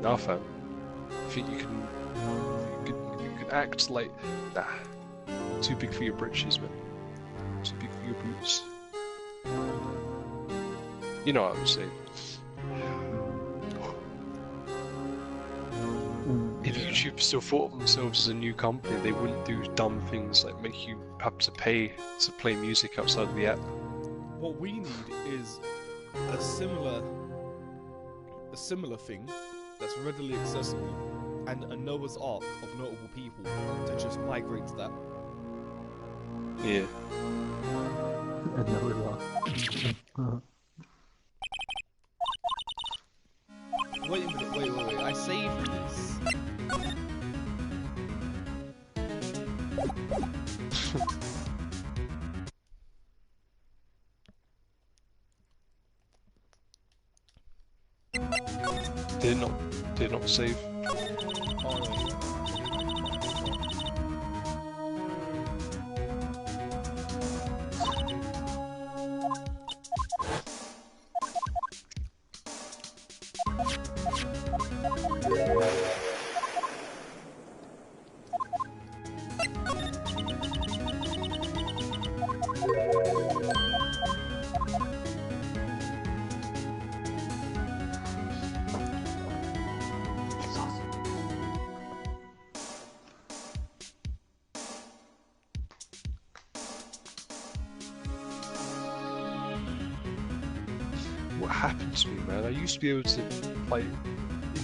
Nah, fam. I think you can act like, nah. Too big for your britches, man. Too big for your boots. You know what I'm saying. If YouTube still thought of themselves as a new company, they wouldn't do dumb things like make you have to pay to play music outside of the app. What we need is a similar thing that's readily accessible and a Noah's Ark of notable people to just migrate to that. Yeah. Wait a minute, wait. I saved this. Did not save. Oh, no. What happened to me, man? I used to be able to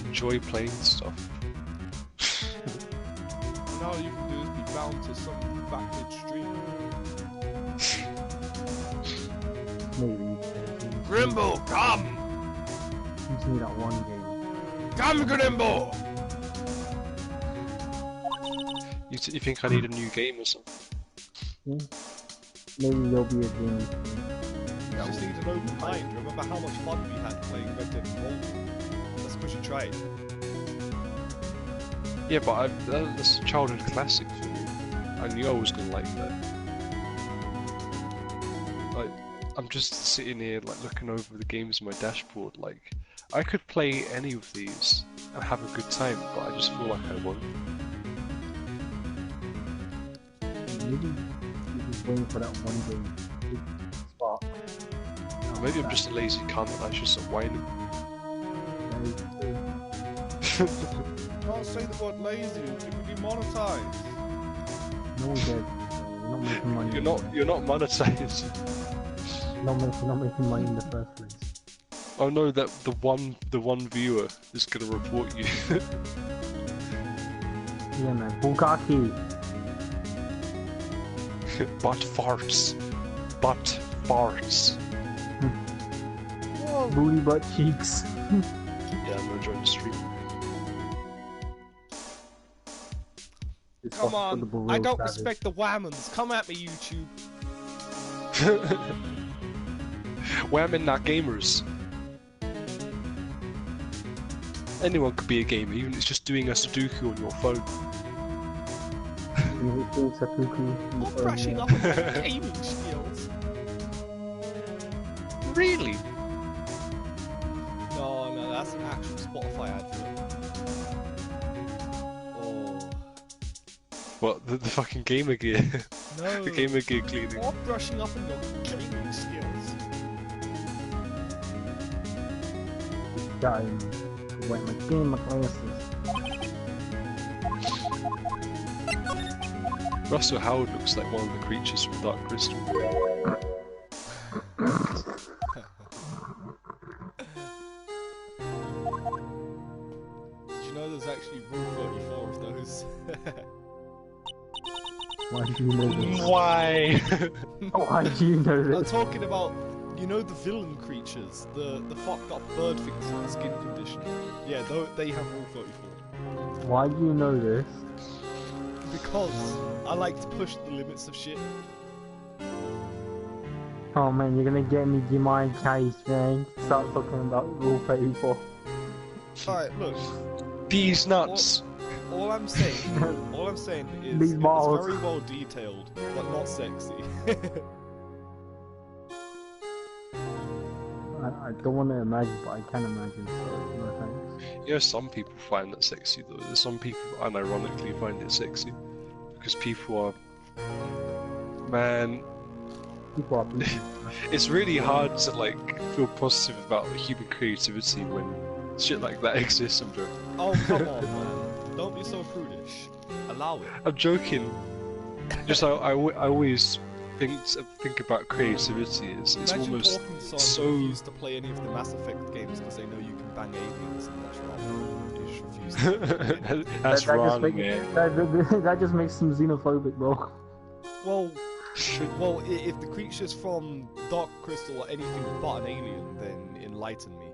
enjoy playing stuff. Now all you can do is be bound to some back midstream. Maybe. Grimble, come! You just need that one game. Come, Grimble! You think I need a new game or something? Yeah. Maybe there'll be a game. You just need an open mind. Remember how much fun we had playing Red Dead Revolver? That's because you tried. Yeah, but that's a childhood classic for me. I knew I was gonna like that. Like, I'm just sitting here like looking over the games on my dashboard. Like, I could play any of these and have a good time, but I just feel like I won't. Maybe you're just waiting for that one game. Big spark. Maybe I'm just a lazy cunt and I should stop whining. Don't say the word lazy, you could be monetized. No one's dead. You're not making money. You're not monetized. You're not making money in the first place. Oh no, that the one viewer is gonna report you. Yeah, man. Bukaki. Butt farts. Butt farts. Booty butt cheeks. Yeah, I'm gonna join the stream. It's Come off for the on, Baroque I don't savage. respect the whammons. Come at me, YouTube. Women, not gamers. Anyone could be a gamer, even if it's just doing a Sudoku on your phone. I'm brushing up on my gaming skills. Really? No, that's an actual Spotify advert. Oh. What, the fucking gamer gear? No. The gamer gear cleaning. Or brushing up on your gaming skills. Dying. Wait, my game, my glasses. Russell Howard looks like one of the creatures from Dark Crystal. Did you know there's actually Rule 34 of those? Why do you know this? Why? Why do you know I'm this? talking about, you know, the villain creatures, the fucked up bird things with the skin condition. Yeah, they have Rule 34. Why do you know this? Because I like to push the limits of shit. Oh man, you're gonna get me demonetized, man. Start talking about Rule 34. Alright, look. These nuts. All I'm saying is These it balls. was very well detailed, but not sexy. I don't want to imagine, but I can imagine. So no thanks. You know, some people find that sexy though. There's some people unironically find it sexy because people are, man. People are people. It's really hard to like feel positive about human creativity when shit like that exists. I'm joking. Oh, come on, man. Don't be so prudish. Allow it. I'm joking. Just I always think about creativity. It's Imagine almost talking to someone so. who refused to play any of the Mass Effect games because they know you can bang aliens and that's wrong. You just refuse to play any. That's wrong, just man. that just makes them xenophobic, bro. Well, if the creature's from Dark Crystal or anything but an alien, then enlighten me.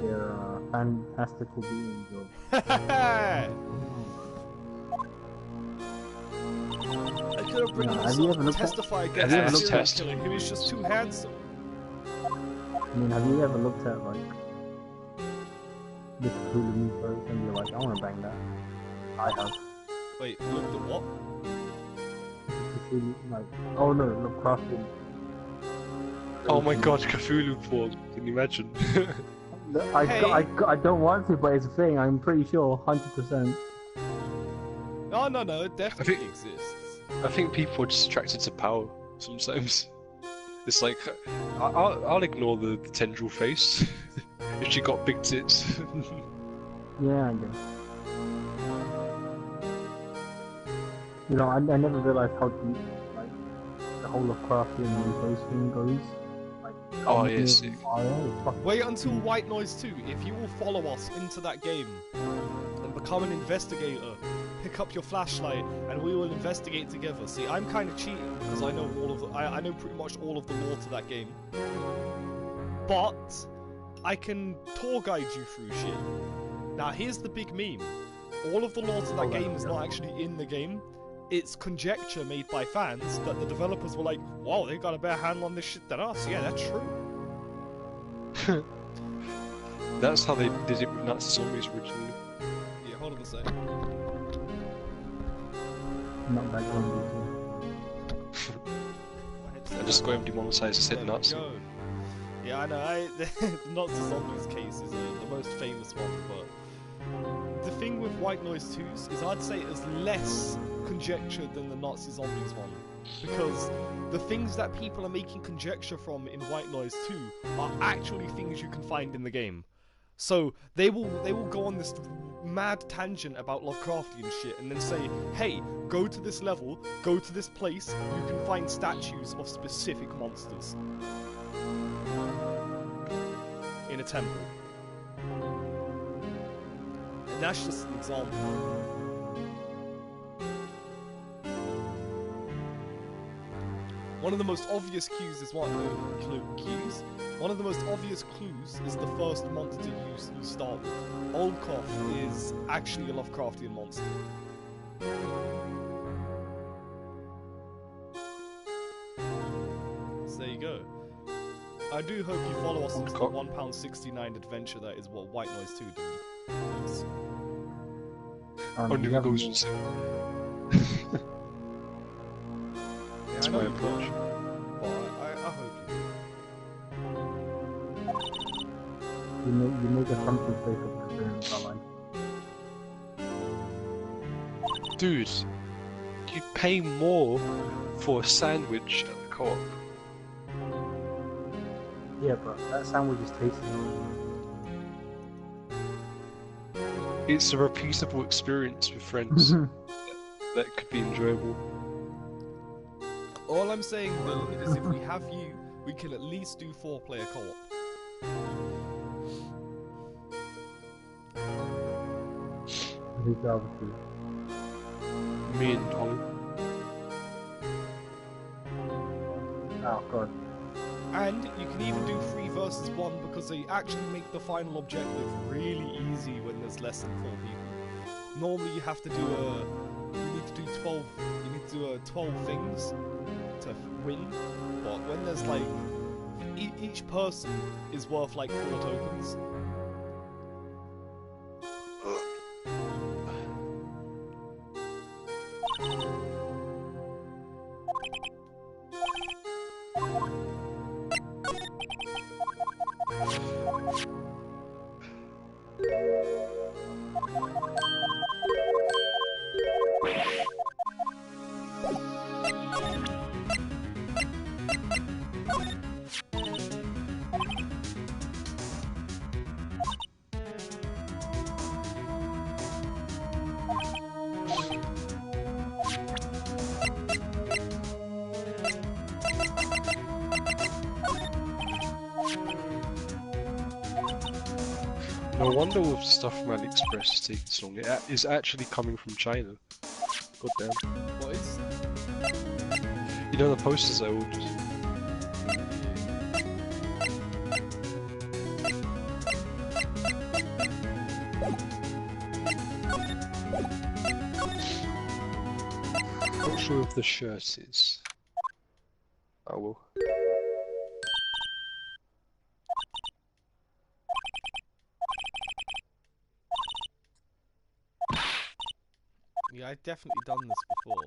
They're fantastical beings, bro. I could have bring have you ever myself to looked testify at- against have you a ever serial looked at- killer who is just too handsome. I mean, have you ever looked at like the Cthulhu mythos and you're like, I want to bang that? I have. Wait, looked at what? Cthulhu, like, oh no, Lovecraftian. Oh my god, Cthulhu porn. Can you imagine? I don't want to, but it's a thing. I'm pretty sure, 100%. No, it definitely exists. I think people are just attracted to power sometimes. It's like, I'll ignore the tendril face if she got big tits. Yeah, I guess. You know, I never realized how deep like the whole Lovecraftian mythos thing goes. Like, Oh, comedy yes. and fire, it's fucking Wait until White Noise 2. If you will follow us into that game and become an investigator, pick up your flashlight and we will investigate together. See, I'm kind of cheating because I know I know pretty much all of the lore to that game. But I can tour guide you through shit. Now, here's the big meme. All of the lore to that game is not actually in the game. It's conjecture made by fans that the developers were like, wow, they got a better handle on this shit than us. Yeah, that's true. That's how they did it with Nazi zombies originally. Yeah, hold on a sec. not that zombies. I just got him demonetized. I said There we Nazi. go. Yeah, I know. The Nazi Zombies case is the most famous one, but the thing with White Noise 2s is I'd say it's less conjecture than the Nazi Zombies one, because the things that people are making conjecture from in White Noise 2 are actually things you can find in the game. So they will go on this mad tangent about Lovecraftian shit and then say, hey, go to this level, go to this place, you can find statues of specific monsters in a temple. And that's just an example. One of the most obvious cues is One of the most obvious clues is the first monster you start with. Oldcroft is actually a Lovecraftian monster. So there you go. I do hope you follow us into the £1.69 adventure that is what White Noise 2 did. Only you haven't- goes and That's I my know you approach. will, but I hope you do. You make assumptions based on experience. I like. Dude, you pay more for a sandwich at the co-op. Yeah, but that sandwich is tasty. It's a repeatable experience with friends that could be enjoyable. All I'm saying though is if we have you, we can at least do 4-player co-op. Who's the other two? Me and Holly. Oh god. And you can even do 3 versus 1 because they actually make the final objective really easy when there's less than 4 people. Normally you have to do you need to do 12 things to win, but when there's like each person is worth like 4 tokens. No wonder all the stuff from AliExpress is taking so long. It is actually coming from China. God damn. What is? You know the posters I ordered? Not sure if the shirt is. Oh well. Yeah, I've definitely done this before.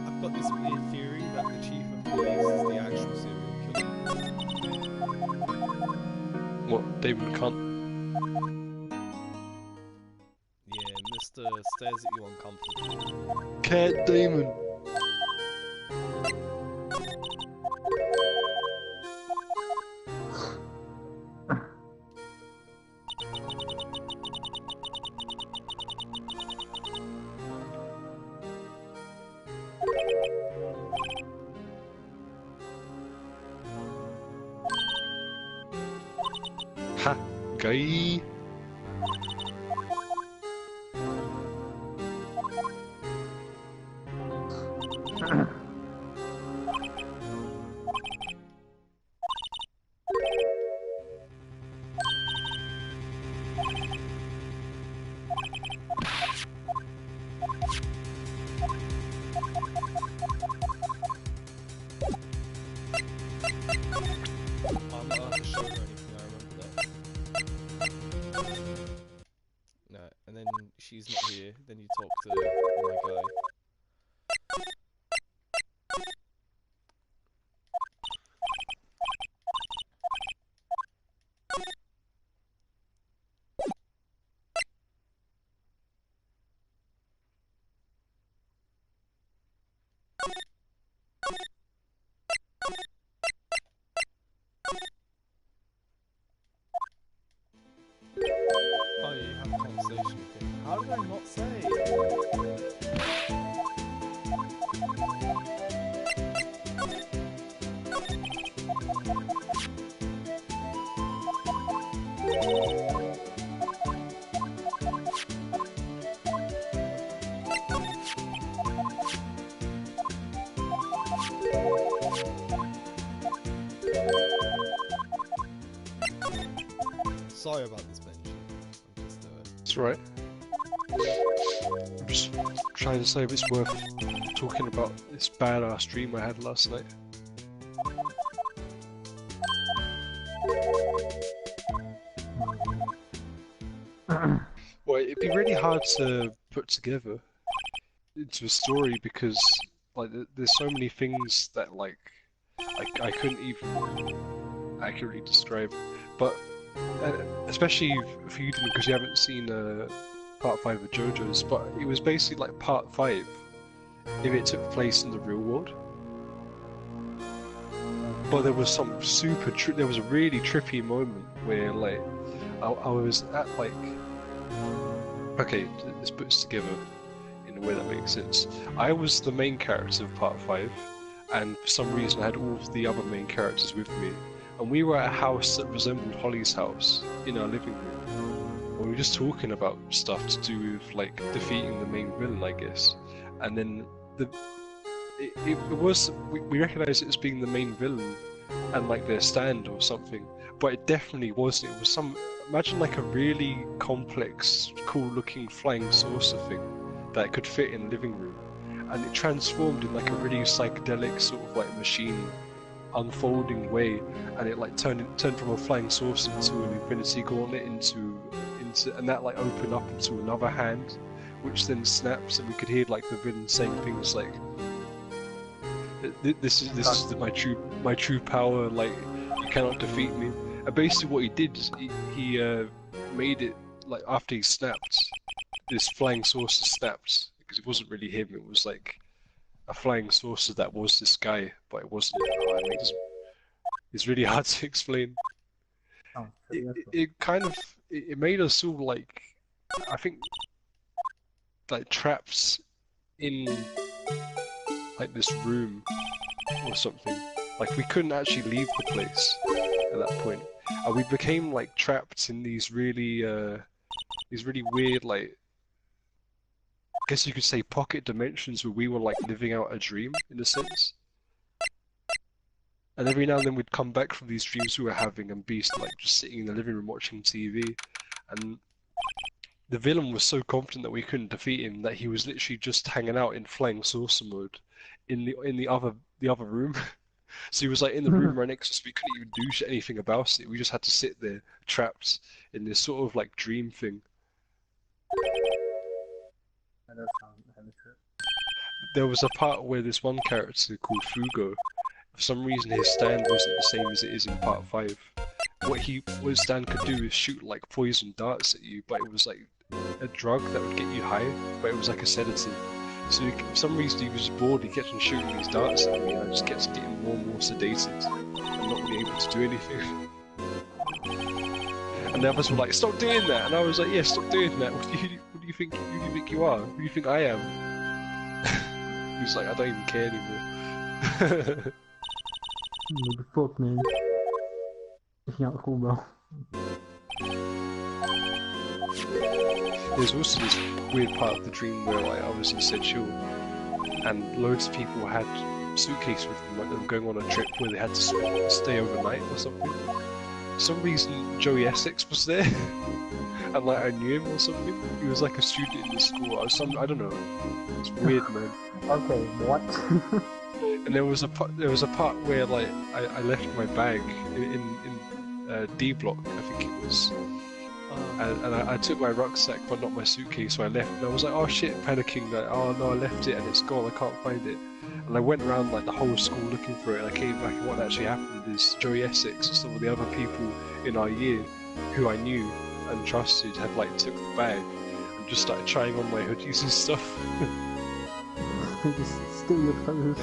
I've got this weird theory that the chief of police is the actual serial killer. What, Damon Cunt? Yeah, Mr. stares at you uncomfortably. Cat Damon! Ha! Guy! I'm not at the show or anything, I remember that. No, and then she's not here, then you talk to my guy. Oh, yeah, you have a conversation with him. How did I not say? Sorry about this, Benji. I'm just, It's right. I'm just trying to say if it's worth talking about this badass dream I had last night. Well, it'd be really hard to put together into a story because like there's so many things that like I couldn't even accurately describe. But especially for you because you haven't seen part 5 of JoJo's, but it was basically like part 5 if it took place in the real world. But there was some there was a really trippy moment where like I was at like, okay, let's put this together in a way that makes sense. I was the main character of part 5, and for some reason I had all of the other main characters with me, and we were at a house that resembled Holly's house in our living room. And we were just talking about stuff to do with like defeating the main villain, I guess. And then we recognized it as being the main villain and like their stand or something, but it definitely wasn't. It was some, imagine like a really complex, cool looking flying saucer thing that could fit in a living room, and it transformed in like a really psychedelic sort of like machine unfolding way, and it like turned from a flying saucer into an infinity gauntlet into and that like opened up into another hand, which then snaps, and we could hear like the villain saying things like, "This is my true power. Like you cannot defeat me." And basically, what he did is he made it like after he snapped, this flying saucer snapped because it wasn't really him. It was like a flying saucer that was this guy, but it wasn't. Oh, It's really hard to explain. Sounds pretty It, epic. it kind of it made us all like, I think, like traps in like this room or something. Like we couldn't actually leave the place at that point. And we became like trapped in these really weird, like, I guess you could say, pocket dimensions where we were like living out a dream in a sense. And every now and then we'd come back from these dreams we were having and be like just sitting in the living room watching TV. And the villain was so confident that we couldn't defeat him that he was literally just hanging out in flying saucer mode in the other room. So he was like in the room right next to us. We couldn't even do anything about it. We just had to sit there trapped in this sort of like dream thing. That does sound heavy trip. There was a part where this one character called Fugo, for some reason his stand wasn't the same as it is in part 5. What his stand could do is shoot like poison darts at you, but it was like a drug that would get you high, but it was like a sedative. So for some reason he was bored, he kept on shooting these darts at me, and I just kept getting more and more sedated, and not really able to do anything. And the others were like, "Stop doing that!" And I was like, "Yeah, stop doing that. What do you think? Who do you think you are? Who do you think I am?" He was like, "I don't even care anymore." What the fuck, man? Yeah, cool, bro. There's also this weird part of the dream where like, I was in Sechul, and loads of people had suitcases with them, like they were going on a trip where they had to stay overnight or something. For some reason, Joey Essex was there, and like I knew him or something. He was like a student in the school. I don't know. It's weird, man. Okay, what? And there was a part where like I left my bag in D block, I think it was. And I took my rucksack but not my suitcase, so I left, and I was like, oh shit, panicking, like, oh no, I left it and it's gone, I can't find it. And I went around like the whole school looking for it, and I came back, and what actually happened is Joey Essex and some of the other people in our year who I knew and trusted had like took the bag and just started trying on my hoodies and stuff. Just steal your clothes.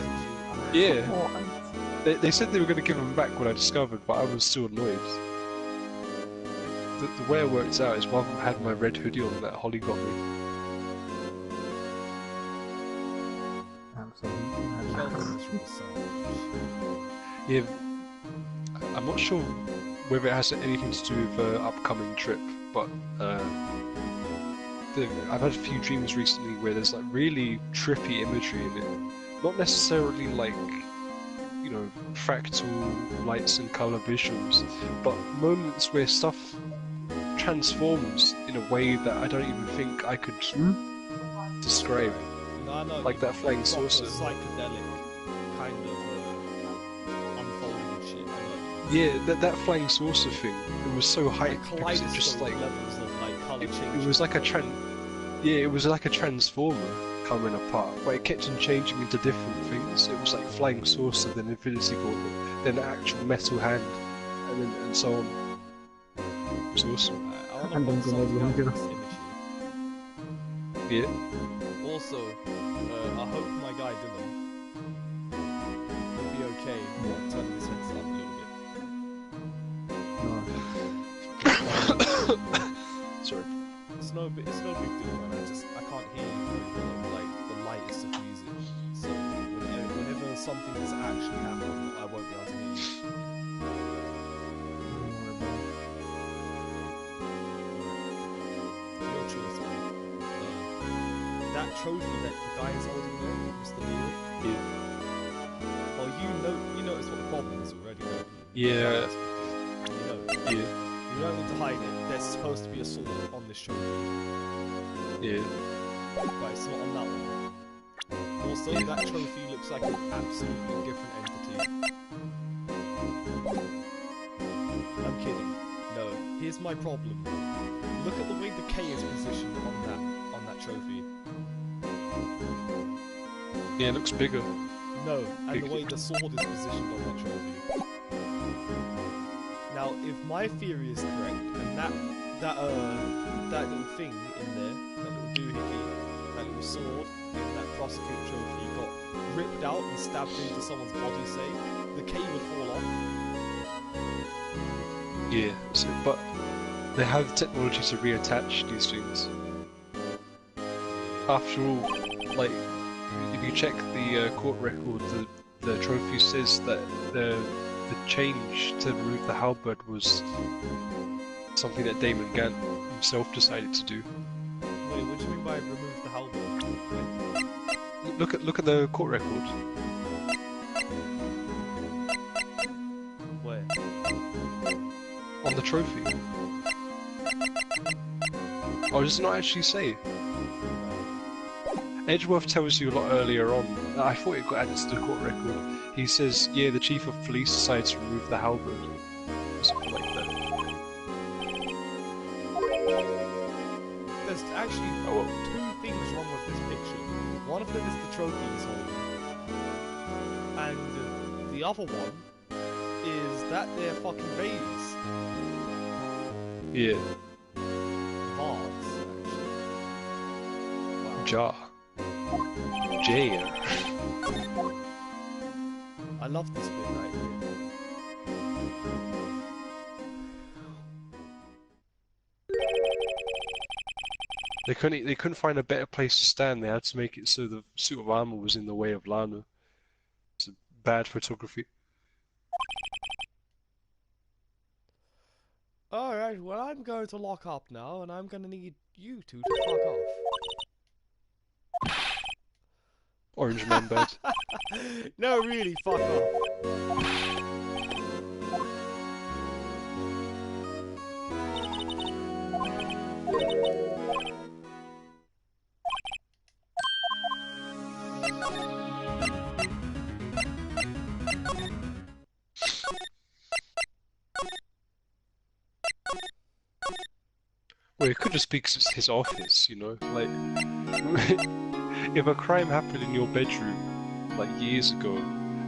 Yeah, What? they said they were going to give them back when I discovered, but I was still annoyed. The way it worked out is one of them had my red hoodie on that Holly got me. Absolutely. Yeah, I'm not sure whether it has anything to do with the upcoming trip, but I've had a few dreams recently where there's like really trippy imagery in it. Not necessarily like, you know, fractal lights and color visuals, but moments where stuff transforms in a way that I don't even think I could describe. No, Like that flying saucer. Psychedelic kind of unfolding shit. Yeah, that flying saucer thing. It was so hyped because it just like levels of like color change. it was like it was like a transformer coming apart, but it kept on changing into different things. It was like flying saucer, then infinity gauntlet, then actual metal hand, and so on. It was awesome. And then grenade launcher. Yeah. Also, I hope my guy Dylan will be okay turning his headset up a little bit. No. Sorry. It's no big deal, man. I can't hear you very well, like the lightest of music. So whenever something is actually happening, I won't be able to hear you. Your choice, man. That trophy that the guy is holding there, Mr. Leo. Yeah. Well, you notice what the problem is already, don't you? Yeah. You know. Yeah. You don't need to hide it. There's supposed to be a sword on this trophy, Yeah. but it's not on that one. Also, Yeah. that trophy looks like an absolutely different entity. I'm kidding. No. Here's my problem. Look at the way the K is positioned on that trophy. Yeah, it looks bigger. No, and the way the sword is positioned on that trophy. Now, if my theory is correct, and that little thing in there, that little doohickey, that little sword in that prosecute trophy got ripped out and stabbed into someone's body, say, the K would fall off. Yeah, so, but they have technology to reattach these things. After all, like, if you check the court record, the trophy says that the change to remove the halberd was something that Damon Gant himself decided to do. Wait, what do you mean by remove the halberd? Look at the court record. Where? On the trophy. Oh, does it not actually say? Edgeworth tells you a lot earlier on. I thought it got added to the court record. He says, yeah, the chief of police decided to remove the halberd. Something like that. There's actually two things wrong with this picture. One of them is the trophy he's holding. And the other one is that they're fucking vase. Yeah. Vase, actually. Wow. Jar. Jair. I love this bit right here. They couldn't find a better place to stand. They had to make it so the suit of armor was in the way of Lana. It's bad photography. Alright, well I'm going to lock up now and I'm gonna need you two to fuck off. Orange Man bad. No, really, fuck off. Well, it could just be 'cause it's his office, you know? Like, if a crime happened in your bedroom, like years ago,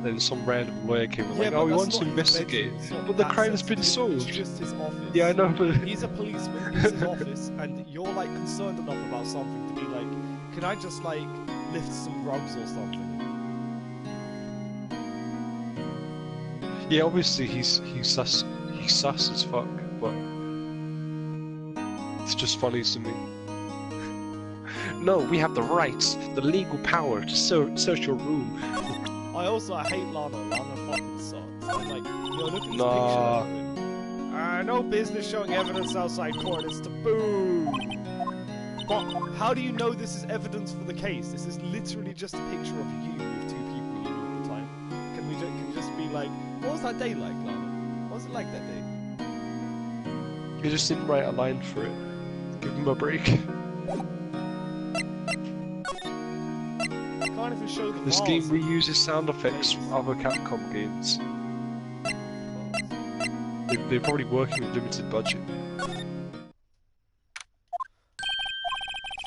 then some random lawyer came and Yeah, like, but oh, we that's want to not his investigate. bedroom, it's not But the that crime has been sensitive, solved. It's just his office. Yeah, I know, but... He's a policeman, it's his office, and you're like concerned enough about something to be like, can I just like lift some rugs or something? Yeah, obviously he's sus as fuck, but it's just funny to me. No, we have the rights, the legal power to search your room. I hate Lana. Lana fucking sucks. I'm like, yo, look at this Nah. picture. No business showing evidence outside court. It's taboo. But how do you know this is evidence for the case? This is literally just a picture of you with two people you knew at the time. Can you just be like, what was that day like, Lana? What was it like that day? You just didn't write a line for it. Give him a break. Can't even show the This vase. game reuses sound effects from other Capcom games. They're probably working with limited budget.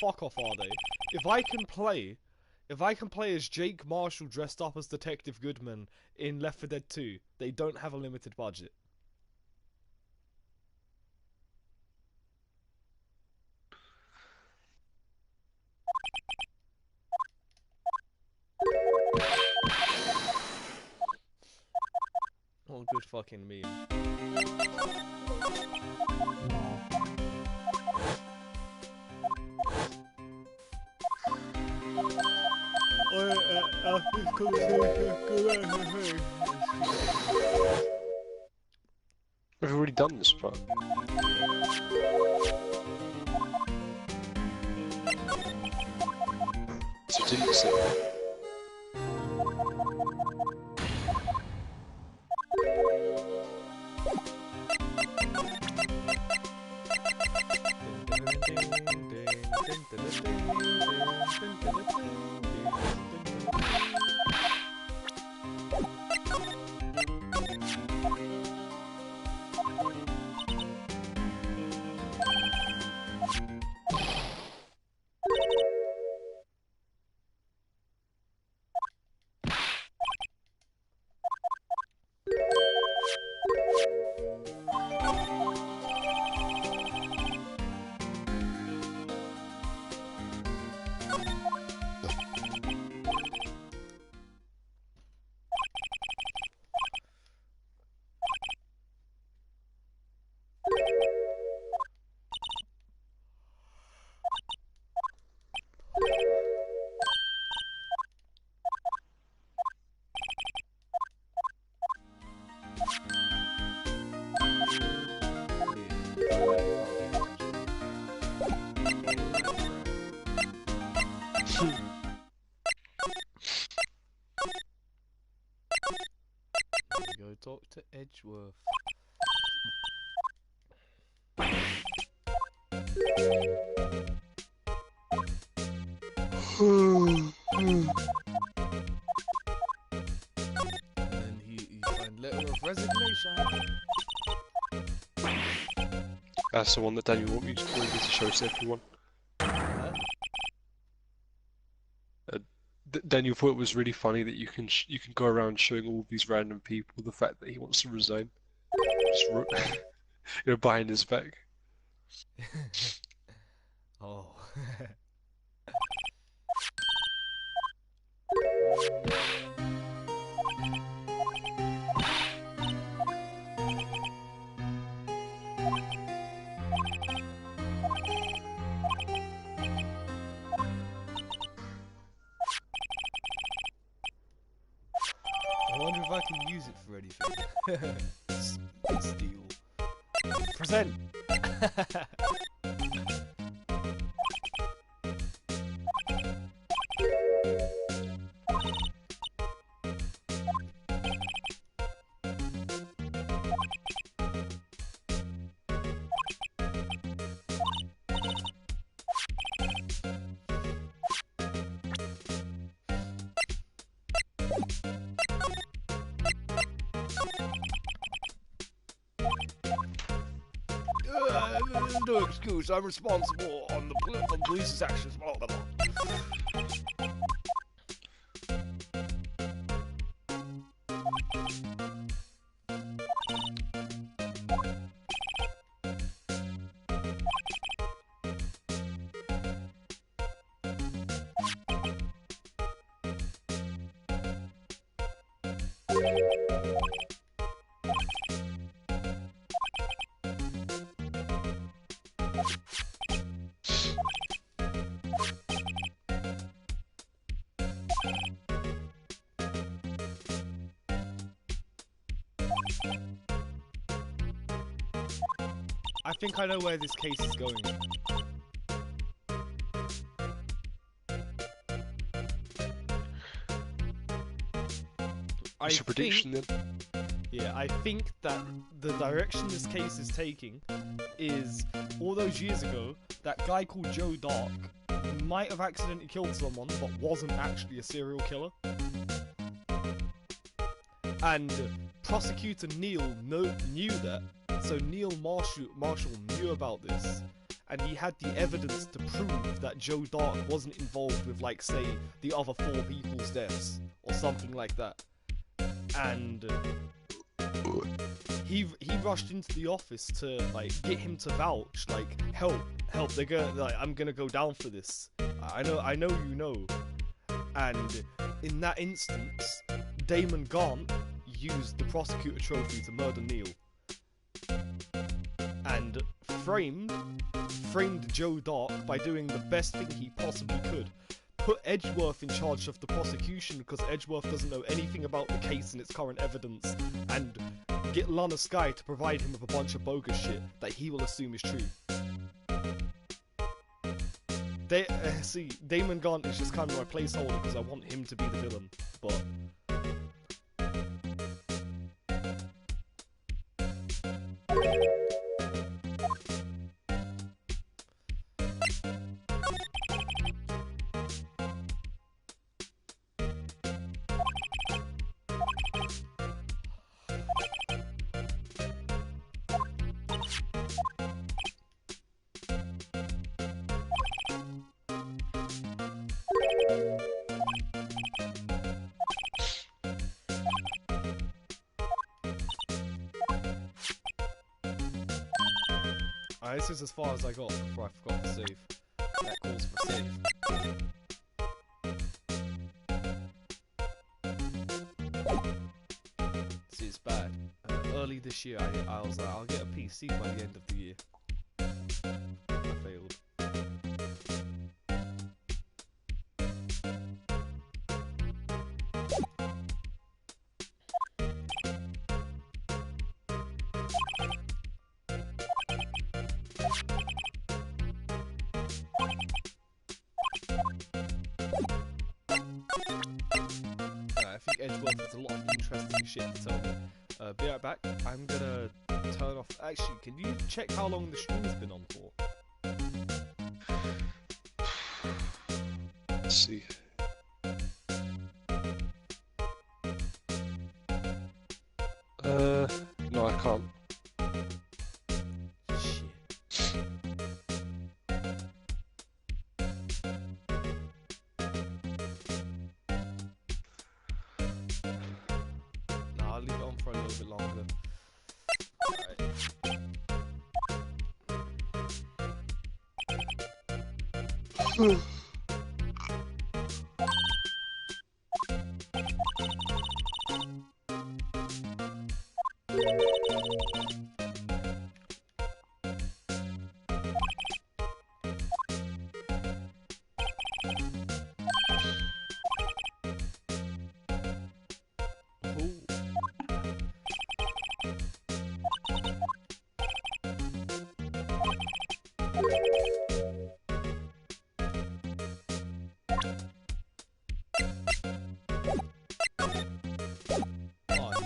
Fuck off, are they? If I can play as Jake Marshall dressed up as Detective Goodman in Left 4 Dead 2, they don't have a limited budget. Oh, good fucking meme. We've already done this part. So didn't say. And then he signed letter of resignation. That's the one that Daniel wanted me to show to everyone. Huh? Daniel thought it was really funny that you can go around showing all these random people the fact that he wants to resign, just behind his back. Oh. I wonder if I can use it for anything. Steal. Present! No excuse, I'm responsible on the police's actions. Blah, blah, blah. I think I know where this case is going. What's your prediction then? Yeah, I think that the direction this case is taking is all those years ago, that guy called Joe Dark might have accidentally killed someone, but wasn't actually a serial killer. And prosecutor Neil knew that, so Neil Marshall knew about this, and he had the evidence to prove that Joe Dark wasn't involved with, like, say, the other 4 people's deaths, or something like that. And he rushed into the office to, like, get him to vouch, like, help, I'm gonna go down for this. I know you know. And in that instance, Damon Gaunt used the prosecutor trophy to murder Neil. And framed Joe Dark by doing the best thing he possibly could. Put Edgeworth in charge of the prosecution because Edgeworth doesn't know anything about the case and its current evidence, and get Lana Skye to provide him with a bunch of bogus shit that he will assume is true. See, Damon Gaunt is just kind of my placeholder because I want him to be the villain, but... This is as far as I got before I forgot to save. That calls for save. See, it's bad. Early this year, I was like, I'll get a PC by the end of the year. I failed. Edgeworth has a lot of interesting shit to tell me. Be right back. I'm gonna turn off. Actually, can you check how long the stream's been on for? Let's see. No, I can't. Shit. Nah, I'll leave it on for a little bit longer. Alright.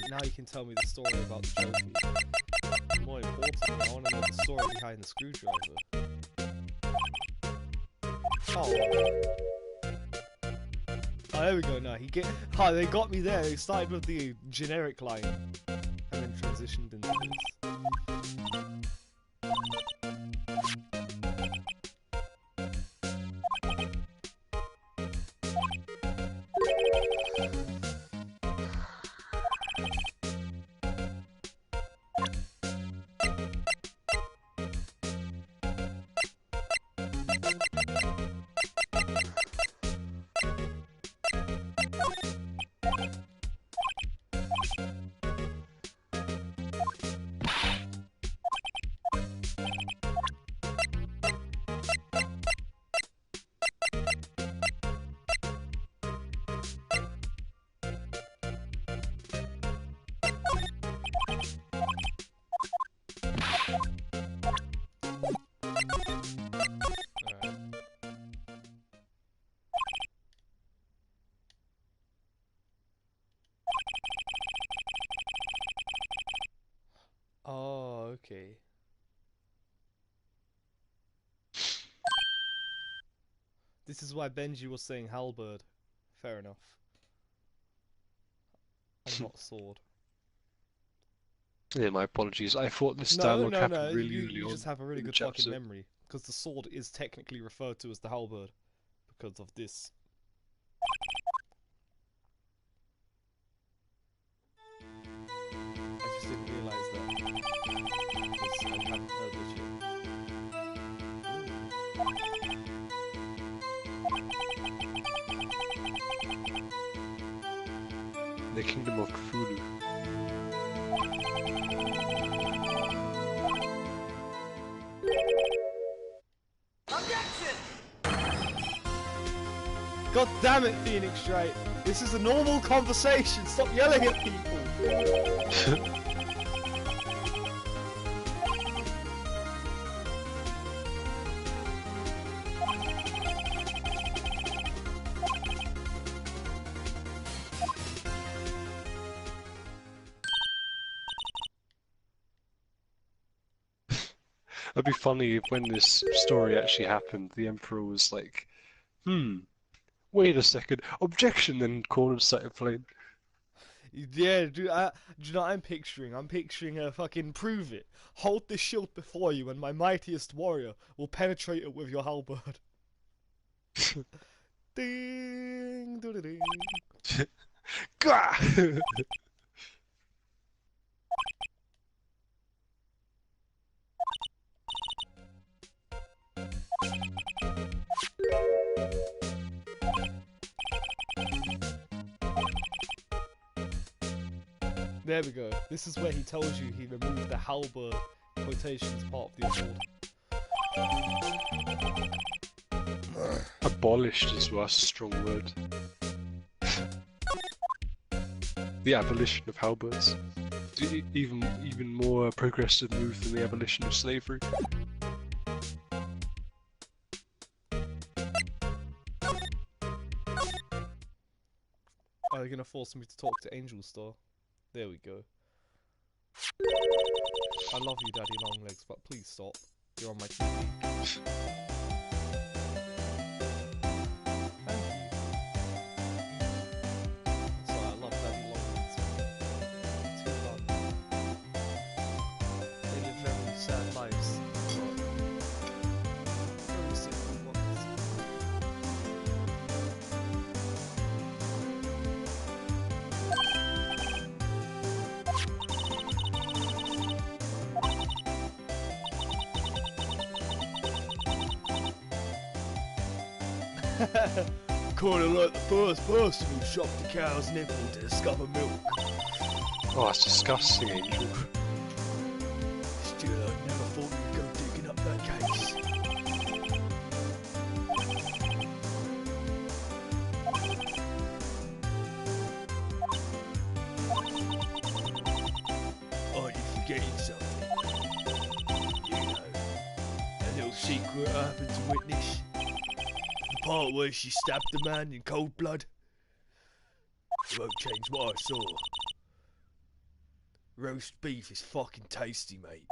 Now you can tell me the story about the trophy. More importantly, I want to know the story behind the screwdriver. Oh. Oh, there we go. Now they got me there. They started with the generic line and then transitioned into this. Oh, okay. This is why Benji was saying halberd. Fair enough. And not sword. Yeah, my apologies. I thought this No, dialogue no, happened no. really early You on just have a really in the good fucking chapter. memory. Because the sword is technically referred to as the halberd. Because of this. I just didn't realise that. Because I haven't heard this yet. The Kingdom of Cthulhu. Objection! God damn it, Phoenix Straight! This is a normal conversation! Stop yelling at people! It'd be funny if when this story actually happened, the Emperor was like, wait a second, objection, then cornered started playing. Yeah, dude, do you know what I'm picturing? I'm picturing a fucking prove it. Hold the shield before you and my mightiest warrior will penetrate it with your halberd. Ding, doo ding. Gah! There we go. This is where he tells you he removed the halberd quotations part of the award. Abolished as well, that's a strong word. The abolition of halberds. Even more progressive move than the abolition of slavery. Are they gonna force me to talk to Angel Star? There we go. I love you, Daddy Longlegs, but please stop. You're on my TV. Kinda like the first person who chopped a cow's nipple to discover milk. Oh, that's disgusting, Angel. Still, I never thought you'd go digging up that case. Are you forgetting something? You know, a little secret I happened to witness. The part where she stabbed the man in cold blood. It won't change what I saw. Roast beef is fucking tasty, mate.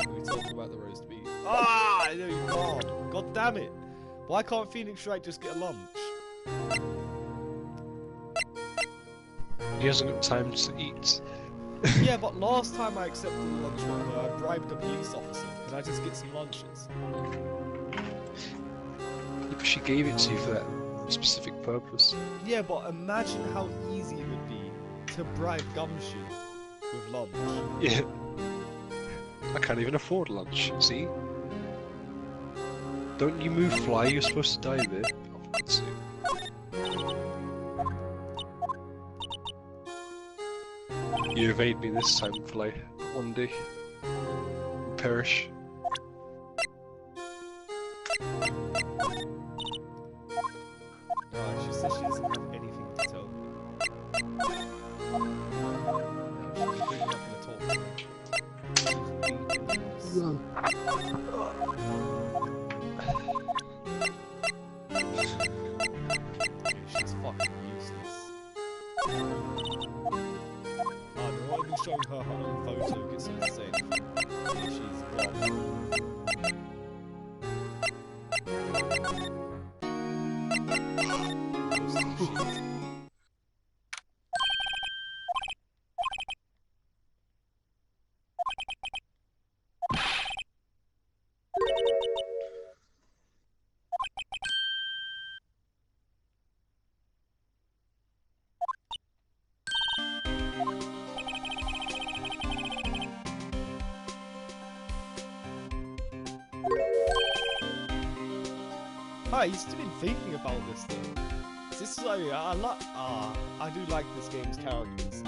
We talking about the roast beef. Ah, no, you can't. God damn it! Why can't Phoenix Wright just get a lunch? He hasn't got time to eat. Yeah, but last time I accepted a lunch from her, I bribed a police officer. Can I just get some lunches? If she gave it to you for that specific purpose. Yeah, but imagine how easy it would be to bribe Gumshoe with lunch. Yeah. I can't even afford lunch, see? Don't you move fly, you're supposed to die there. Oh, for God's sake. You evade me this time, fly. One day. You'll perish. She says she doesn't have anything to tell me. No, she's really not gonna talk to me. She's fucking useless. Oh, they're not even showing her own photo gets her to say anything. Yeah, she's gone. Hi, you've still been thinking about this though. This is I do like this game's characters.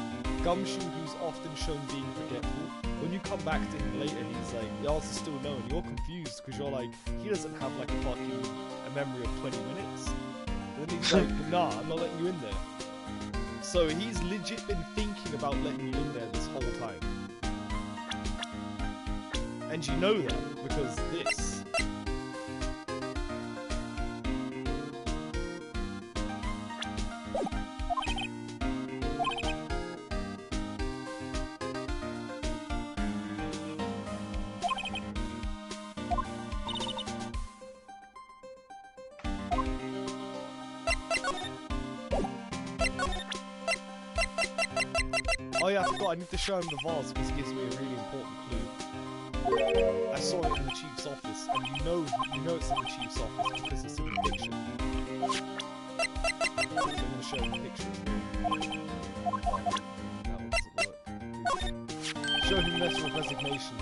Gumshoe, who's often shown being forgetful. When you come back to him later, he's like, the answer's still no, and you're confused because you're like, he doesn't have like a memory of 20 minutes. And then he's like, nah, I'm not letting you in there. So he's legit been thinking about letting you in there this whole time. And you know that because this. Oh yeah, I forgot, I need to show him the vase because it gives me a really important clue. I saw it in the chief's office, and you know it's in the chief's office because it's in the picture. So I'm going to show him the picture. That one doesn't work. Show him letter of resignation.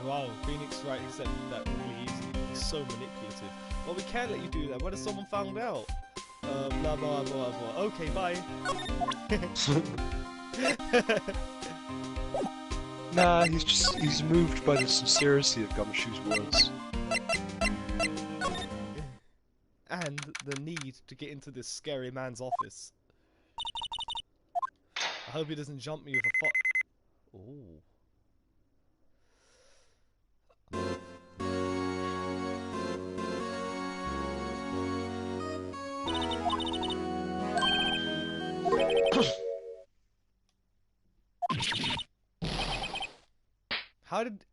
Wow, Phoenix Wright accepted that really easily. He's so manipulative. Well, we can't let you do that. What if someone found out? Blah blah blah blah. Okay, bye. Nah, he's moved by the sincerity of Gumshoe's words. the need to get into this scary man's office. I hope he doesn't jump me with a Ooh.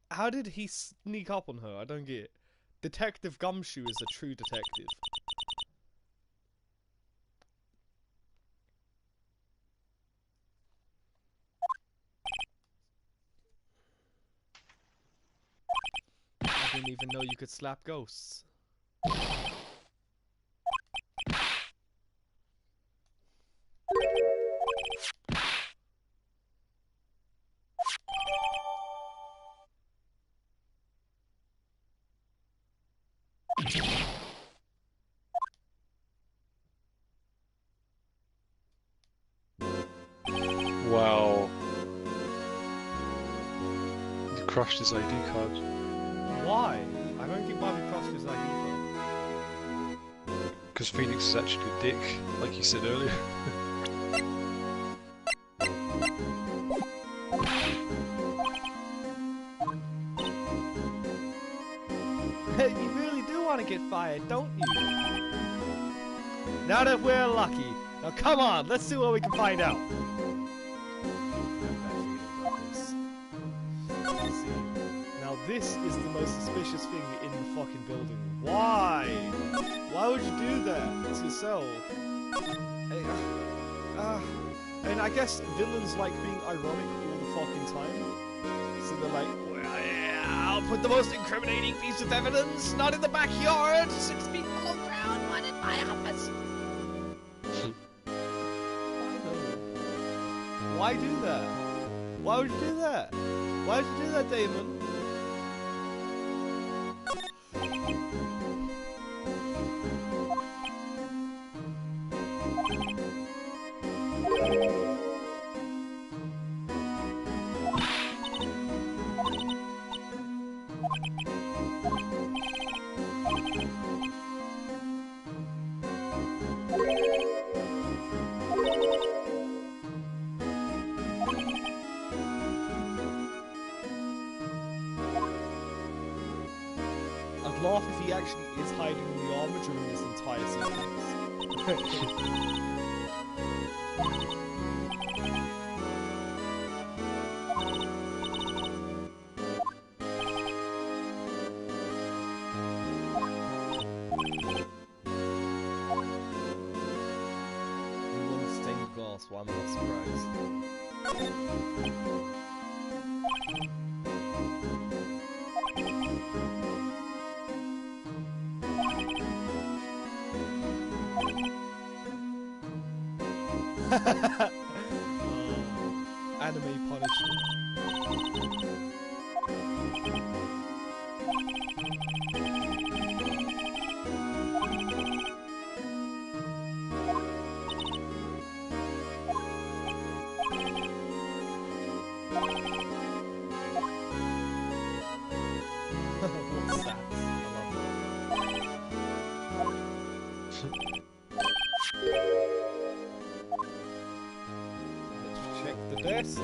How did he sneak up on her? I don't get it. Detective Gumshoe is a true detective. I didn't even know you could slap ghosts. Wow. He crushed his ID card. Why? I don't get why we crushed his ID card. Because Phoenix is actually a dick, like you said earlier. You really do want to get fired, don't you? Now that we're lucky. Now come on, let's see what we can find out. Now this is the most suspicious thing in the fucking building. Why? Why would you do that to yourself? And I guess villains like being ironic all the fucking time. So they're like, well, yeah, I'll put the most incriminating piece of evidence not in the backyard, 6 feet below ground, but in my office. Why do that? Why would you do that? Why would you do that, Damon? I'd laugh if he actually is hiding in the armor during this entire sequence. Stained glass, why am I not surprised? Anime punishment. What's that? I love Let's check the desk.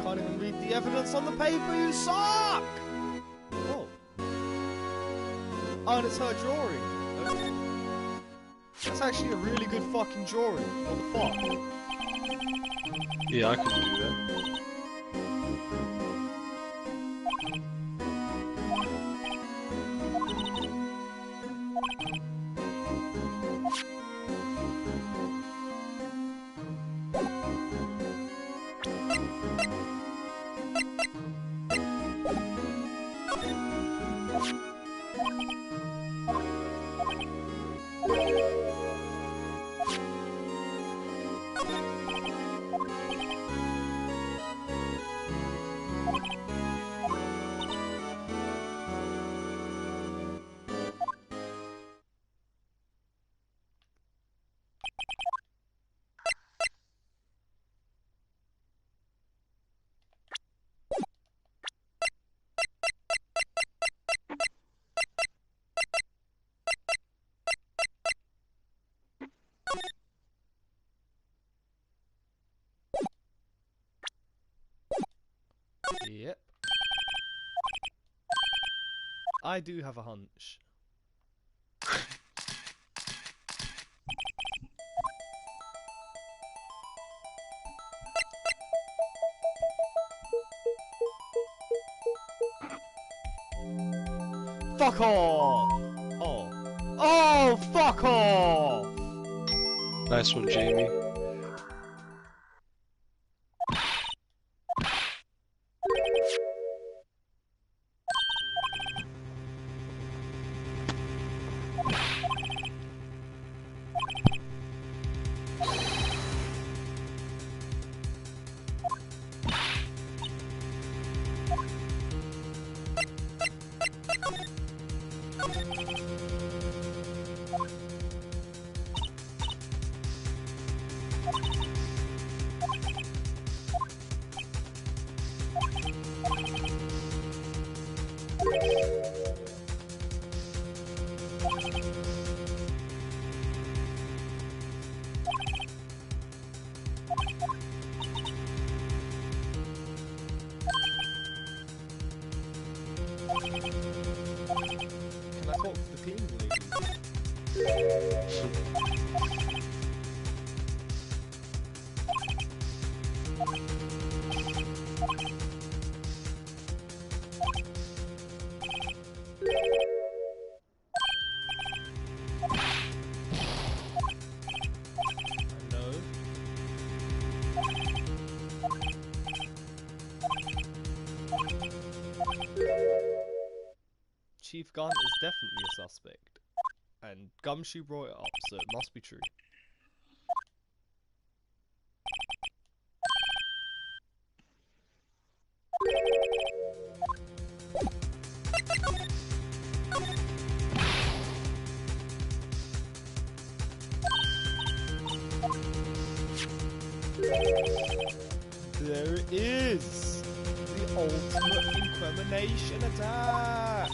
Can't even read the evidence on the paper, you suck! Oh. Oh, and it's her drawing. Okay. That's actually a really good fucking drawing. What the fuck? Yeah, I can do that. I do have a hunch. Fuck off! Oh. Oh, fuck off! Nice one, Jamie. Can I talk to the cleaning lady? No. Chief Gunn is definitely a suspect. And Gumshoe brought it up, so it must be true. There it is! The ultimate incrimination attack!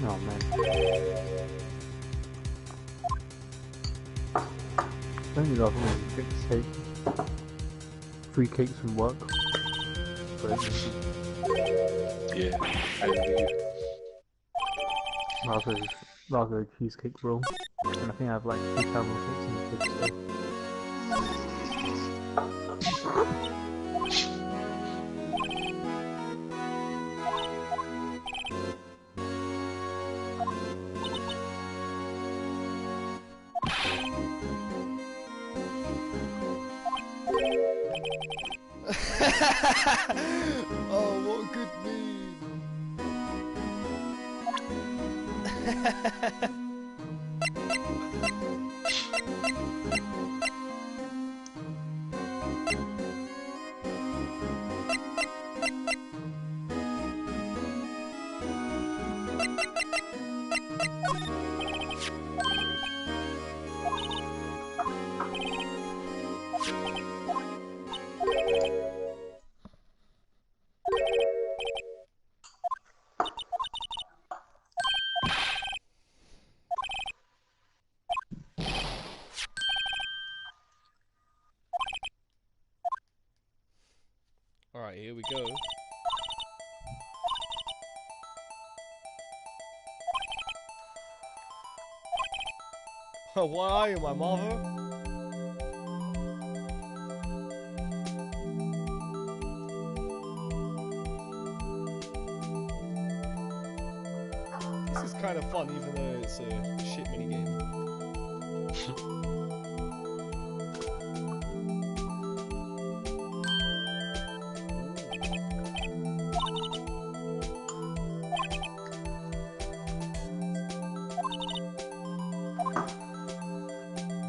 Oh man. Don't you love when you get to take free cakes from work? Great. Yeah, I agree. Raspberry cheesecake roll. And I think I have like 2 caramel cakes in the fridge still. Oh, what a good meme! Alright, here we go. Why are you, my mother? This is kind of fun, even though it's a shit minigame.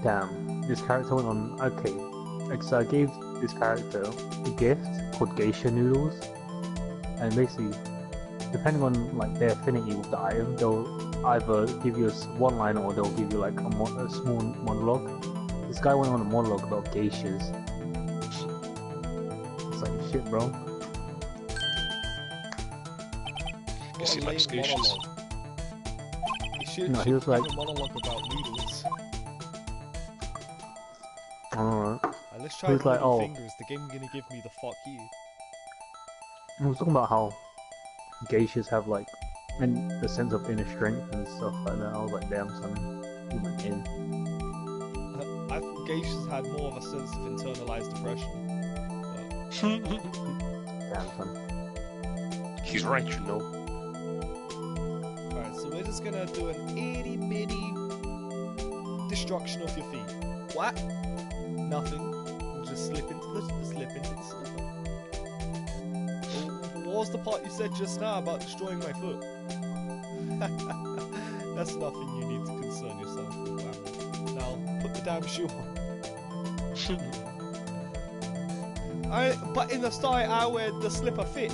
Damn, this character went on. Okay, so I gave this character a gift called geisha noodles, and basically, depending on like their affinity with the item, they'll either give you a one line or they'll give you like a small monologue. This guy went on a monologue about geishas. It's like shit, bro. Guess he likes geishas. No, he was like, a monologue about noodles. alright. Let's try He was the like, middle oh. fingers. The game gonna give me the fuck you. I was talking about how geishas have like the sense of inner strength and stuff like that. I was like, damn, son, you went in. I thought geishas had more of a sense of internalized depression. Damn, son. He's right, you know. Alright, so we're just gonna do an itty bitty destruction of your feet. What? Nothing. We'll just slip into the slipper. What was the part you said just now about destroying my foot? That's nothing you need to concern yourself with, man. Now, put the damn shoe on. But in the start, I wear the slipper fit.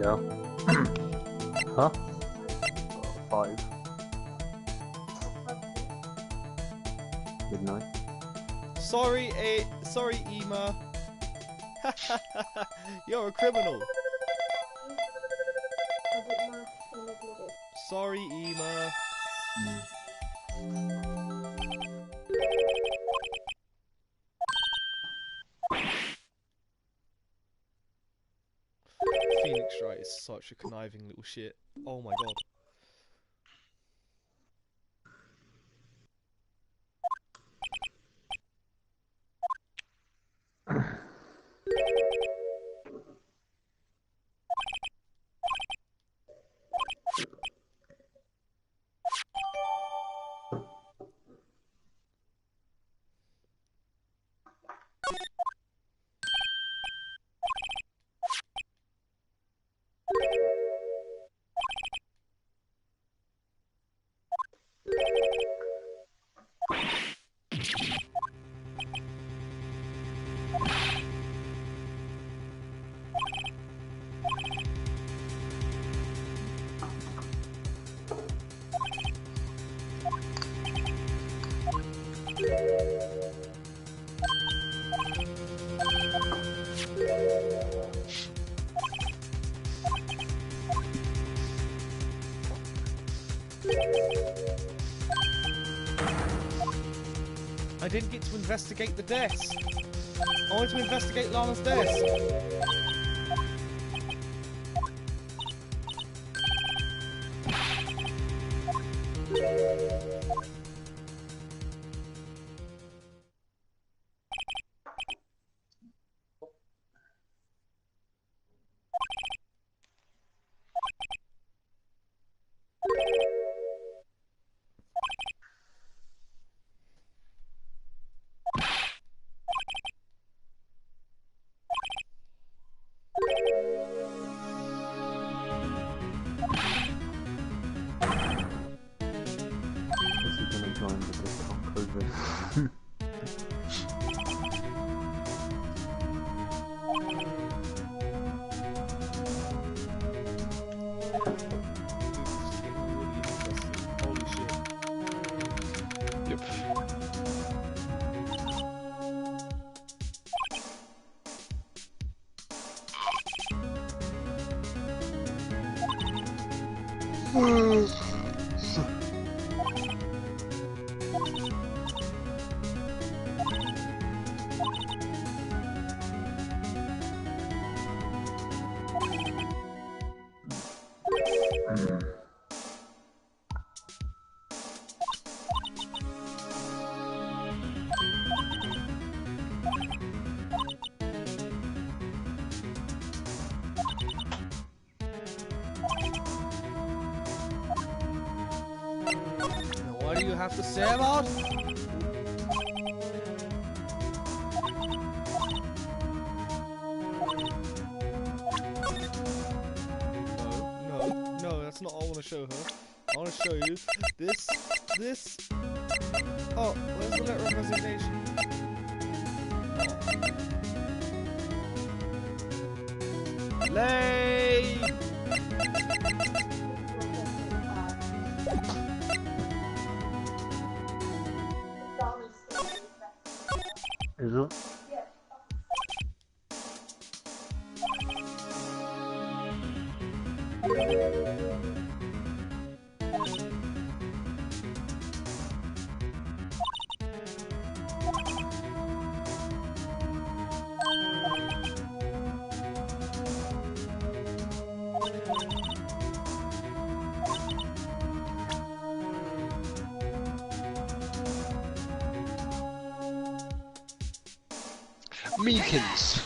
Yeah. Huh? 5. Midnight. Sorry, Ema. You're a criminal. Sorry, Ema. Phoenix Wright is such a conniving little shit. Oh my god. I didn't get to investigate the desk. I wanted to investigate Lana's desk. join the discount code. Holy shit. Yep. Now, what do you have to say about? No, that's not all I want to show her. I want to show you this. Oh, where's the letter of resignation? Oh. Lame! Is it? Meekins.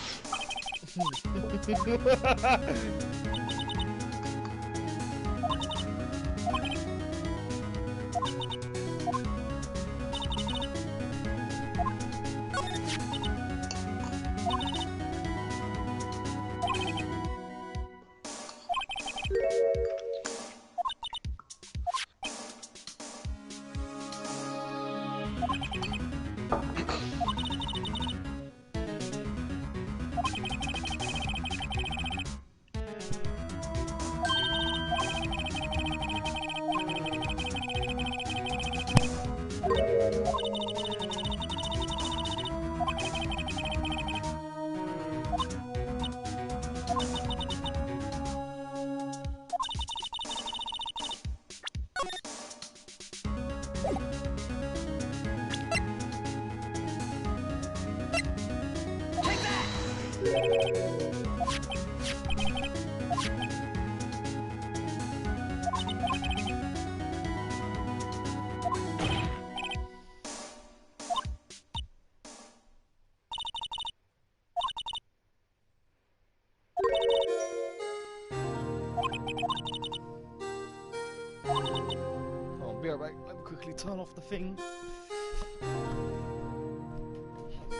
I'll be right back. Let me quickly turn off the thing.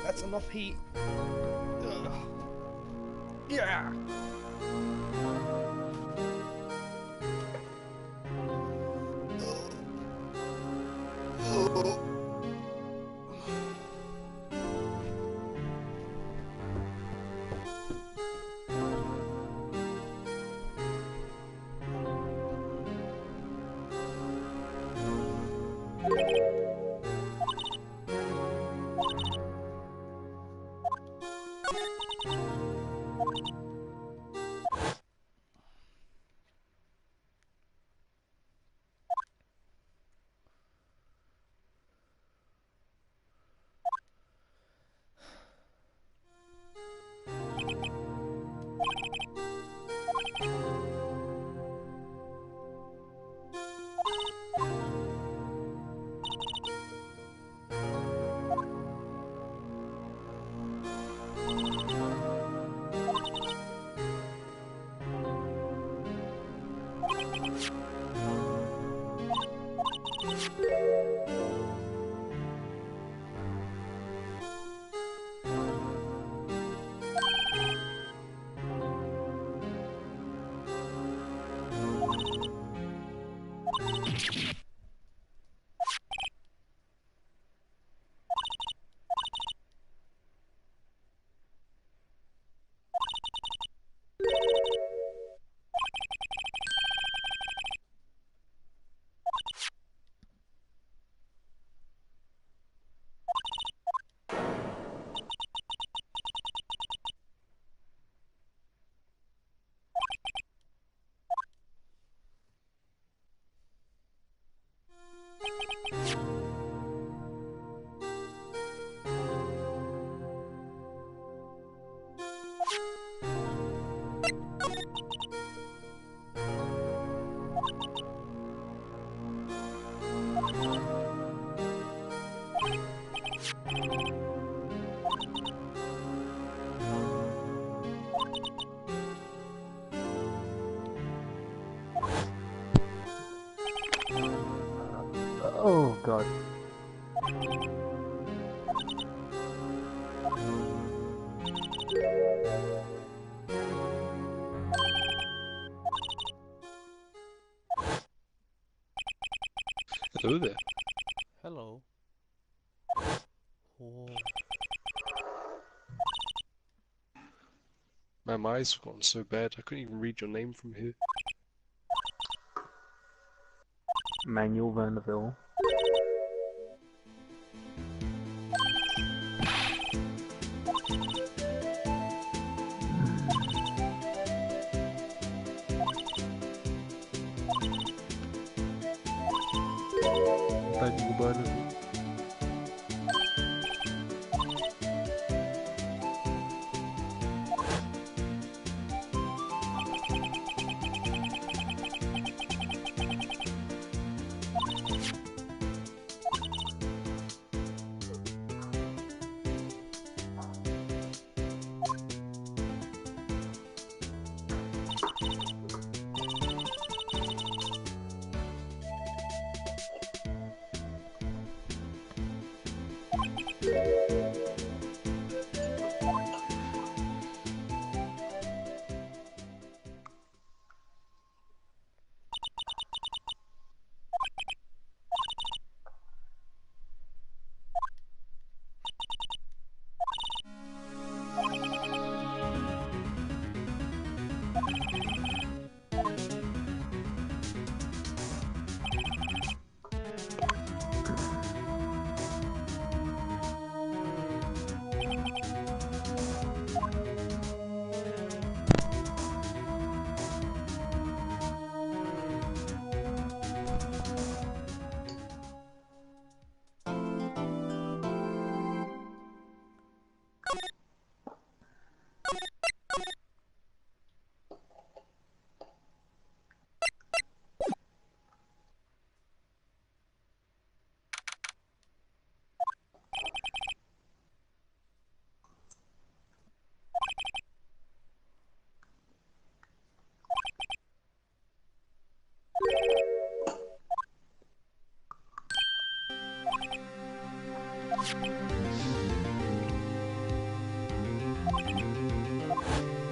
That's enough heat. Ugh. Yeah. Hello there. Hello. Oh. Man, my eyes have gotten so bad I couldn't even read your name from here. Manuel Verneville. Daniel Burnham.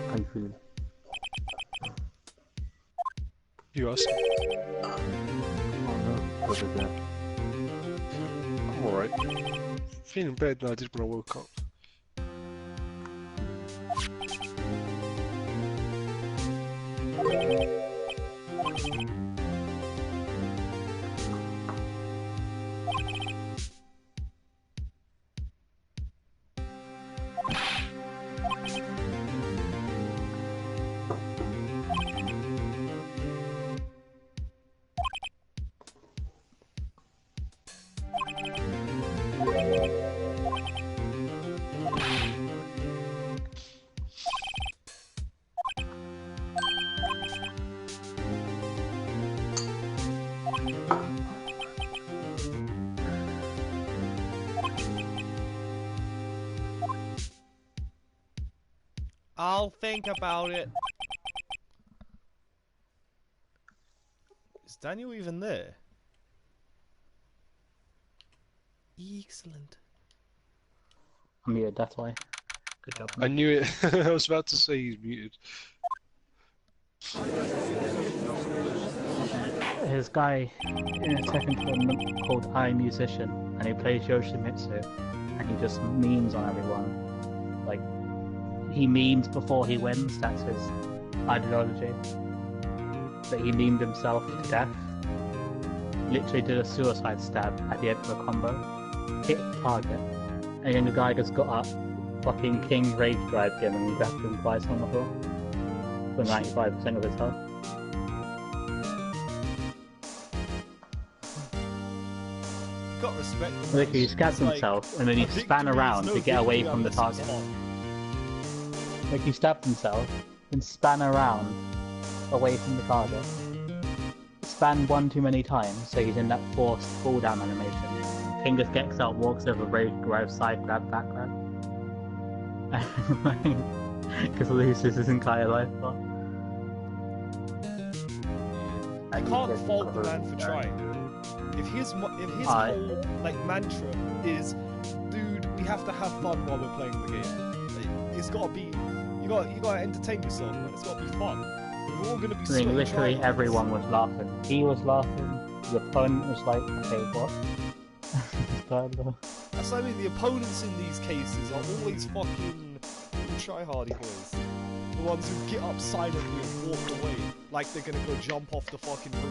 How you feeling? You asked me. Oh no, good with that. I'm alright. Feeling better than I did when I woke up. I'll think about it. Is Daniel even there? Excellent. I'm muted, that's why. Good job. I knew it. I was about to say he's muted. There's a guy in a second tournament called I Musician, and he plays Yoshimitsu, and he just memes on everyone. Like, he memes before he wins, that's his ideology. But he memed himself to death. Literally did a suicide stab at the end of a combo. Hit the target, and then the guy just got up, fucking King Rage Drive him, and grabbed him twice on the floor for 95% of his health. Got respect. Look, he stabs It's like, himself, and then he a span victory around is to no get away victory from the unless it's target. won. Like, he stabbed himself, and span around away from the target. Span one too many times, so he's in that forced fall down animation. King just gets up, walks over, Rage Drive, side grab, back grab. Because loses his entire life bar. I can't fault the man for trying. If his Aye. whole like mantra is, dude, we have to have fun while we're playing the game. Like, it's gotta be, you gotta entertain yourself, man. It's gotta be fun. We're all gonna be I sweaty mean, literally tryhards. everyone was laughing. He was laughing. The opponent was like, okay, what? That's what I mean. The opponents in these cases are always fucking tryhardy boys. The ones who get up silently and walk away like they're gonna go jump off the fucking roof.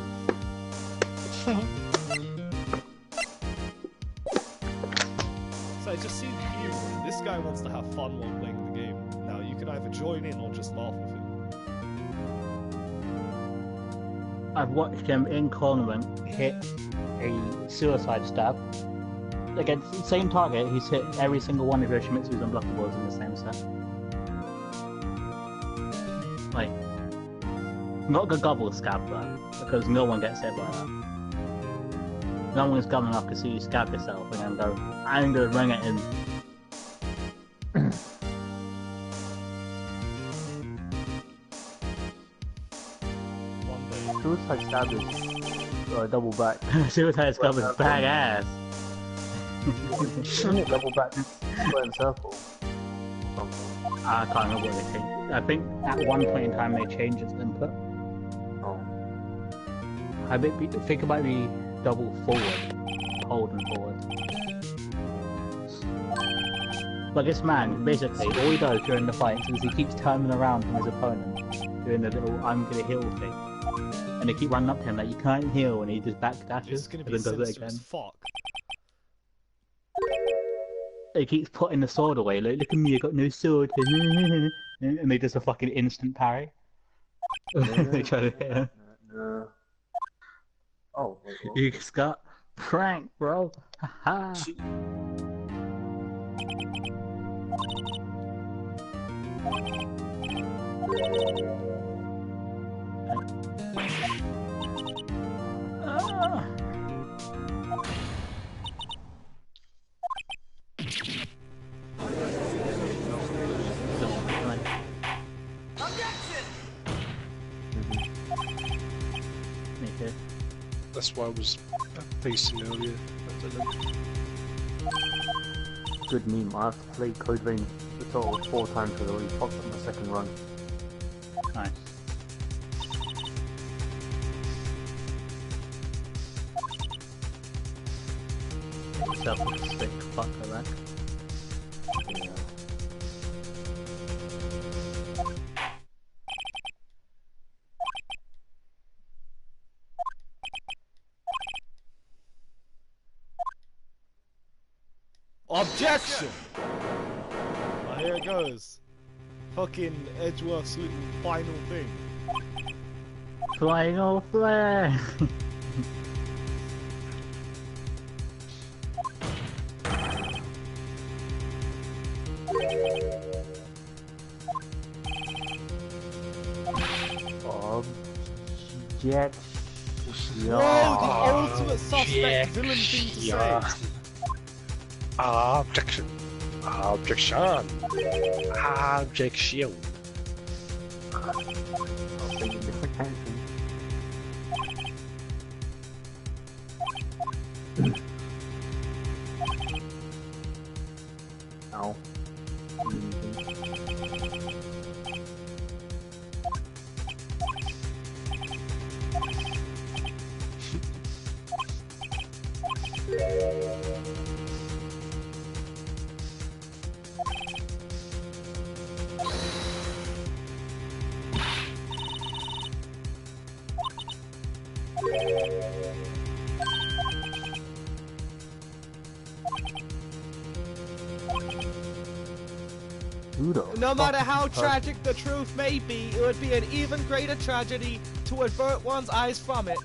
So it just seems you. This guy wants to have fun while playing the game. Now you can either join in or just laugh with him. I've watched him in tournament hit a suicide stab against the same target. He's hit every single one of Yoshimitsu's unblockables in the same set. Like, not the gobble scab though, because no one gets hit by that. No one is dumb enough to see you scab yourself and then go, I'm gonna ring it in. One day. Suicide stab is double back. Suicide stab is badass. Double back square and circle. I can't remember what they changed. I think at one point in time they changed its input. Oh. Think about the double forward, hold and forward. But this man, basically, all he does during the fights is he keeps turning around from his opponent, doing the little I'm gonna heal thing. And they keep running up to him like, you can't heal, and he just backdashes It's gonna and be then does it sinister again. as fuck. He keeps putting the sword away, like, look at me, I got no sword. And they just a fucking instant parry. They try to hit him. No. Oh, wait, what? You just got prank, bro. Haha. Ah. Objection! Okay. That's why I was facing earlier. Good meme. I have to play Code Vein a total of 4 times because I already popped on my second run. Nice. Yourself with a stick, fuck her back. Yeah. Objection! Oh, here it goes. Fucking Edgeworth's little final thing. Flying off flare! Objection. Whoa, the ultimate suspect villain thing to say. Objection. Objection. Objection. I'll take a different action. Ow. Who the No matter fuck is how this person? tragic the truth may be, it would be an even greater tragedy to avert one's eyes from it.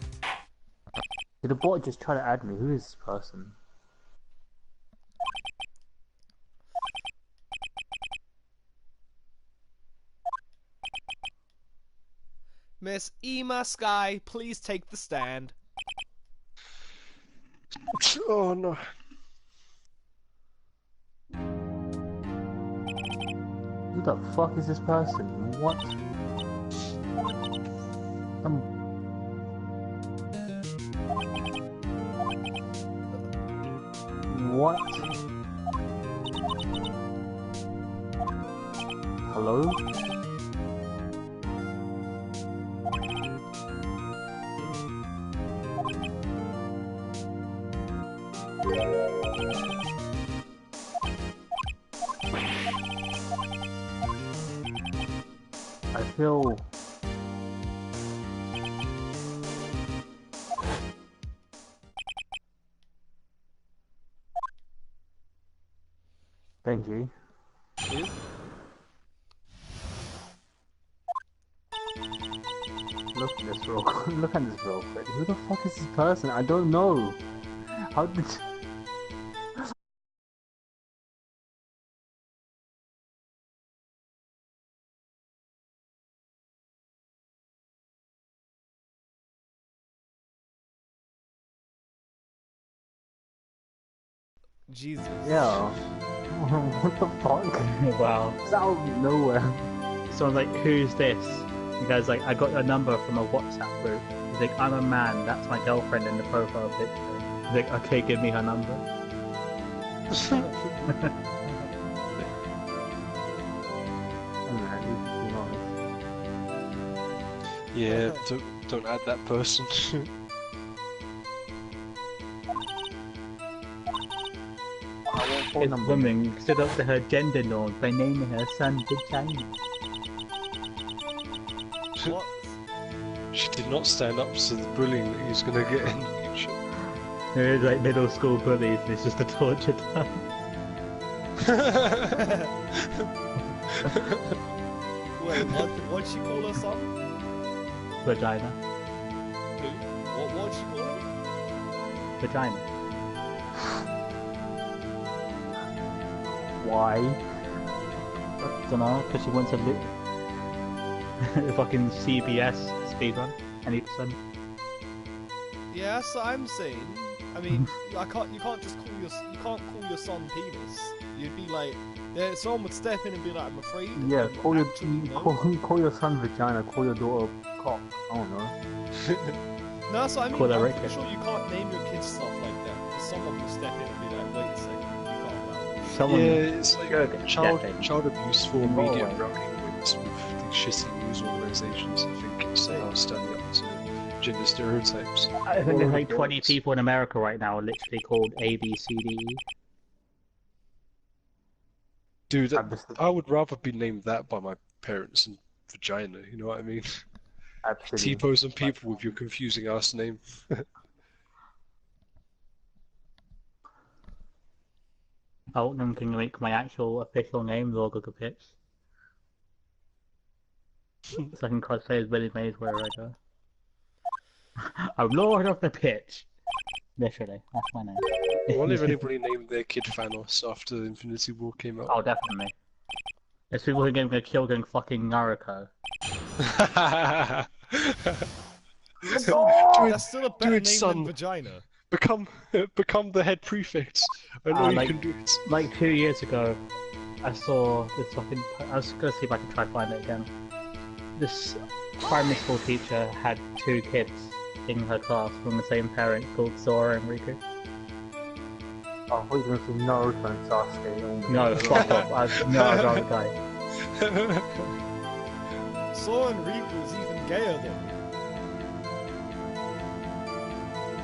Did the bot just try to add me? Who is this person? Miss Ema Sky, please take the stand. Oh no. Who the fuck is this person? What? What? Hello? I feel... Benji. Look at this real look at this real quick. Who the fuck is this person? I don't know. How did Jesus. Yeah. What the fuck? Wow. It's out of nowhere. Someone's like, who's this? The guy's like, I got your number from a WhatsApp group. He's like, I'm a man, that's my girlfriend in the profile picture. He's like, okay, give me her number. Yeah, don't add that person. This woman stood up to her gender norms by naming her son Vagina. What? She did not stand up to the bullying that he's gonna get in the future. They're like middle school bullies, and it's just a torture time. Wait, what'd she call her son? Vagina. Who? What'd she call him? Vagina. Why? Don't know, because she wants a fucking CBS speedrun and each son. Yeah, that's what I'm saying. I mean, you can't just call your son penis. You'd be like, someone would step in and be like, I'm afraid. Yeah, call your son vagina, call your daughter cock. I don't know. No, that's what I mean. Call her I'm Rick. pretty sure you can't name your kids stuff like that. 'Cause someone will step in and be like, wait a second, you can't now. Someone. Yeah, it's like Good. child abuse for media away. browning with these shitty news organisations. I think it's standing up to gender stereotypes. I think there's like 20 people in America right now literally called A, B, C, D, E. Dude, I'm just- I would rather be named that by my parents than vagina. You know what I mean? Absolutely. T-pose some people with your confusing ass name. Altman can make my actual official name log of the pitch. So I can cosplay as Billy Mays wherever I go. I'm Lord of the Pitch. Literally, that's my name. I wonder if anybody named their kid Thanos after Infinity War came out. Oh, definitely. There's people who are gonna kill going fucking Naruto. That's still a better it, name son. than vagina. Become the head prefect. I know you like- can do it. Like 2 years ago, I saw this fucking. I was gonna see if I can try to find it again. This primary school teacher had 2 kids in her class from the same parent called Sora and Riku. Oh, I thought you were going to say Naruto and Sasuke. Oh my No, God. fuck off. No, I'd rather die. Sora and Riku is even gayer though.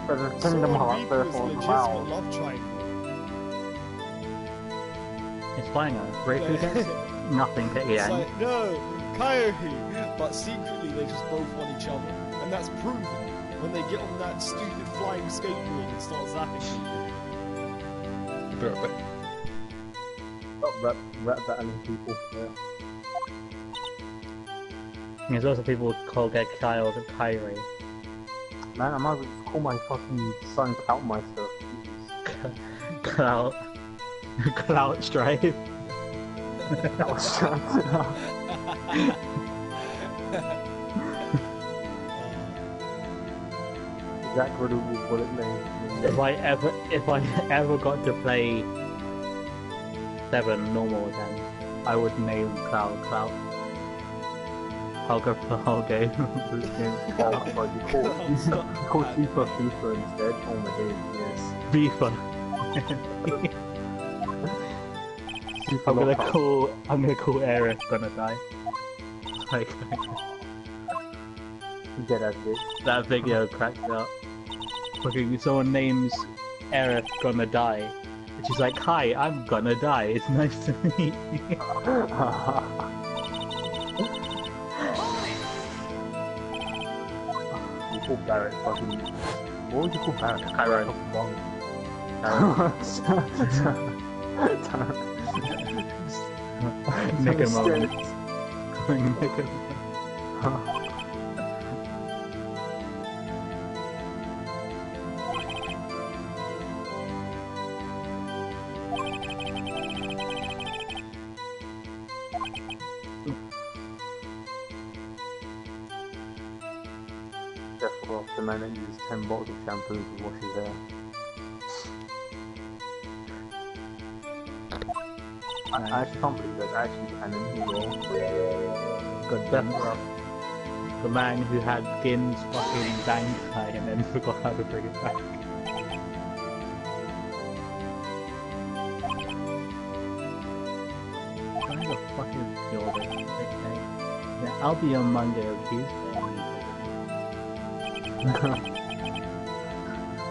But the Sora Kingdom and Hearts, Riku is therefore, legitimate wow. love triangle. It's fine though. Riku gets nothing to It's end. like, no, Kyohi! But secretly they just both want each other. And that's proven when they get on that stupid flying skateboard and start zapping people. Be right back. Stop rap battling people. Yeah. There's also people who call their child Kyrie. Man, I might as well just call my fucking son Countmeister. Clout. Clout Strife. That was Jack Riddle was bullet name. If I ever got to play 7 normal again, I would name Clout Clout. I'll go for the whole game. His name's Clout, but you call FIFA instead. Oh my days, yes. FIFA. Super I'm gonna lockup. call Aerith gonna die. Like Get that bitch. that video cracked me up. Fucking someone names Aerith gonna die. And she's like, "Hi, I'm gonna die. It's nice to meet you." You call Barrett fucking. What would you call Barrett? Tyrone. Wrong. Nigga moment. Nigga. Jeff Croft, the man that uses 10 bottles of shampoo to wash his hair. I actually can't believe that's actually canon as well. God damn it. The man who had Gin's fucking bang tie and then forgot how to bring it back. Trying to fucking kill this, okay? Yeah, I'll be on Monday or Tuesday.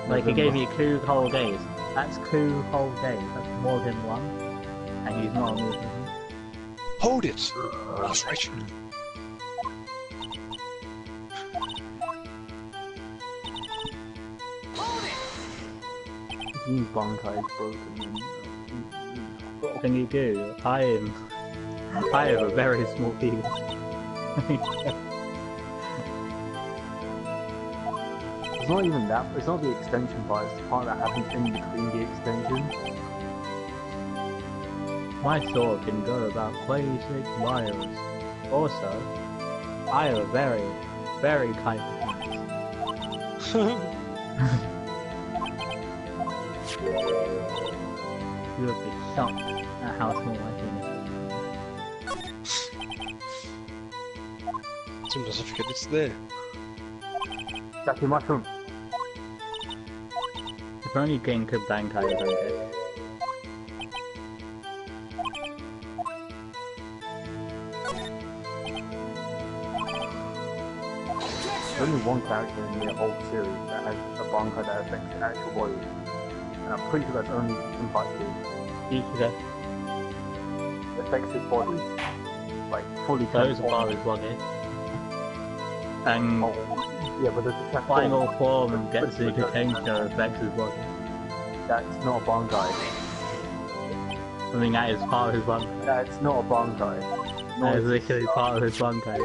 Like, he gave you 2 whole days. That's 2 whole days. That's more than 1. And he's not on with me. Hold it! That's right. His Bankai is broken. What can you do? I have a very small penis. It's not even that, it's not the extension part, it's the part that happens in between the extensions. My sword can go about 26 miles. Also, I have a very, very tight penis. You would be shocked at how small my penis is. Sometimes I forget it's there. Jackie Mushroom. If only Ging could bang tie his own dick. There's only one character in the whole series that has a Bankai that affects the actual body. And I'm pretty sure that's only in Fight League. Ichigo. It affects his body. Like, fully Those transformed. are his body. And Oh, yeah, but there's a final transform. form Getsuga Tensho affects his body. That's not a Bankai. I mean, that is part of his Bankai. That's not a Bankai. That is literally part of his Bankai.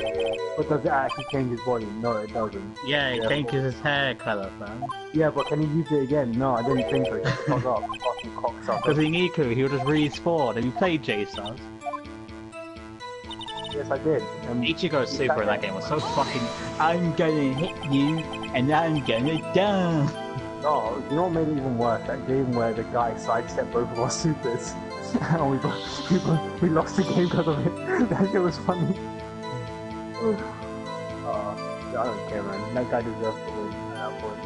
But does it actually change his body? No, it doesn't. Yeah, it changes his hair colour, fam. Yeah, but can he use it again? No, I didn't think so. Just fuck up. Fucking cocksucker. Because in Iku, he would just respawn, and he played J-Stars. Yes, I did. Ichigo's super in that game was so fucking, I'm gonna hit you, and I'm gonna die. No, you know what made it even worse? That game where the guy sidestepped both of our supers. And we lost the game because of it. That shit was funny. I don't care, man. That guy deserves to win at that point.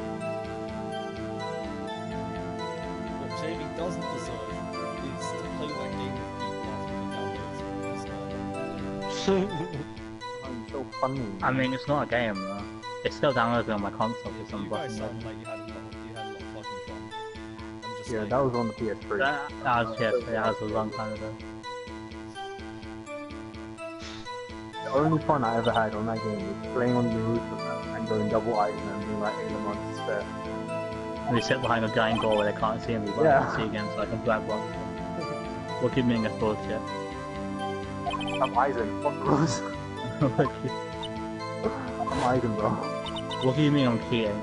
What Jamie doesn't deserve is to play that game with people after he downloads it. I'm so funny. I mean, it's not a game, though. It's still downloaded on my console for some You guys fucking sound reason. like you had a lot of fucking fun. I'm just Yeah, like, that was on the PS3. That was PS3, that was a long time ago. The only fun I ever had on that game was playing on the roof of them and going double eyes and being like, hey, Lamont, spare. We sit behind a giant door where they can't see me, but I Yeah. can see again, so I can grab one. What do you mean that's bullshit? I'm Eisen. Fuck the rules. I'm Eisen, bro. What do you mean I'm cheating?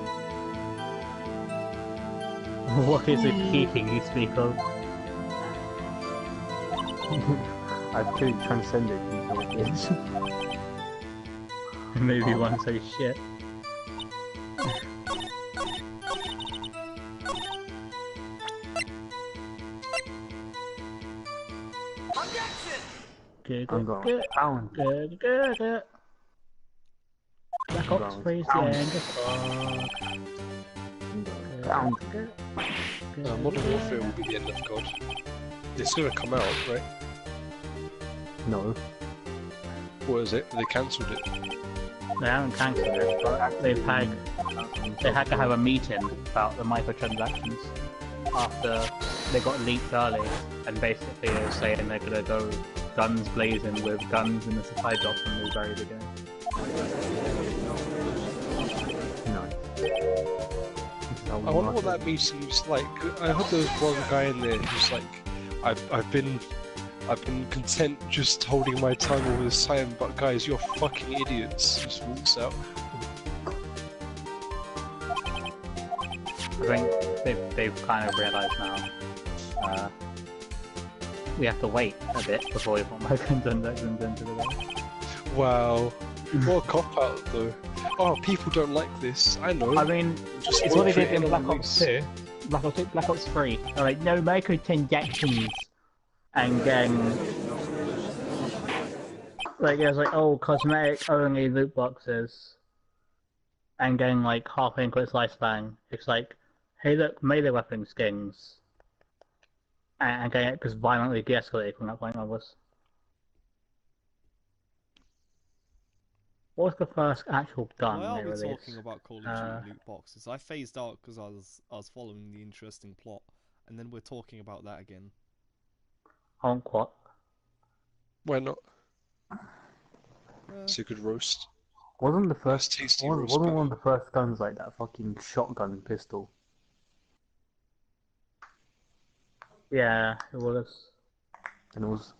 What is it cheating you speak of? I've clearly transcended these little kids. Maybe one say shit. Objection! Good, I'm good, going good, down. good, good, good. Black Ops going freeze the down. end of I'm going down. good. Modern Warfare will be the end of God. It's gonna come out, right? No. What is it? They cancelled it. They haven't cancelled it, but they had to have a meeting about the microtransactions after they got leaked early, and basically they were saying they're gonna go guns blazing with guns in the supply drop from the very beginning. No. I wonder what that meeting's like. I heard there was one guy in there who's like, I've been content just holding my tongue all this time, but guys, you're fucking idiots. Just walks out. I think they've kind of realised now. We have to wait a bit before we put microtransactions into the game. Wow. What a cop out though. Oh, people don't like this. I know. I mean, Just it's what they wait did for in it Black on Ops release. 2. Black Ops 2, Black Ops 3. They're like, no microtransactions. And then, like, it was like, oh, cosmetic only loot boxes. And then, like, halfway into its lifespan, it's like, hey, look, melee weapon skins. And then it just violently de-escalated from that point onwards. What was the first actual gun Why are they we released? talking about Call of Duty loot boxes? I phased out because I was following the interesting plot, and then we're talking about that again. Honk what? Why not? Uh, It's a good roast. Wasn't the Nice first tasty wasn't, roast wasn't better. one of the first guns like that fucking shotgun pistol? Yeah, it was. And it was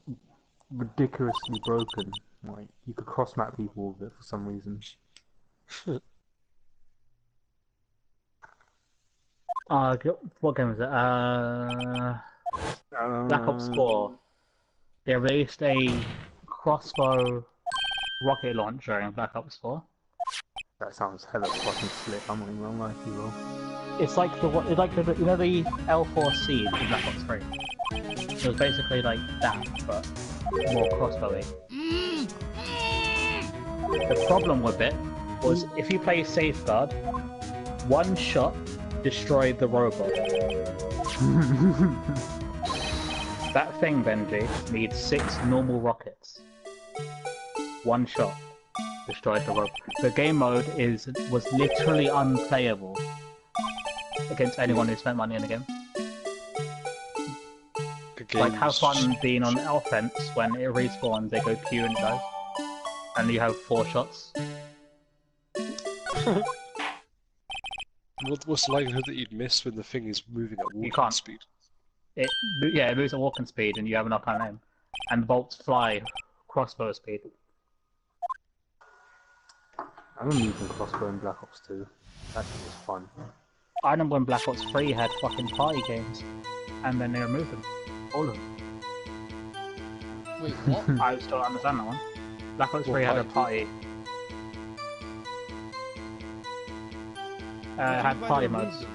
ridiculously broken. Like you could cross map people with it for some reason. What game was it? Black Ops 4. They released a crossbow rocket launcher in Black Ops 4. That sounds hella fucking slick. I'm not even gonna lie to you, bro. It's like the you know the L4 Seed in Black Ops 3. It was basically like that, but more crossbowy. The problem with it was if you play Safeguard, one shot destroyed the robot. That thing, Benji, needs 6 normal rockets. One shot destroyed the robot. The game mode was literally unplayable against anyone who spent money in the game. Like, have fun being on offense when it respawns, they go Q and dies. And you have 4 shots. What's the likelihood that you'd miss when the thing is moving at walking can't. speed? It moves at walking speed and you have enough time aim. And the bolts fly crossbow speed. I remember using crossbow in Black Ops 2. That shit was fun. I remember when Black Ops 3 had fucking party games. And then they removed them. All of them. wait, what? I still don't understand that one. Black Ops What 3 had a party? party. It had party modes.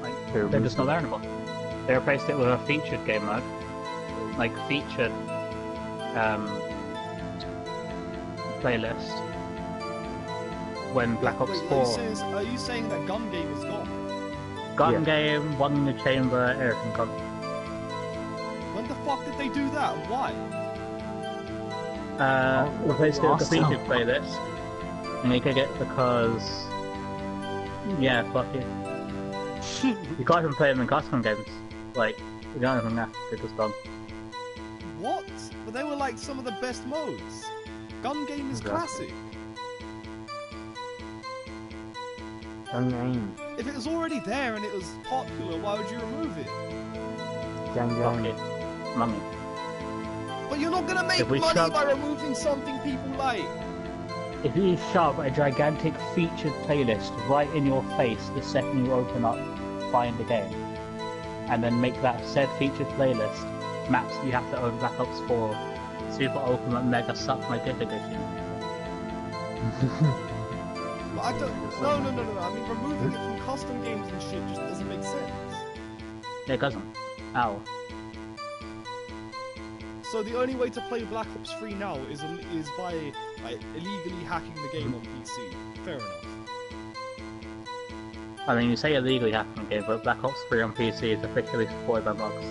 Like, they're just not there anymore. They replaced it with a featured game mode. Like, featured playlist. When Black Ops Wait, 4... are you saying that gun game is gone? Gun Yeah. game, one in the chamber, everything gone. When the fuck did they do that and why? Replaced it with the Awesome. featured playlist. And you could get because... Yeah, fuck it. You can't even play them in custom games. Like, you don't even have to, they're just gone. What? But they were like some of the best modes. Gun game is Exactly. classic. Gang gang. If it was already there and it was popular, why would you remove it? Gang Fuck gang. it. Money. But you're not gonna make If we money shove- by removing something people like. If you shove a gigantic featured playlist right in your face the second you open up Find the Game, and then make that said featured playlist maps you have to own Black Ops 4 Super Ultimate Mega Suck My Dick Edition. But I don't. No. I mean, removing it from custom games and shit just doesn't make sense. It doesn't. Ow. So the only way to play Black Ops 3 now is by like illegally hacking the game on PC. Fair enough. I mean, you say illegally hacking game, but Black Ops 3 on PC is officially supported by mods.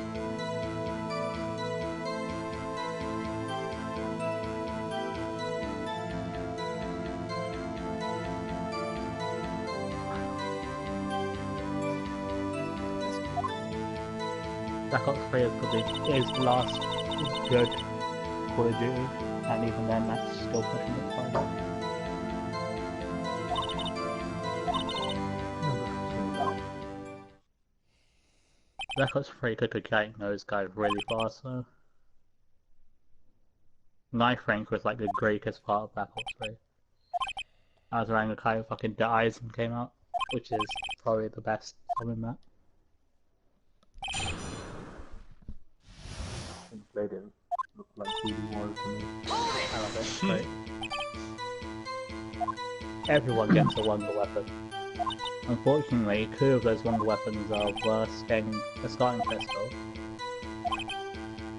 Black Ops 3 is the last good Call of Duty, and even then that's still pushing it further. Black Ops 3 could be getting those guys really fast though. Knife rank was like the greatest part of Black Ops 3. As around the guy who fucking dies and came out, which is probably the best zombie map. Played it. Looked like really war to me. I love it. It's great. Everyone gets a wonder weapon. Unfortunately, 2 of those wonder weapons are worse than a starting pistol.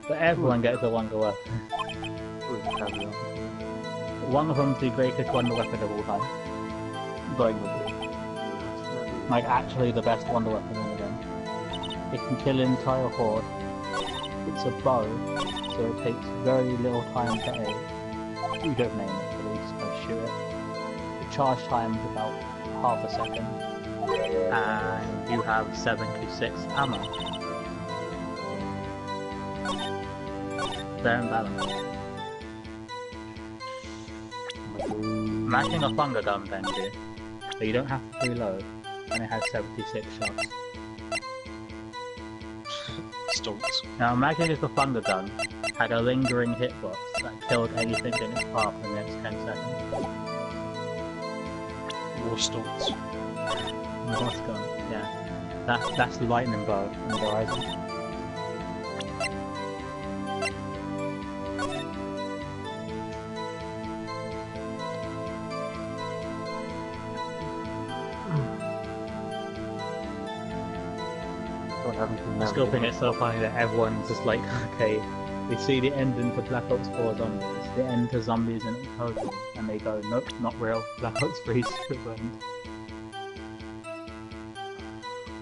But everyone gets a wonder weapon. One of them's the greatest wonder weapon of all time. Like actually the best wonder weapon in the game. It can kill an entire horde. It's a bow, so it takes very little time to aim. You don't aim it, but you just kind of shoot it. The charge time is about half a second. And you have 76 ammo. They're imbalanced. Imagine a thunder gun then, dude. So you don't have to reload, and it has 76 shots. Stonks. Now imagine if the thunder gun had a lingering hitbox that killed anything in its path in the next 10 seconds. More stonks. Morse gun, yeah. That's lightning bow on the horizon. I still think it's so funny that everyone's just like, okay, they see the ending to Black Ops 4 Zombies, the end to Zombies in total, and they go, nope, not real, Black Ops 3's ruined.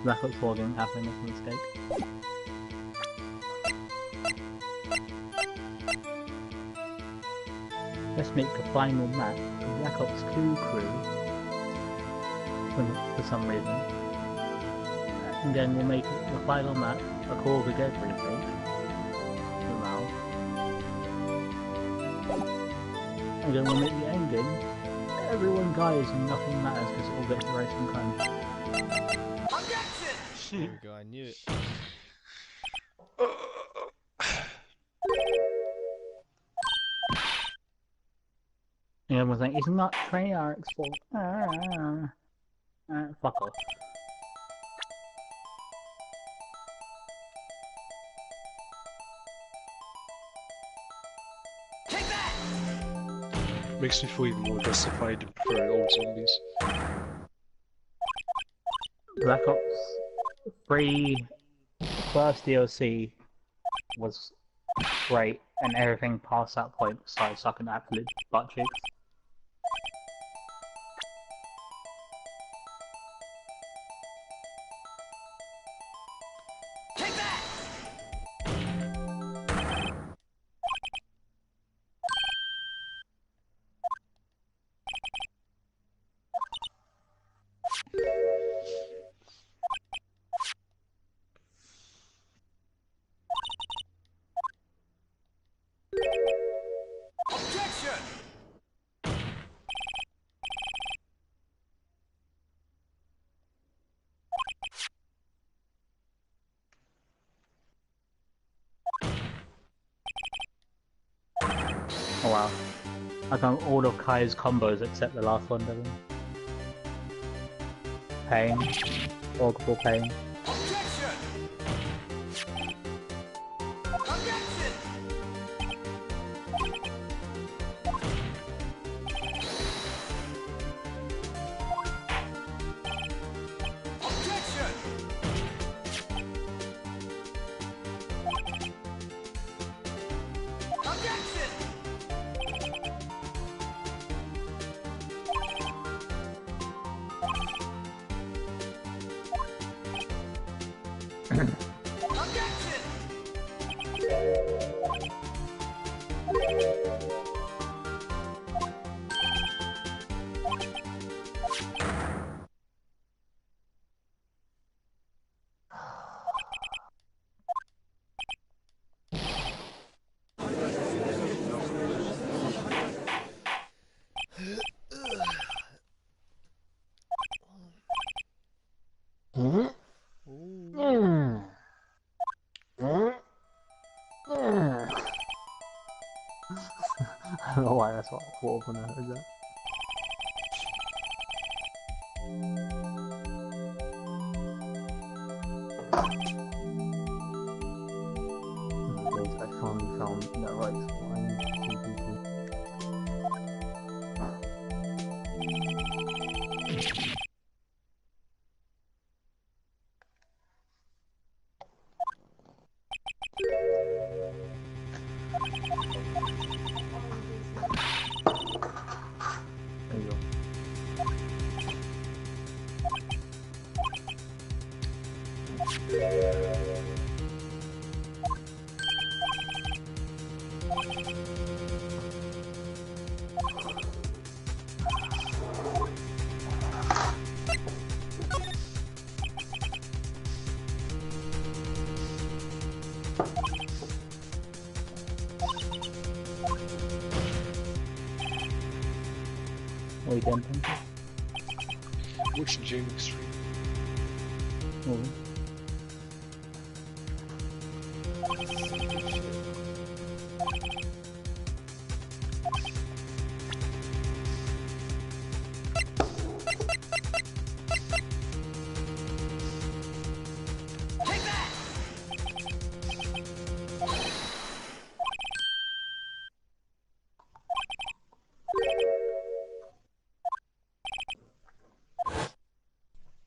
Black Ops 4 didn't happen, it's a mistake. Let's make a final map of Black Ops 2 crew, for some reason. And then we'll make the final map a Call Together remake. For now. And then we'll make the ending. Everyone dies and nothing matters because it all gets erased in time. There we go, I knew it. And everyone's like, it's not Treyarch's fault. Fuck off. Makes me feel even more justified in preferring old zombies. Black Ops 3 first DLC was great, and everything past that point started sucking absolute butt cheeks. Oh wow. I've done all of Kai's combos except the last one, doesn't Pain. Audible pain. Objection! I don't know why that's what I thought when I heard that. I finally found that right spine. There you go. What are you doing, Pinky? Watching Jamie stream. Oh. Take that!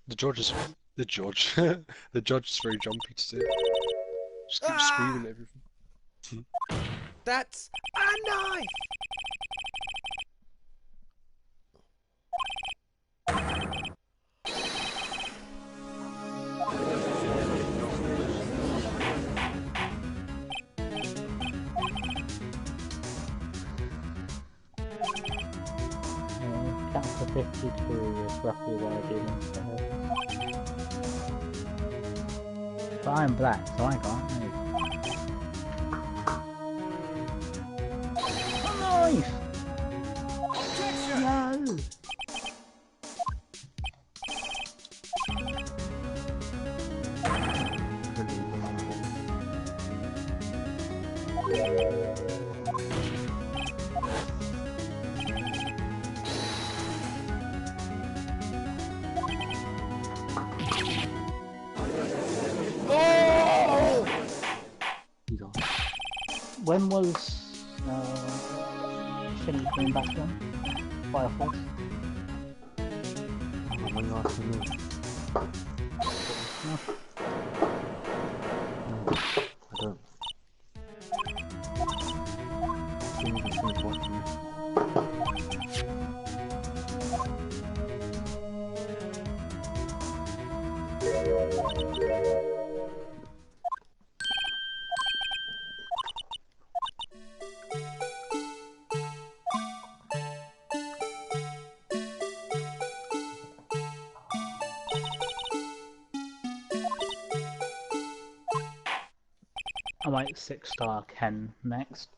The judge, the judge is very jumpy today. Just keep Ah! screaming at everything. That's a knife! Chapter 52 is roughly where demons go. But I'm black, so I can't move. Knife! Objection! No! Oh! He's on. When was Shinny coming back on? Fire Force? When you asking me? No. No, I don't. Didn't even finish watching it. I might 6-star Ken next,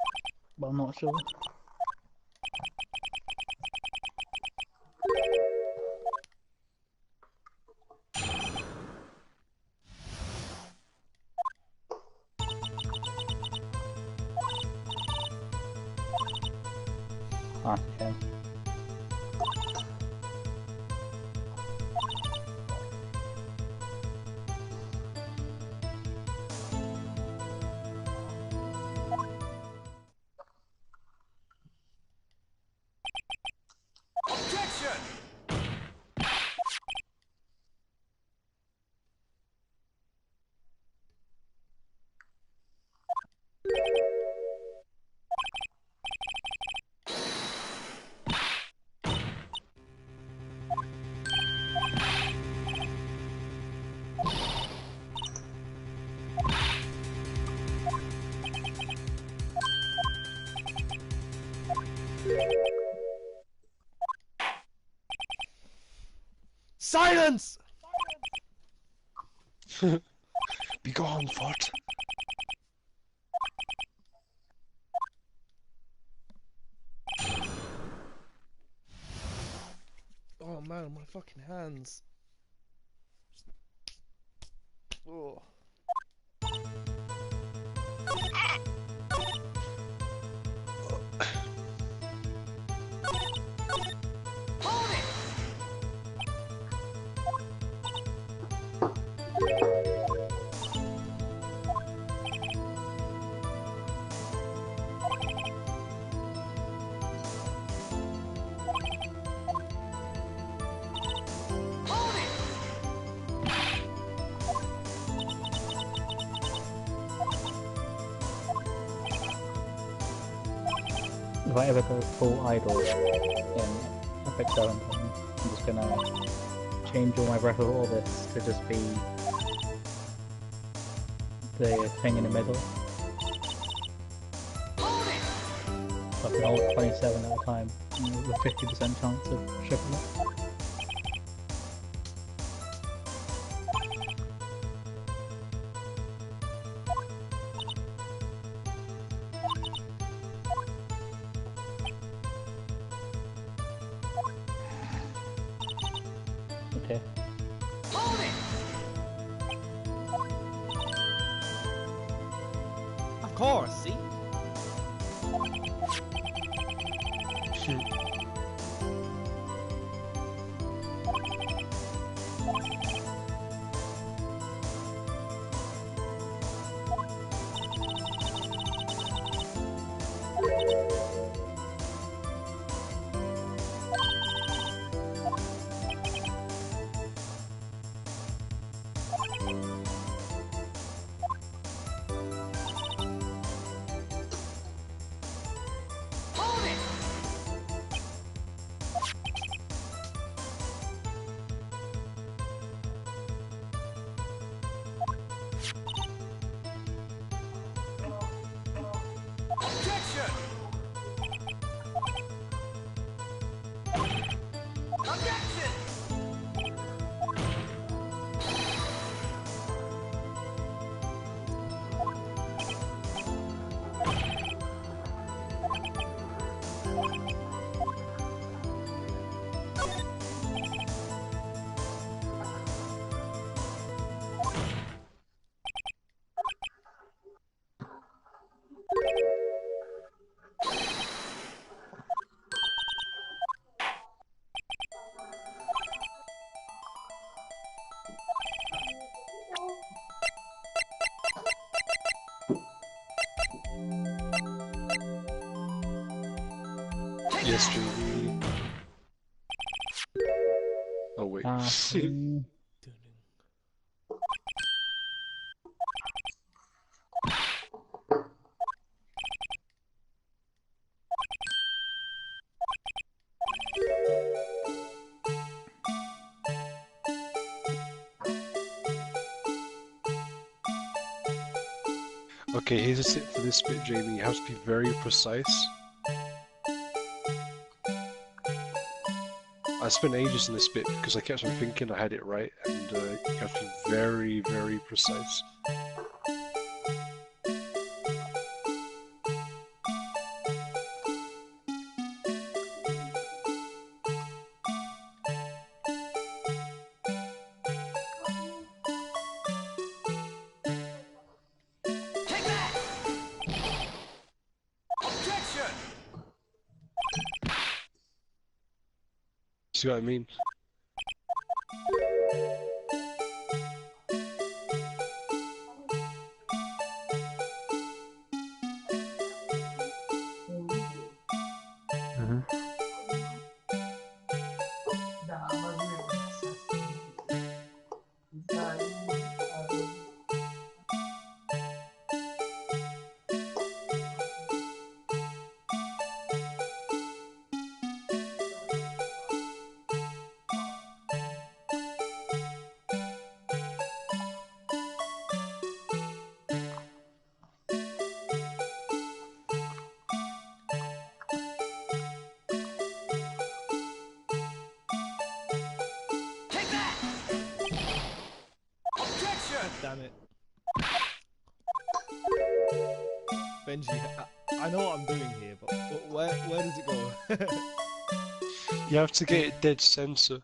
but I'm not sure. Ah, okay. Objection! Silence! Be gone, fart. Oh man, my fucking hands. Oh. If I ever go full idol in Epic Valentine, I'm just gonna change all my Breath of Orbits to just be the thing in the middle. So I can hold 27 at a time with 50% chance of tripping it. Okay. Of course, see? Objection! Objection! Yes, JB. Oh wait. Okay, here's a tip for this bit, Jamie. You have to be very precise. I spent ages in this bit because I kept on thinking I had it right, and you have to be very, very precise. Take that! Objection! See what I mean? Mhm. damn it. Benji, I know what I'm doing here, but where does it go? You have to get it dead center.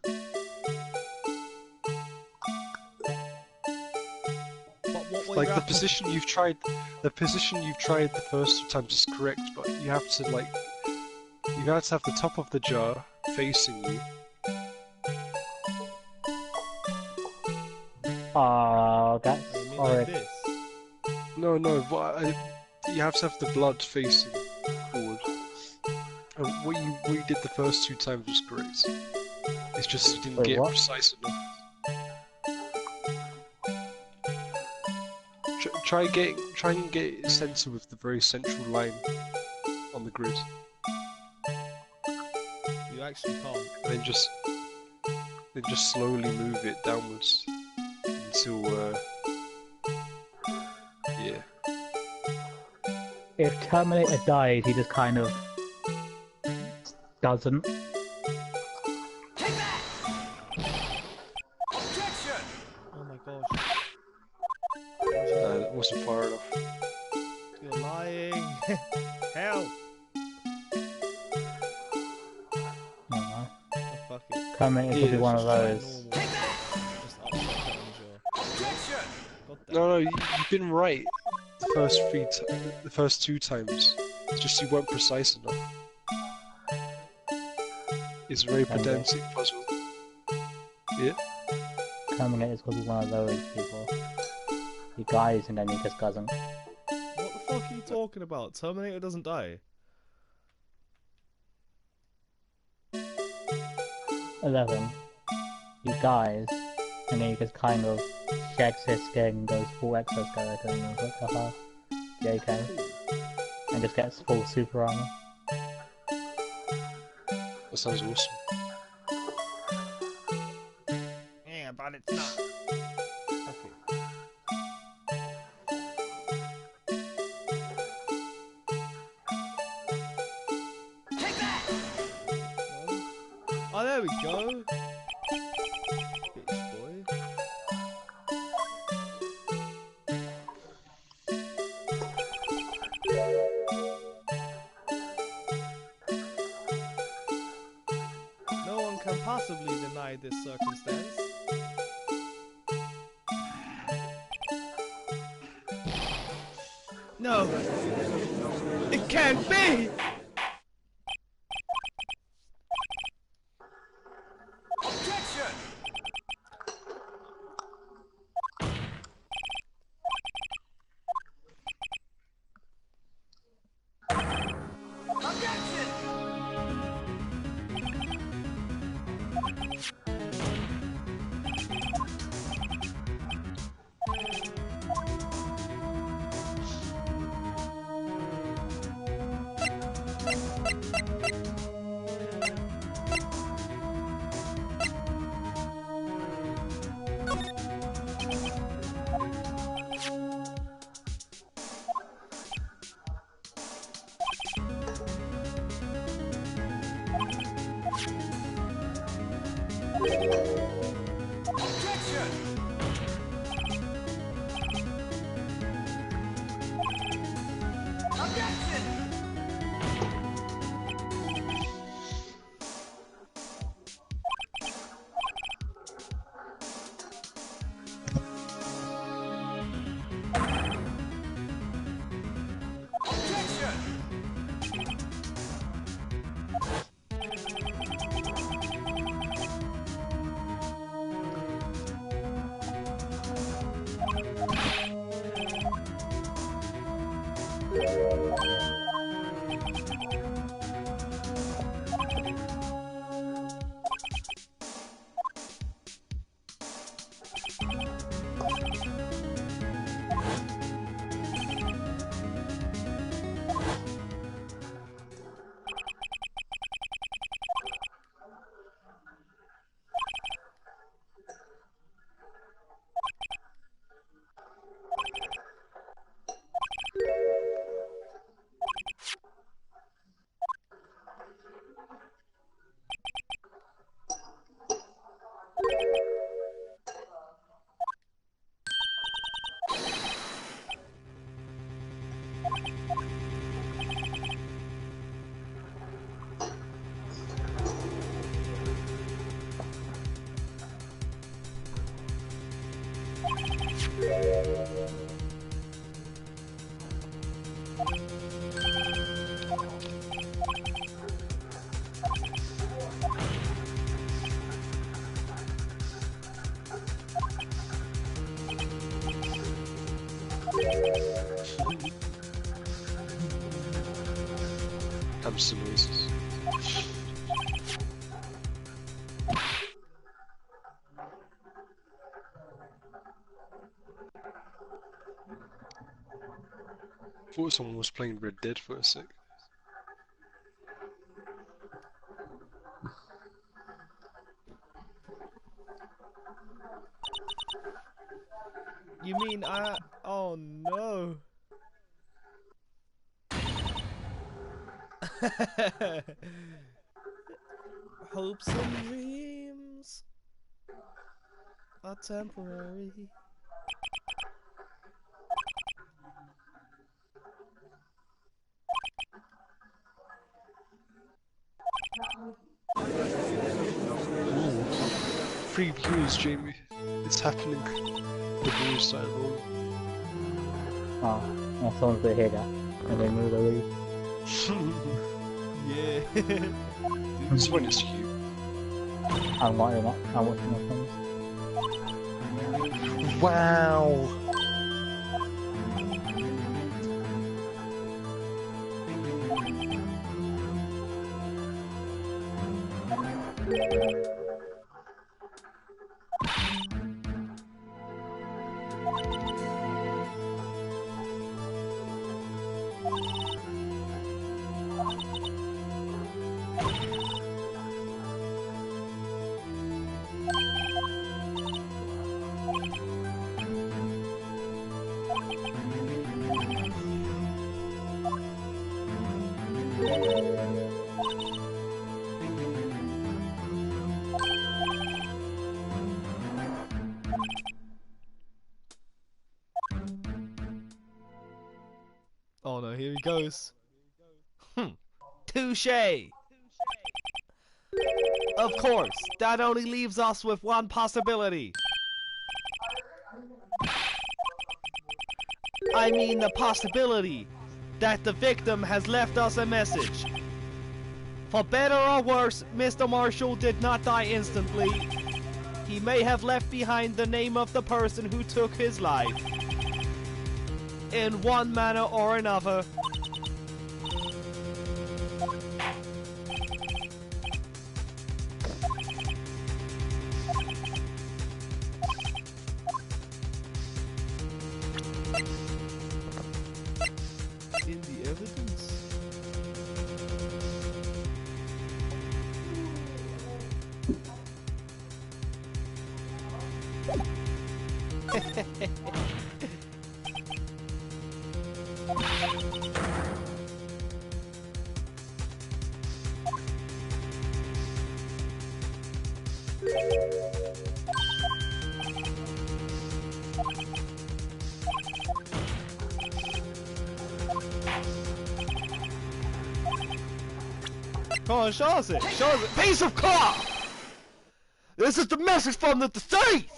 But what way Like you the have to- position you've tried, the first 2 times is correct, but you have to have the top of the jar facing you. Oh, that's Oh, you mean horrid. like this? No, you have to have the blood facing forward. And what you did the first 2 times was correct. It's just you didn't Wait, get what? precise enough. Try and get it center with the very central line on the grid, You actually can't. and then just slowly move it downwards until yeah. If Terminator dies, he just kind of doesn't. Take that! Objection! Oh my gosh. Benji, That wasn't far enough. you're lying. Help! I don't know. Oh, fuck it. Terminator could be Yeah, one of Just try those. normal. Take that! Just upset Benji. Objection! God damn. No, you've been right the first 2 times. It's just you weren't precise enough. It's a very Okay. pedantic puzzle. Yeah. Terminator's could be one of those people. He dies and then he just doesn't. What the fuck are you talking about? Terminator doesn't die. 11. He dies and then he just kind of sheds his skin and goes full exoskeleton and he's like, haha, yeah, okay. And just gets full super armor. That sounds awesome. Yeah, but it's not. Okay. Take that! Oh, there we go. Bitch boy. No one can possibly deny this circumstance. No! It can't be! Objection! Objection! Objection! Objection! Objection! Hamster noises. Thought someone was playing Red Dead for a sec. You mean oh no. Hopes and dreams are temporary. Ooh. 3 viewers, Jamie. It's happening. The ball's starting rolling. Oh, well, someone's gonna hear that and they move the leaf. Yeah. This one is cute. I'm watching my friends. Wow! Oh no, here he goes. Touche! Of course, that only leaves us with one possibility. I mean the possibility that the victim has left us a message. For better or worse, Mr. Marshall did not die instantly. He may have left behind the name of the person who took his life. In one manner or another. In the evidence? Come on, show us it! Show us it! Piece of cloth! This is the message from the deceased!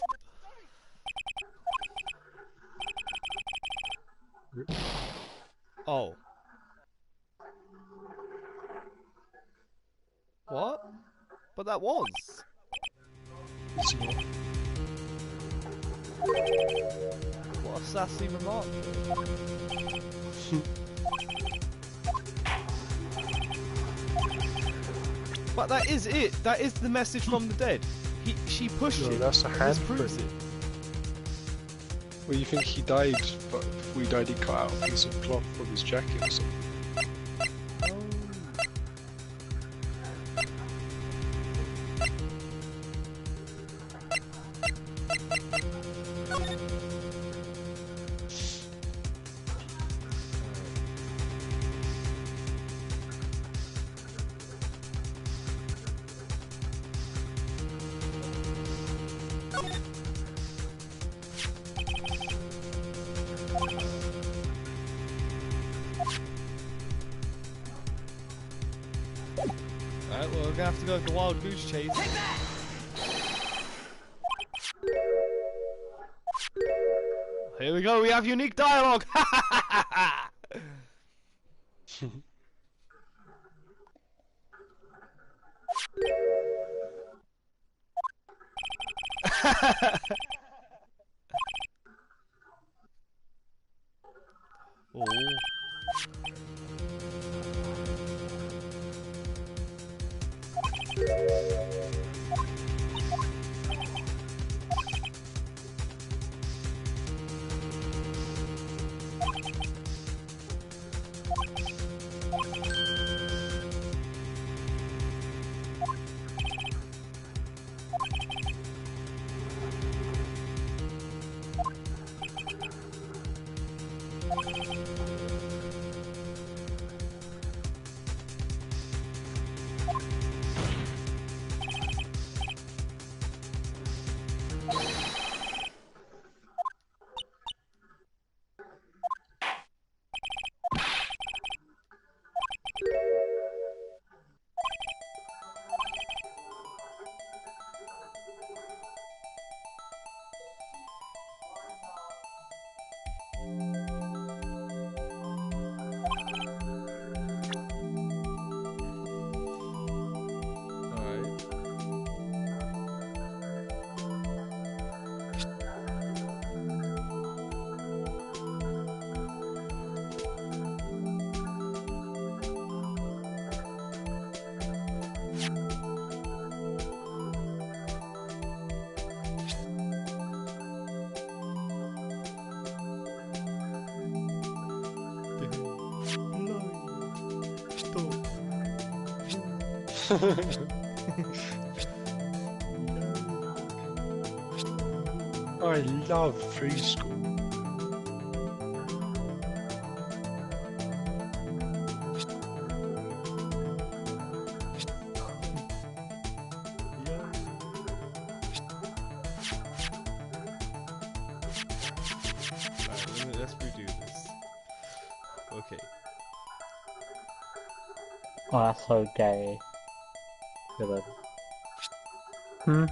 Oh. What? But that was. It's not. What a sassy remark. But that is it. That is the message from the dead. She pushed No, it. that's a This handprint. proves it. Well, you think he died, but before he died he cut out a piece of cloth from his jacket or something. Alright, well, we're gonna have to go with the wild goose chase. Here we go, we have unique dialogue! Oh. Alright. I love preschool. Alright, let's redo this. Okay. Oh, that's so gay. Good. Hmm?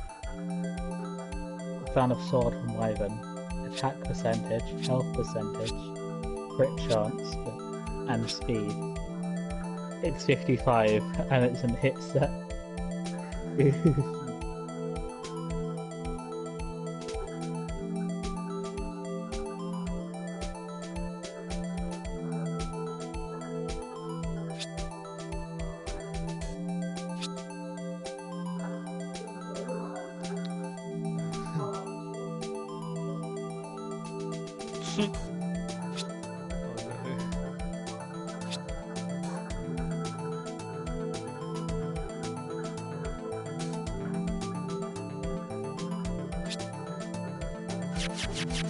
Found a sword from Wyvern. Attack percentage, health percentage, crit chance, and speed. It's 55, and it's an hit set.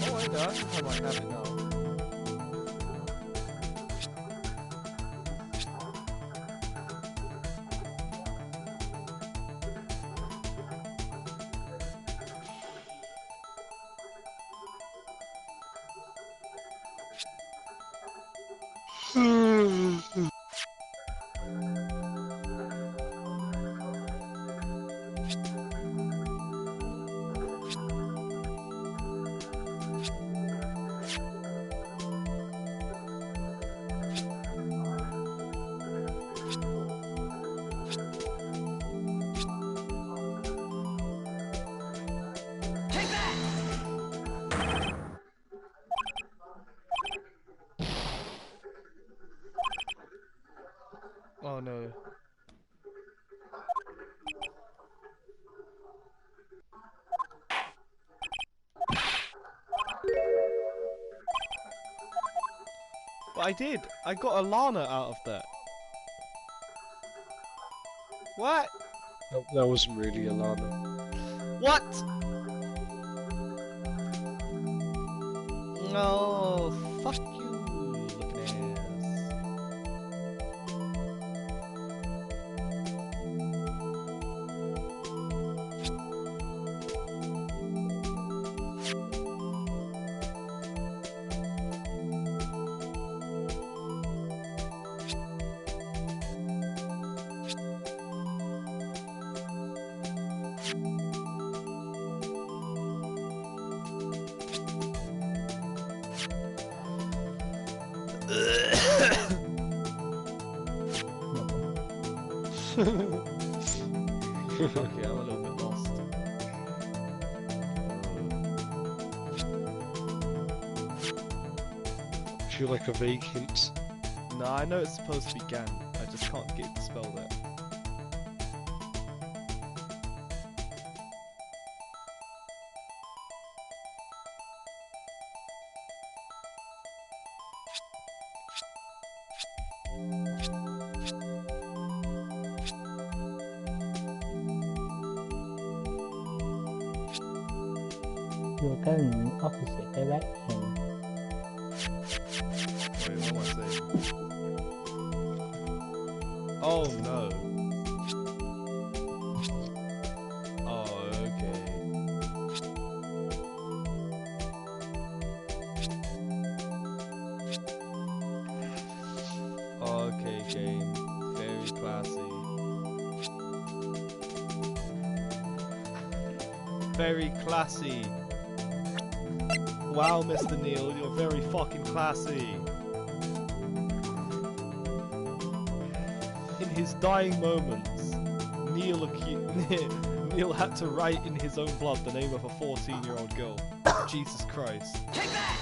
Oh, I know. I think I might have it now. Take that! Oh no. But I did. I got a Lana out of that. What? That wasn't really Alana. What? No, fuck you, looking ass. Okay, I'm a little bit lost. I feel like a vague hint. No, I know it's supposed to be Gan. I just can't get it to spell that. You're going in the opposite direction. Wait, what am I saying? Oh no. Oh, okay. Okay, game. Very classy. Very classy. Wow, Mr. Neil, you're very fucking classy. In his dying moments, Neil had to write in his own blood the name of a 14-year-old girl. Jesus Christ. Take that!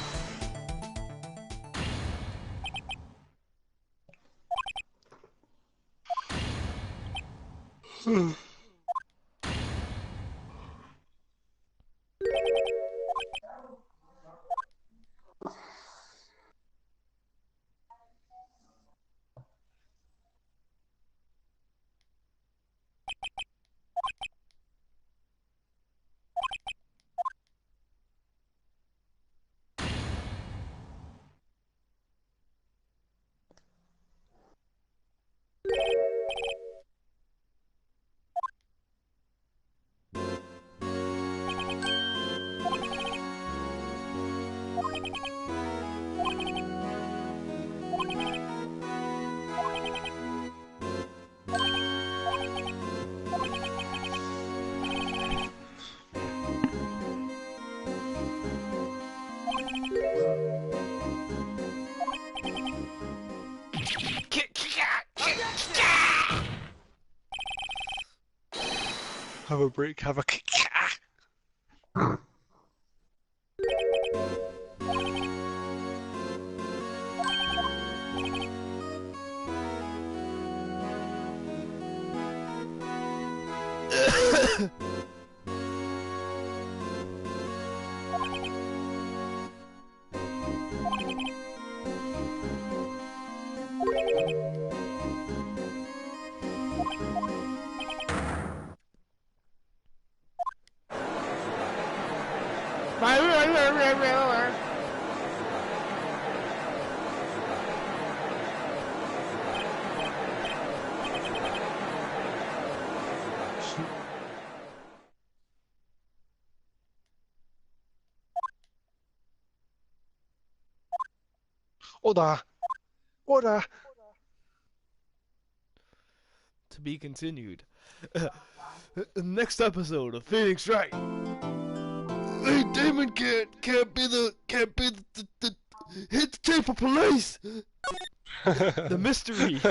Have a break, have a Order! Order! To be continued. Next episode of Phoenix Wright. Hey, Damon can't be the hit the tape for police. The mystery.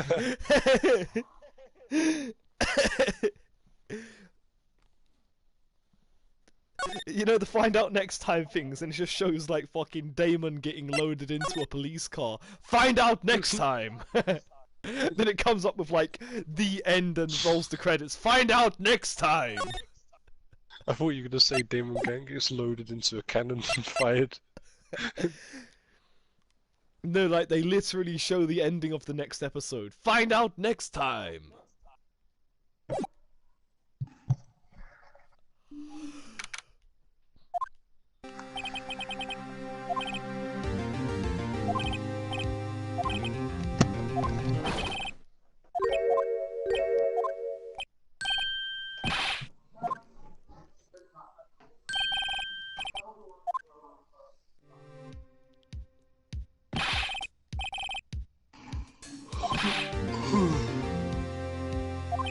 You know, the find out next time things, and it just shows like fucking Damon getting loaded into a police car. Find out next time. Then it comes up with like the end and rolls the credits. Find out next time. I thought you were gonna say Damon Gang gets loaded into a cannon and fired. No, like they literally show the ending of the next episode. Find out next time.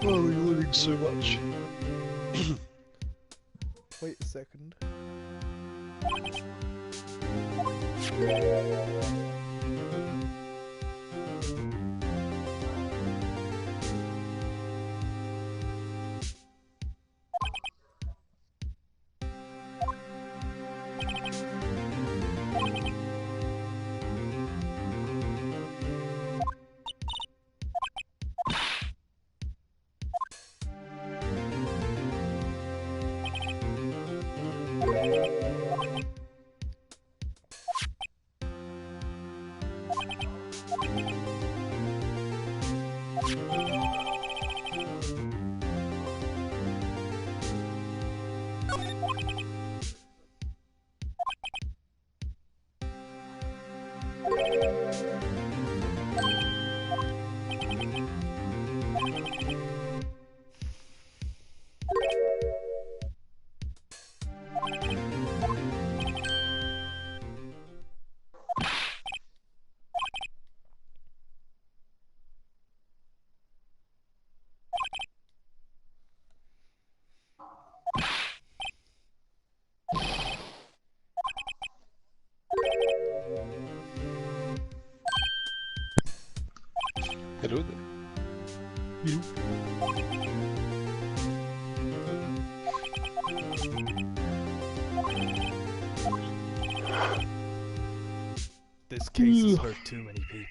Why are we learning so much? Wait a second. Hello there. This case has hurt too many people.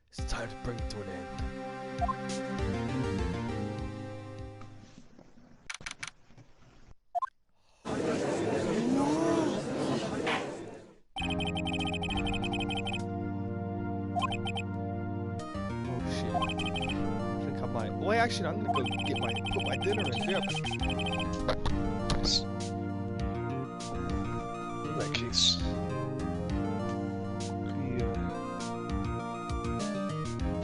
It's time to bring it to an end. Oh shit. I think I might. Wait, actually, I'm gonna go put my dinner in. Yep. Nice. In that case, we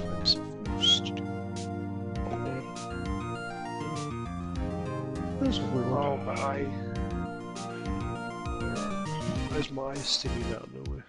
find something else to do. There's oh my. Where's my eye sticking out of nowhere?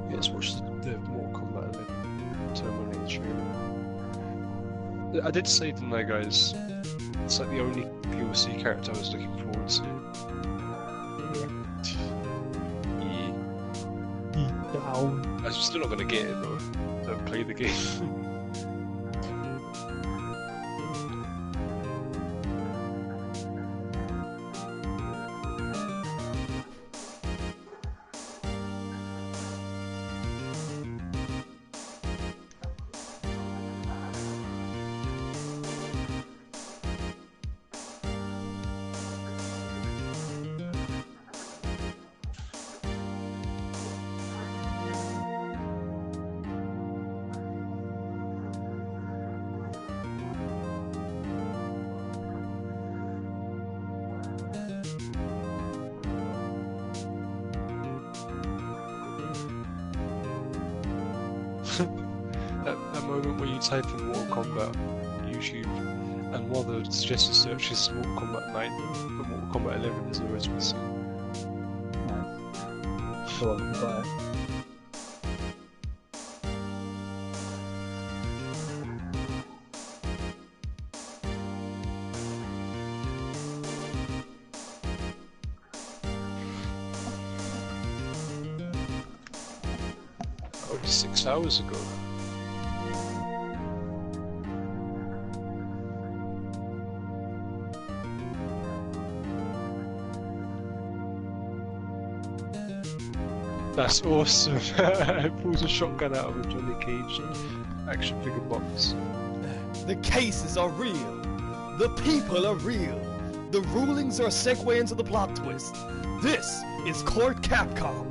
Let's watch the Mortal Kombat 11 Terminator trailer. I did say, didn't I, guys? It's like the only POC character I was looking forward to. Yeah. I'm still not gonna get it though. Don't play the game. that moment where you type in Mortal Kombat YouTube, and one of the suggested searches is Mortal Kombat 9, but Mortal Kombat 11 is always missing. Nice. Cool, you got it. Oh, 6 hours ago. That's awesome. Pulls a shotgun out of a Johnny Cage action figure box. The cases are real. The people are real. The rulings are a segue into the plot twist. This is Court Capcom.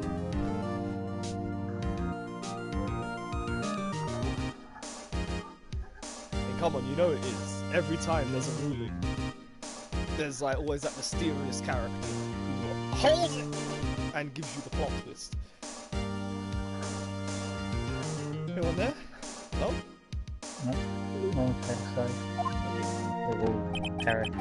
And come on, you know it is. Every time there's a ruling, there's like always that mysterious character who holds it and gives you the plot twist. Anyone there? No? No, no one thinks so. They've all perished.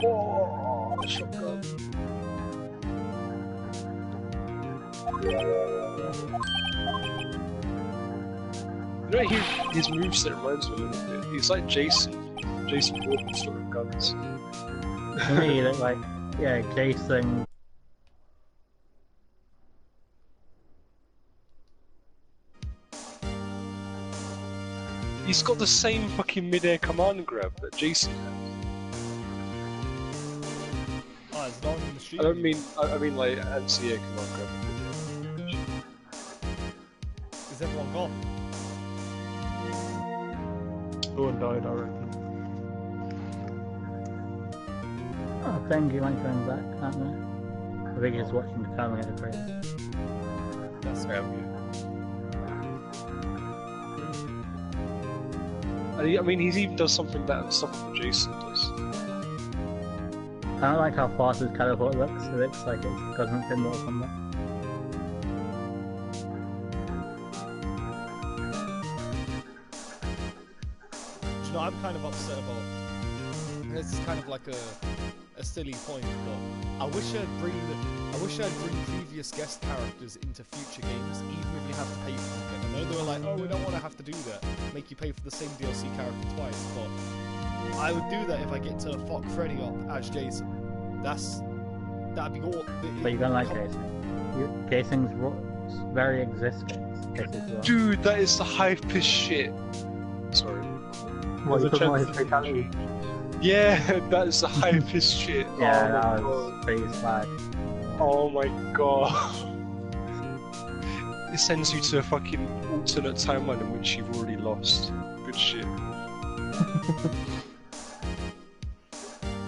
Oh, shotgun. You know, his moveset reminds me a little bit. He's like Jason Bourne sort of guns. To me, you look like, yeah, Jason. He's got the same fucking mid-air command grab that Jason has. Ah, it's not in the machine. I mean like anti-air command grab. Is everyone gone? Everyone died, I reckon. Oh, thank you, like going back, aren't they? I think he's watching the Terminator trailer. That's Yeah. I mean, he even does something that unstoppable Jason does. I don't like how fast his teleport looks. It looks like it doesn't fit Mortal Kombat. Do you know, I'm kind of upset about. This is kind of like a silly point, but I wish I'd bring previous guest characters into future games, even if you have to pay for them again. I know they were like, oh, we don't want to have to do that, make you pay for the same DLC character twice, but I would do that if I get to fuck Freddy up as Jason. That'd be all. But you don't like Jason. Jason's very existence. Basically. Dude, that is the hypest shit. Sorry. What, you There's a talking about his chance- fatality? Yeah, that is the hypest shit. Yeah, Oh that my was god. pretty swag. Oh my god. It sends you to a fucking alternate timeline in which you've already lost. Good shit.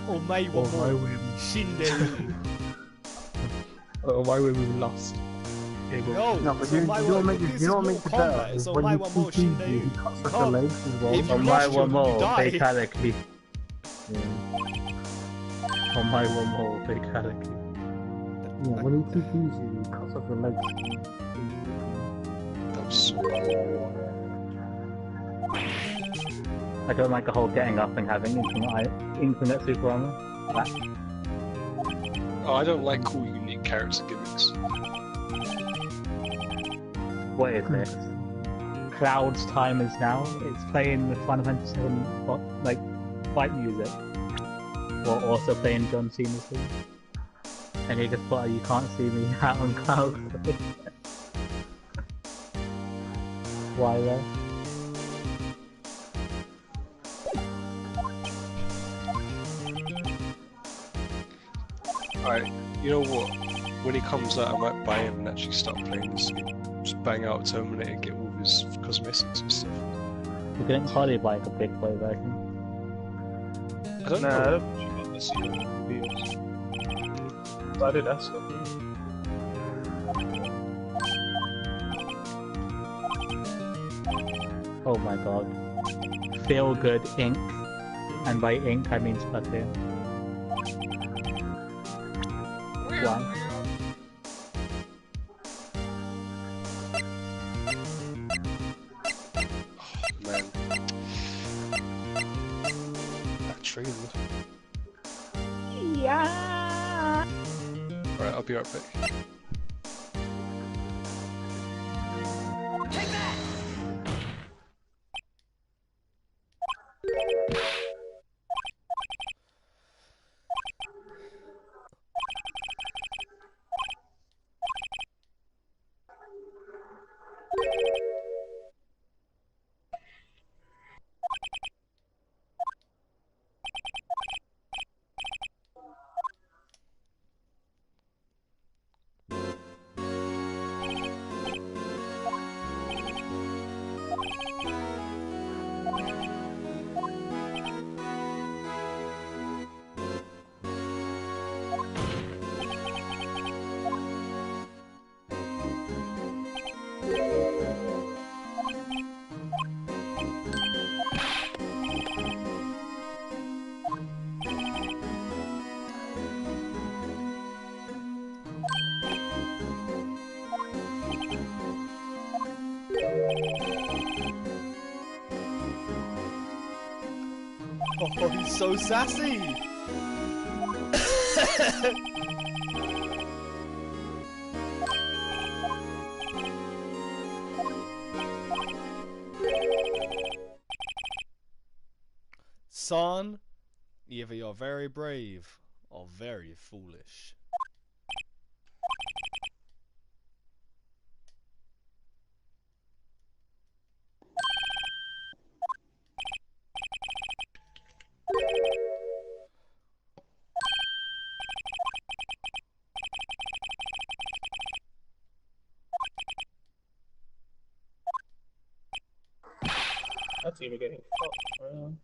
Or May Or one why more. we, Shinde. or why we lost? Yeah, No, no, but it's on my you know what one- makes this you know is what makes it Mortal better Kombat, it's is on when my you one more TP, you Shinde. cut You off your can't- legs as well. If you On my lost, one you more die. fatality. Yeah. On my one more fatality. Yeah, when he TPs you, he cuts off your legs. That was so I don't like the whole getting up and having infinite super armor. That, Oh, I don't like cool unique character gimmicks. what is this? Cloud's time is now. It's playing the Final Fantasy VII like fight music, while also playing John Cena's theme. And he just put, "You can't see me out on Cloud." Why though? Alright, you know what? When he comes out, I might buy him and actually start playing this game. Just bang out Terminator and get all of his cosmetics and stuff. You couldn't hardly buy like a big boy version. I don't Nah, I know. don't- Let's see the videos. I did ask him. Oh my god. Feel good ink. And by ink I mean Splatoon. Why? Man. That train. Yeah. Alright, I'll be right back. Take that! Oh, he's so sassy! Son, either you're very brave or very foolish. That's even getting fucked, man.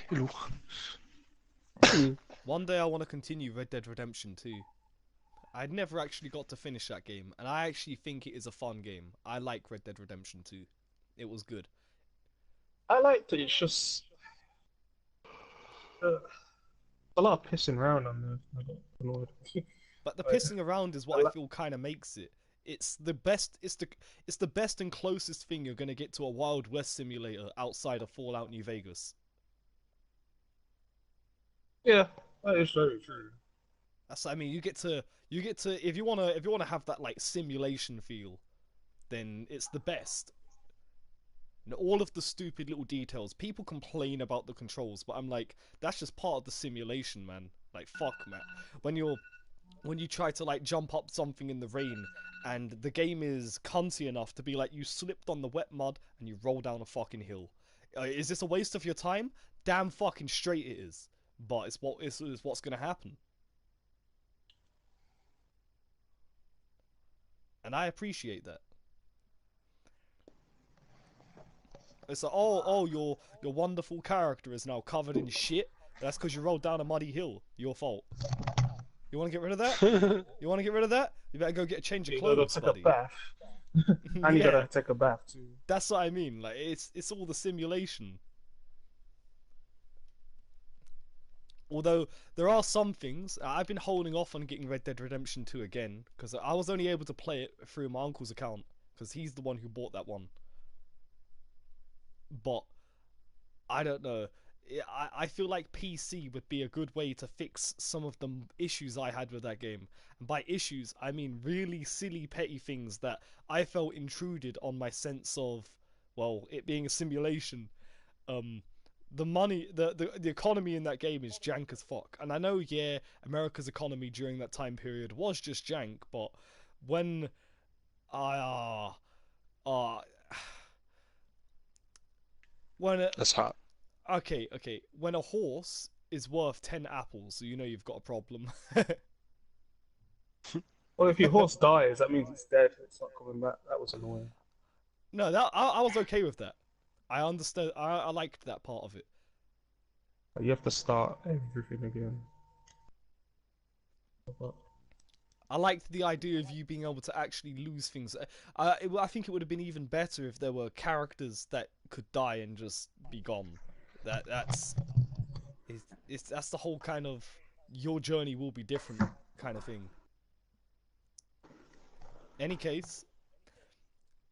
Hello. One day I want to continue Red Dead Redemption 2. I'd never actually got to finish that game, and I actually think it is a fun game. I like Red Dead Redemption 2. It was good. I liked it. It's just a lot of pissing around on this. I got annoyed. But the Right. pissing around is what I feel kind of makes it. It's the best. It's the best and closest thing you're gonna get to a Wild West simulator outside of Fallout New Vegas. Yeah, that is very true. That's, I mean, you get to if you wanna have that like simulation feel, then it's the best. And all of the stupid little details. People complain about the controls, but I'm like, that's just part of the simulation, man. Like, fuck, man. When you try to like jump up something in the rain, and the game is cunty enough to be like, you slipped on the wet mud and you roll down a fucking hill. Is this a waste of your time? Damn fucking straight it is. But it's what's gonna happen. And I appreciate that. It's like, oh, your wonderful character is now covered in shit. That's because you rolled down a muddy hill. Your fault. You want to get rid of that? You want to get rid of that? You better go get a change of You gotta clothes, take buddy. a bath. And you Yeah, gotta take a bath too. that's what I mean. Like, it's all the simulation. Although there are some things I've been holding off on getting Red Dead Redemption 2 again because I was only able to play it through my uncle's account because he's the one who bought that one. But I don't know. I feel like PC would be a good way to fix some of the issues I had with that game. And by issues, I mean really silly, petty things that I felt intruded on my sense of, well, it being a simulation. The money, the economy in that game is jank as fuck. And I know, yeah, America's economy during that time period was just jank, but when I, when That's hot. okay, when a horse is worth 10 apples, so you know you've got a problem. Well, if your horse dies, that means it's dead. It's not coming back. That was annoying. No, I was okay with that. I understood. I liked that part of it. But you have to start everything again. But I liked the idea of you being able to actually lose things. I think it would have been even better if there were characters that could die and just be gone. That's the whole kind of your journey will be different kind of thing. Any case,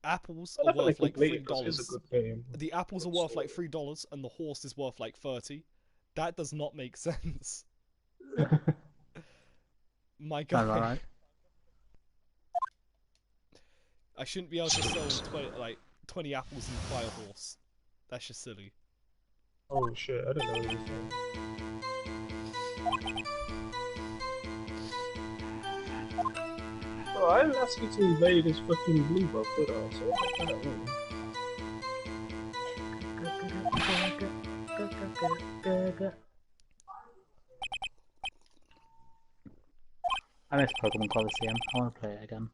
apples I'll are definitely worth like complete it because $3. it's a good game. The apples are Good worth like story. $3 and the horse is worth like 30. That does not make sense. My Sounds guy. alright. I shouldn't be able to sell 20 apples and buy a horse. That's just silly. Oh shit, I didn't know this. Bro, I didn't ask you to invade his fucking blue buff, did I? So I don't know. I miss Pokemon Coliseum. I want to play it again.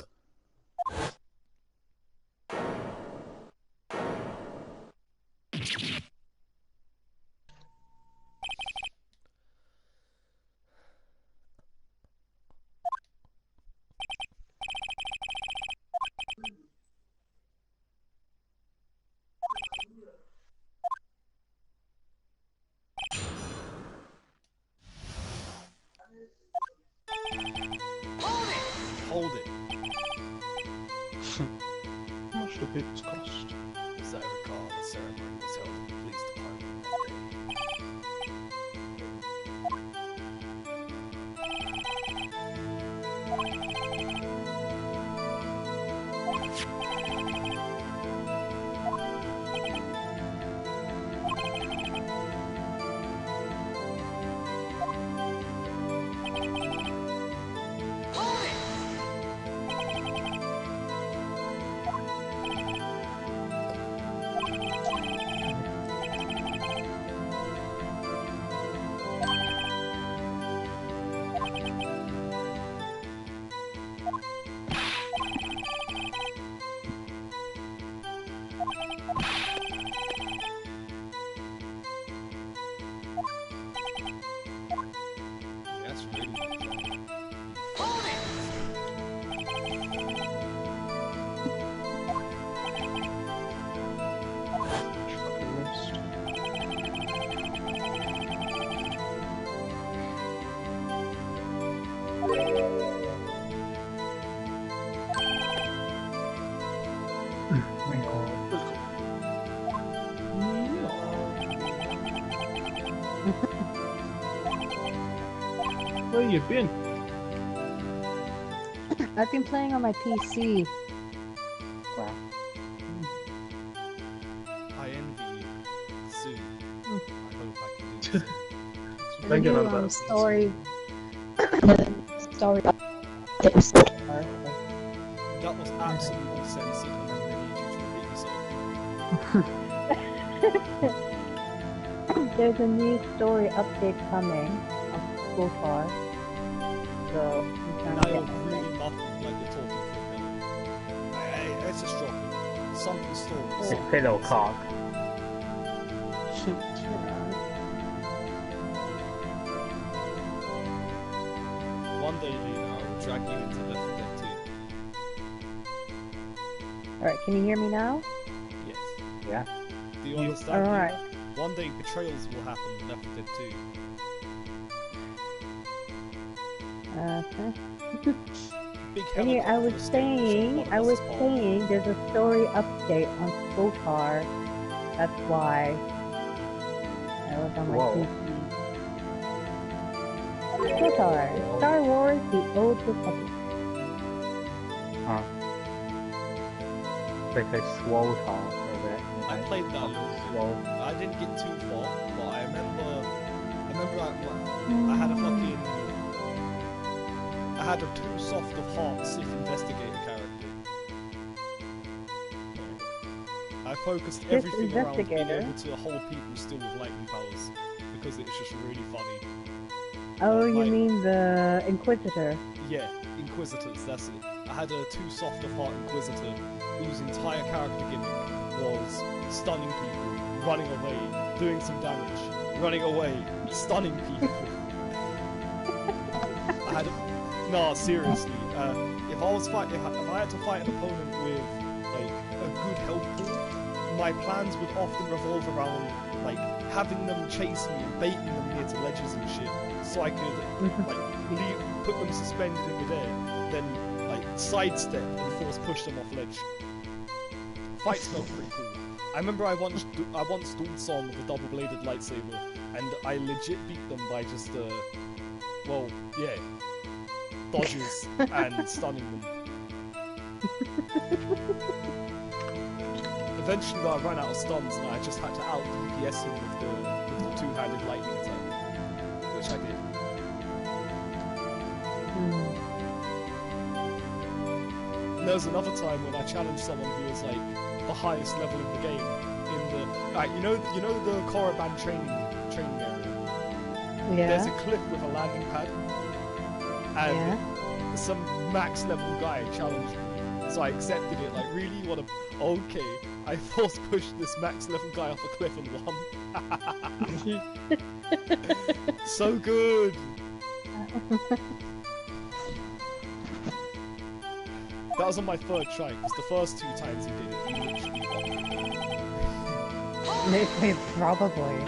Hold it! How much do bits cost? As I recall, the ceremony was held at the police department that day. That's really Fucking missed. Where you been? I've been playing on my PC. Wow. I envy you. Soon. I hope I can do the same. The Thinking new on that. story. story. That was absolutely censored, and I'm going to need you to repeat yourself. There's a new story update coming so far. So I'm trying to Now you're get really muffled, like you're talking for a minute. It's just dropping. Something stories. It's pillow cock. One day, Lena, I'll drag you into Left 4 Dead 2. Alright, can you hear me now? Yes. Yeah. Do you understand? Alright. Lena? One day, betrayals will happen in Left 4 Dead 2. Big Anyway, I was helicopter escape mission, one of I us was is part. saying there's a story update on Skotar. That's why I was on my Whoa. PC. Skotar, Star Wars: The Old Republic. Huh. Like a swole talk for a bit. I played that a little bit. Swole. I didn't get too far, but I remember I had a fucking, I had a too soft of heart Sith investigator character. I focused Sith everything around being investigator? able to hold people still with lightning powers because it's just really funny. Oh, you Like- mean the Inquisitor? Yeah, Inquisitors, that's it. I had a too soft of heart Inquisitor whose entire character gimmick was stunning people, running away, doing some damage, running away, stunning people. I No, seriously. If I was if I had to fight an opponent with like a good health pool, my plans would often revolve around like having them chase me and baiting them near to ledges and shit, so I could like put them suspended in midair, then like sidestep and force push them off ledge. Fights felt pretty cool. I remember I once dueled someone with a double-bladed lightsaber, and I legit beat them by just well, yeah, dodges and stunning them. Eventually, though, I ran out of stuns, and I just had to out DPS him with the two-handed lightning attack, which I did. And there was another time when I challenged someone who was like the highest level in the game in the you know the Korriban training area. Yeah. There's a cliff with a landing pad, and some max level guy challenged me, so I accepted it. Like, really, you want to? Okay, I force pushed this max level guy off a cliff and won. So good. That was on my third try, because the first two times he did it, he literally won. Maybe, probably.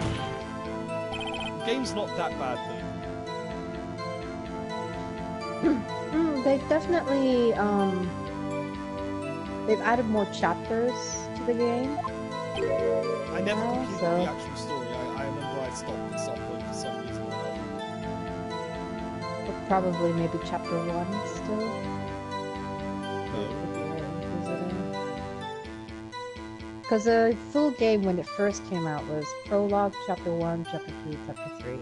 The game's not that bad though. They've definitely, they've added more chapters to the game. I never completed so- the actual story. I remember I stopped at some point for some reason or another. But probably maybe chapter 1 still. Because the full game when it first came out was prologue, chapter 1, chapter 2, chapter 3.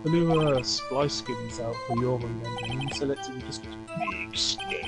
The new splice skins out for your and you select it and just big stick.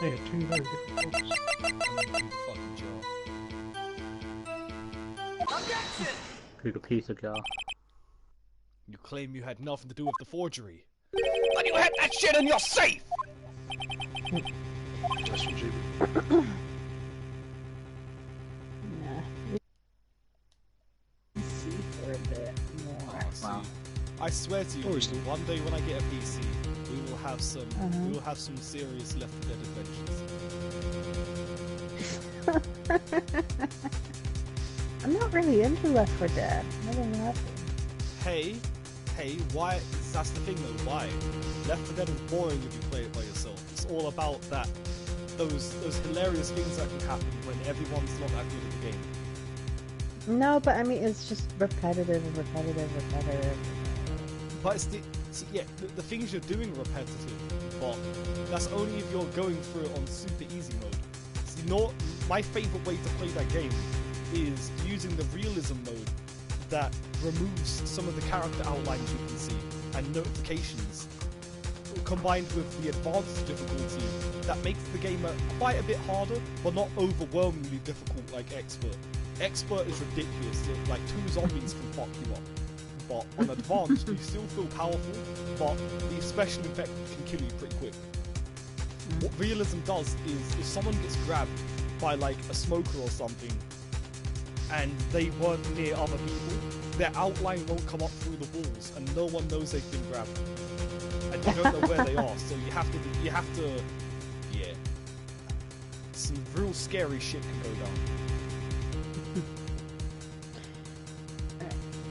They are two very different things. Objection! Could a piece of jar. You claim you had nothing to do with the forgery, but you had that shit in your safe! Just from GB. Yeah. Let's see for a bit more. Wow. I swear to you, one day when I get a PC, we will have some serious Left 4 Dead adventures. I'm not really into Left 4 Dead. Never have been. Hey, why? That's the thing though. Why? Left 4 Dead is boring if you play it by yourself. It's all about that, those hilarious things that can happen when everyone's not that good at the game. No, but I mean, it's just repetitive and repetitive. But it's the things you're doing are repetitive, but that's only if you're going through it on super easy mode. See, my favourite way to play that game is using the realism mode that removes some of the character outlines you can see and notifications, combined with the advanced difficulty that makes the game quite a bit harder, but not overwhelmingly difficult like Expert. Expert is ridiculous, like 2 zombies can fuck you up. But on advanced, you still feel powerful, but the special effect can kill you pretty quick. What realism does is, if someone gets grabbed by like a smoker or something, and they weren't near other people, their outline won't come up through the walls, and no one knows they've been grabbed. And you don't know where they are, so you have to, yeah. Some real scary shit can go down.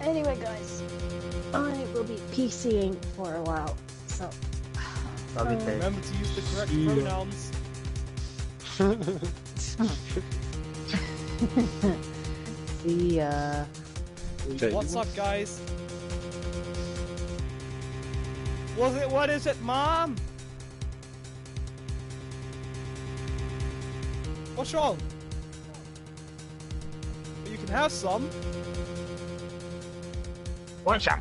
Anyway, guys, I will be PCing for a while, so. Remember to use the correct pronouns. See ya. What's up, guys? What is it, Mom? What's wrong? You can have some. What's up?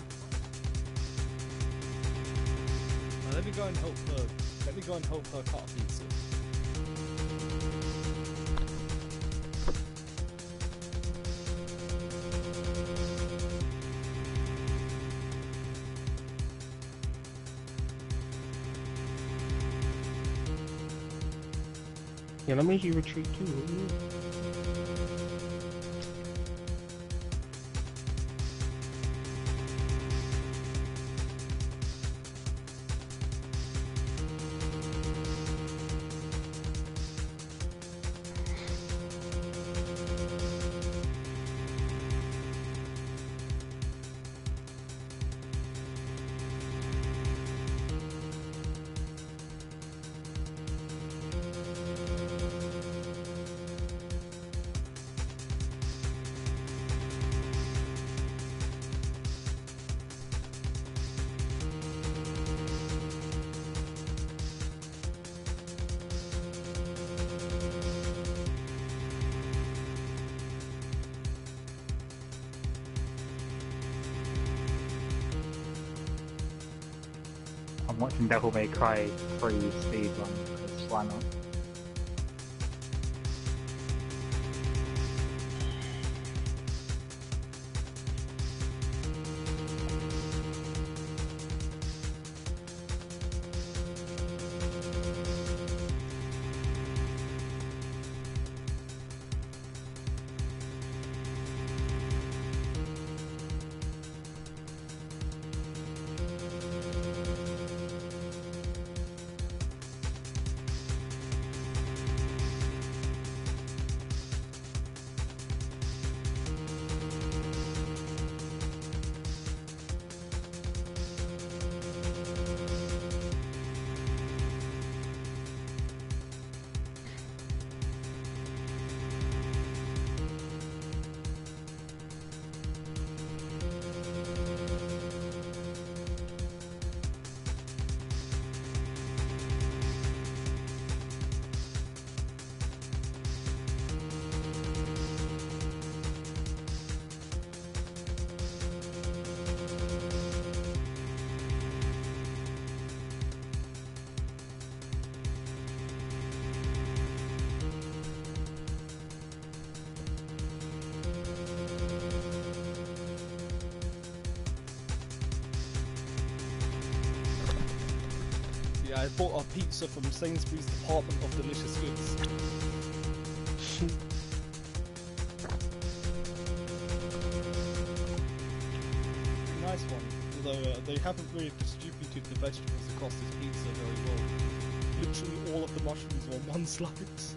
Let me go and help her. Let me go and help her cut a pizza. Yeah, that means you retreat too. I'm watching Devil May Cry 3 speedrun, because why not? Yeah, I bought a pizza from Sainsbury's Department of Delicious Goods. Nice one, although they haven't really distributed the vegetables across this pizza very well. Literally all of the mushrooms were on one slice.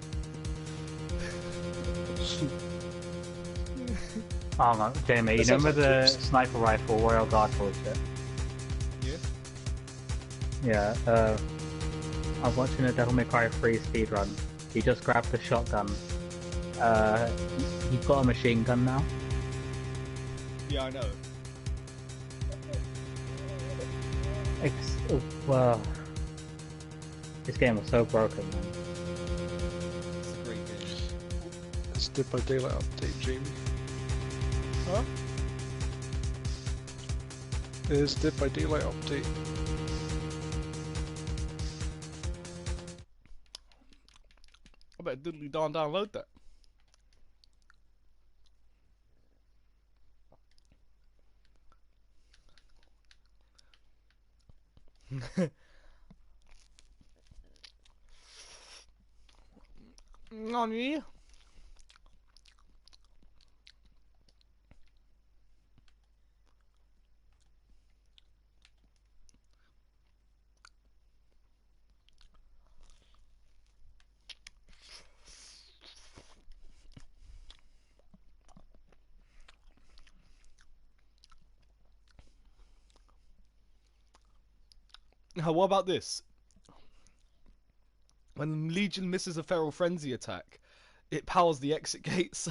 Oh no, Jamie, you remember the sniper rifle Royal Guard bullshit? Yeah? Yeah, I was watching a Devil May Cry 3 speedrun. He just grabbed the shotgun. He's got a machine gun now, Yeah, I know. Well, this game was so broken, man. It's a great game. It's Dead by Daylight update, Jamie. Huh? There's Dead by Daylight update. I better diddly darn download that. Nani? Now, what about this? When Legion misses a feral frenzy attack, it powers the exit gates.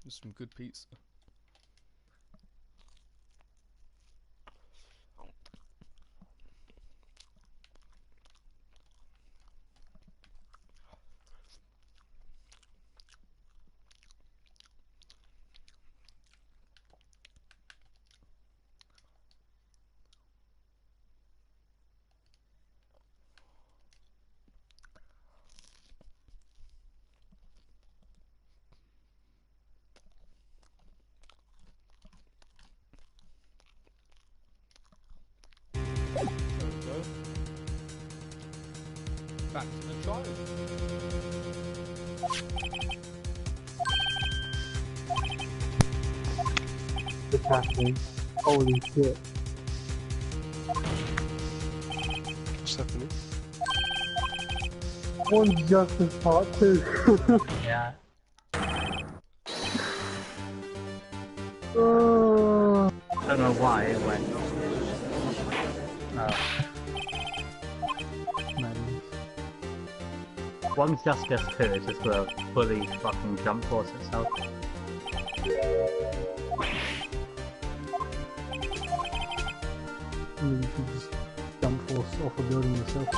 Just some good pizza. There we go. Back to the trial. What's happening? Holy shit. What's happening? One's Justice Part 2. Yeah. Oh. I don't know why it went. Man. One's Justice 2 is just gonna fully fucking jump force itself. You should just jump force off a building yourself.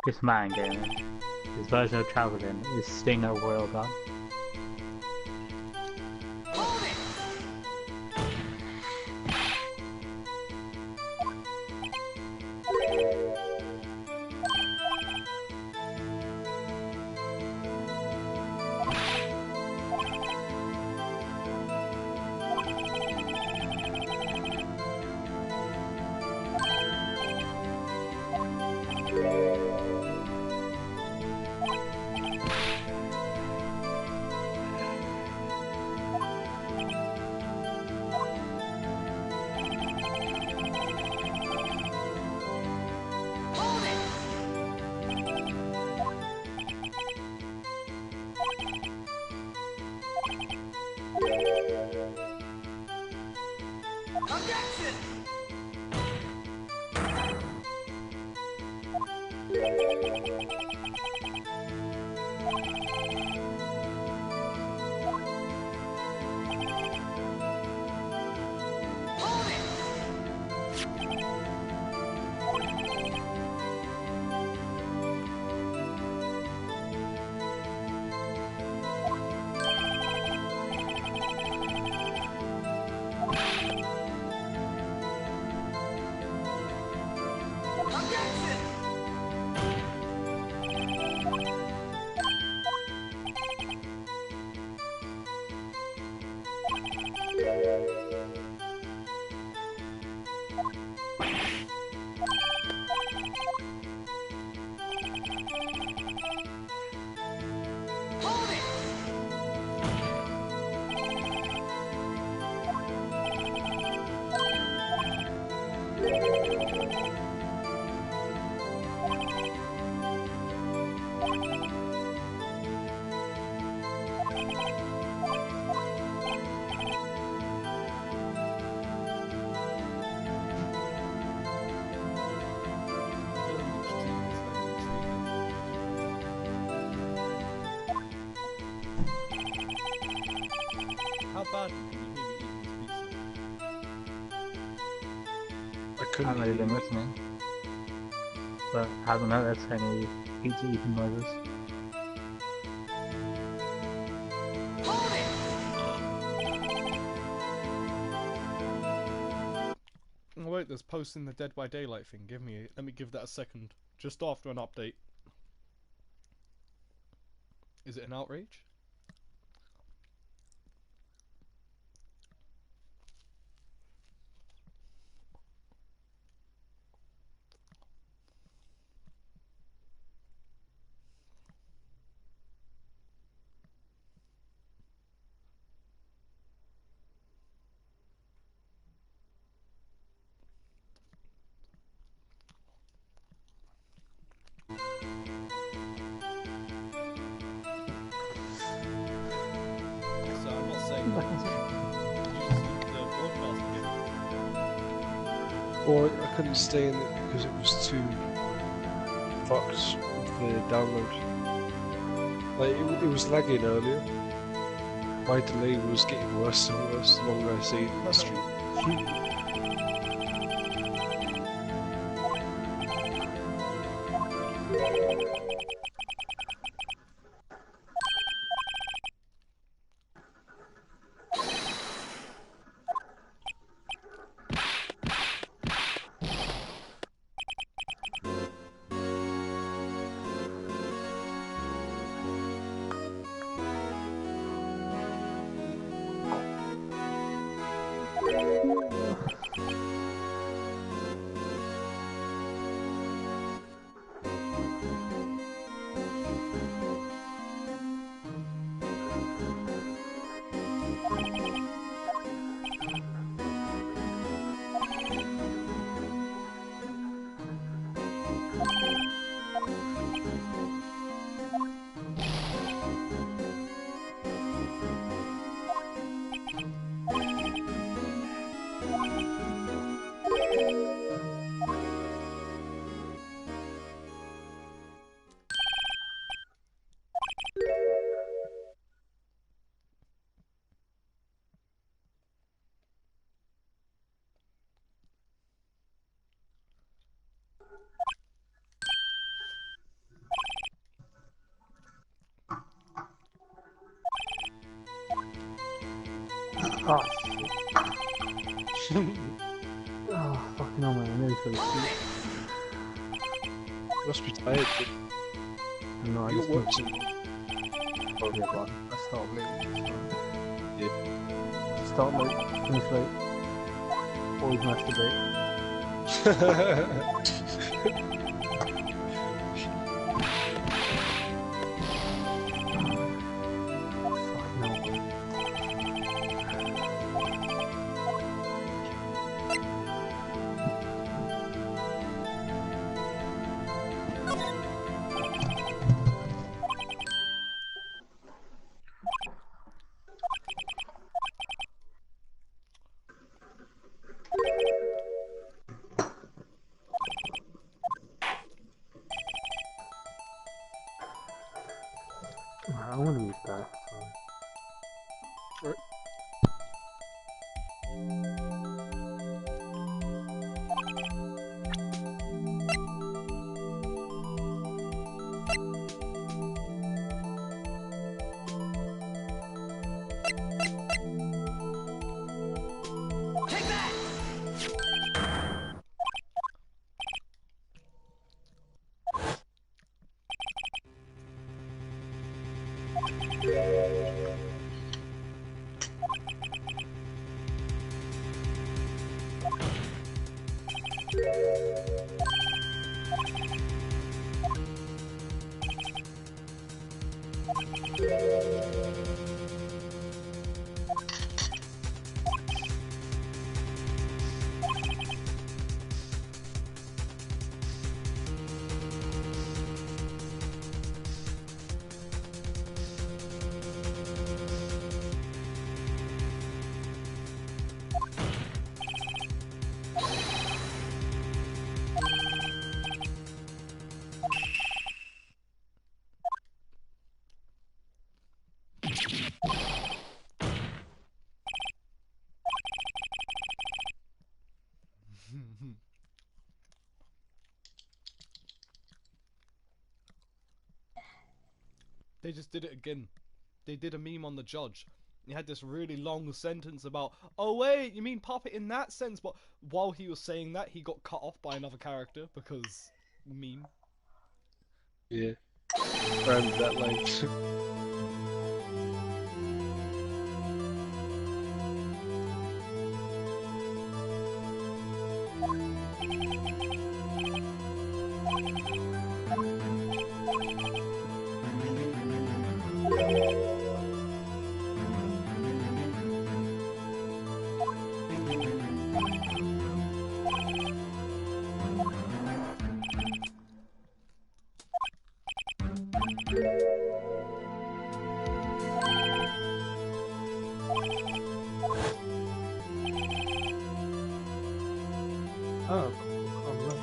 This man game, his version of traveling is Stinger Royal Gun. Hold it! Hold it! Objection! Hold it! Objection! Hold it! How badly can you hear me eating this pizza? I I couldn't haven't really hear been you. listening, but I haven't noticed any pizza eating noises. Hold it! Oh wait, there's posting the Dead by Daylight thing. Let me give that a second. Just after an update. Is it an outrage? So I'm not saying that. You just need the broadcast again. Or I couldn't stay in it because it was too fucked with the download. Like it was lagging earlier. My delay was getting worse and worse the longer I stayed in the stream. Oh, shit. Oh, fucking hell, man. I'm really feel asleep. You must be tired. But No, I you just got work need to do. Oh, yeah, but I start late. Yeah. Start late, finish late. Always masturbate. Fucking hell. I want to be back. So. Right. Take that! They just did it again. They did a meme on the judge. He had this really long sentence about, oh wait, you mean puppet in that sense? But while he was saying that, he got cut off by another character because meme. Yeah. Around that length. Oh, cool. Oh, no.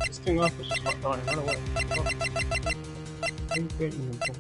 This thing up is just like dying, run away. I'm getting them from.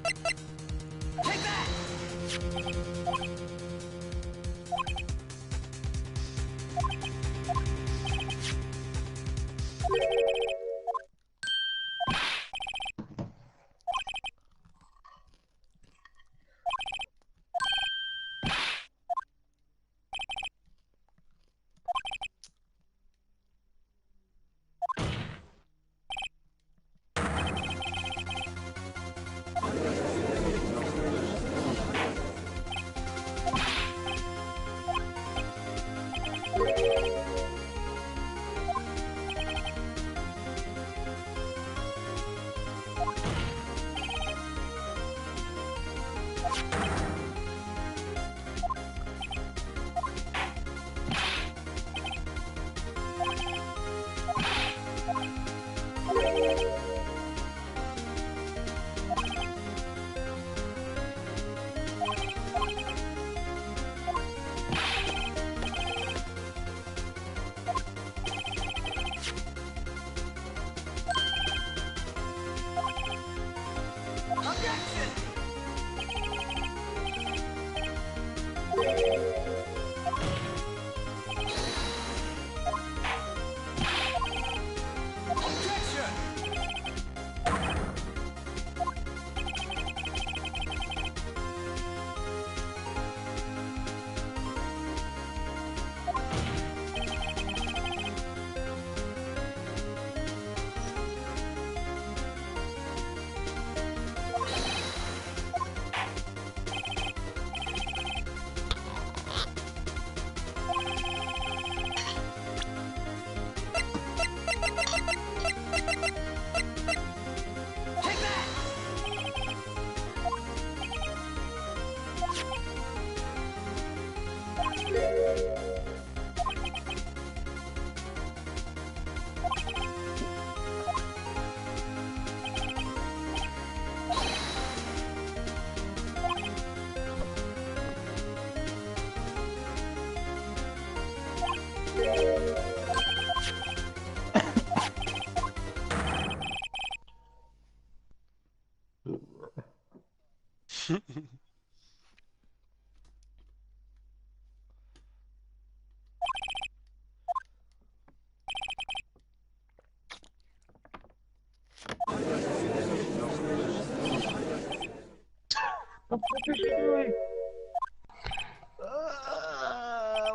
What is she doing?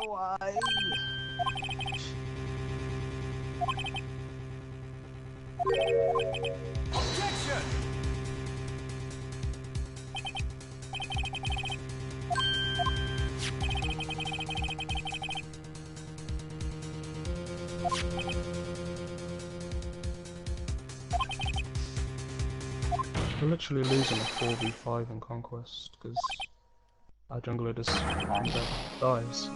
Why? Objection! We're literally losing a 4v5 in Conquest because our jungler just dies.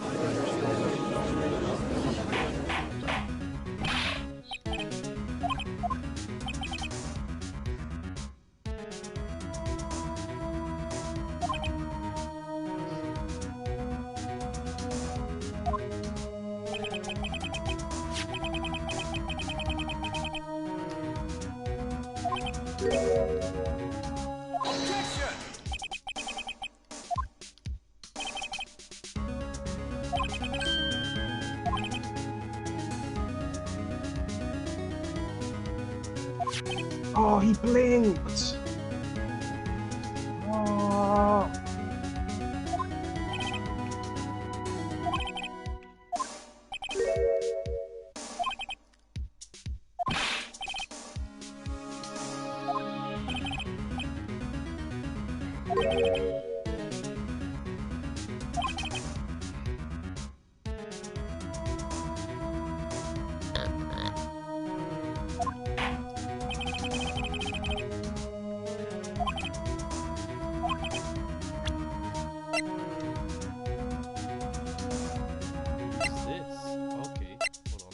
Oh, he blinked! Oh. What's this? Okay, hold on.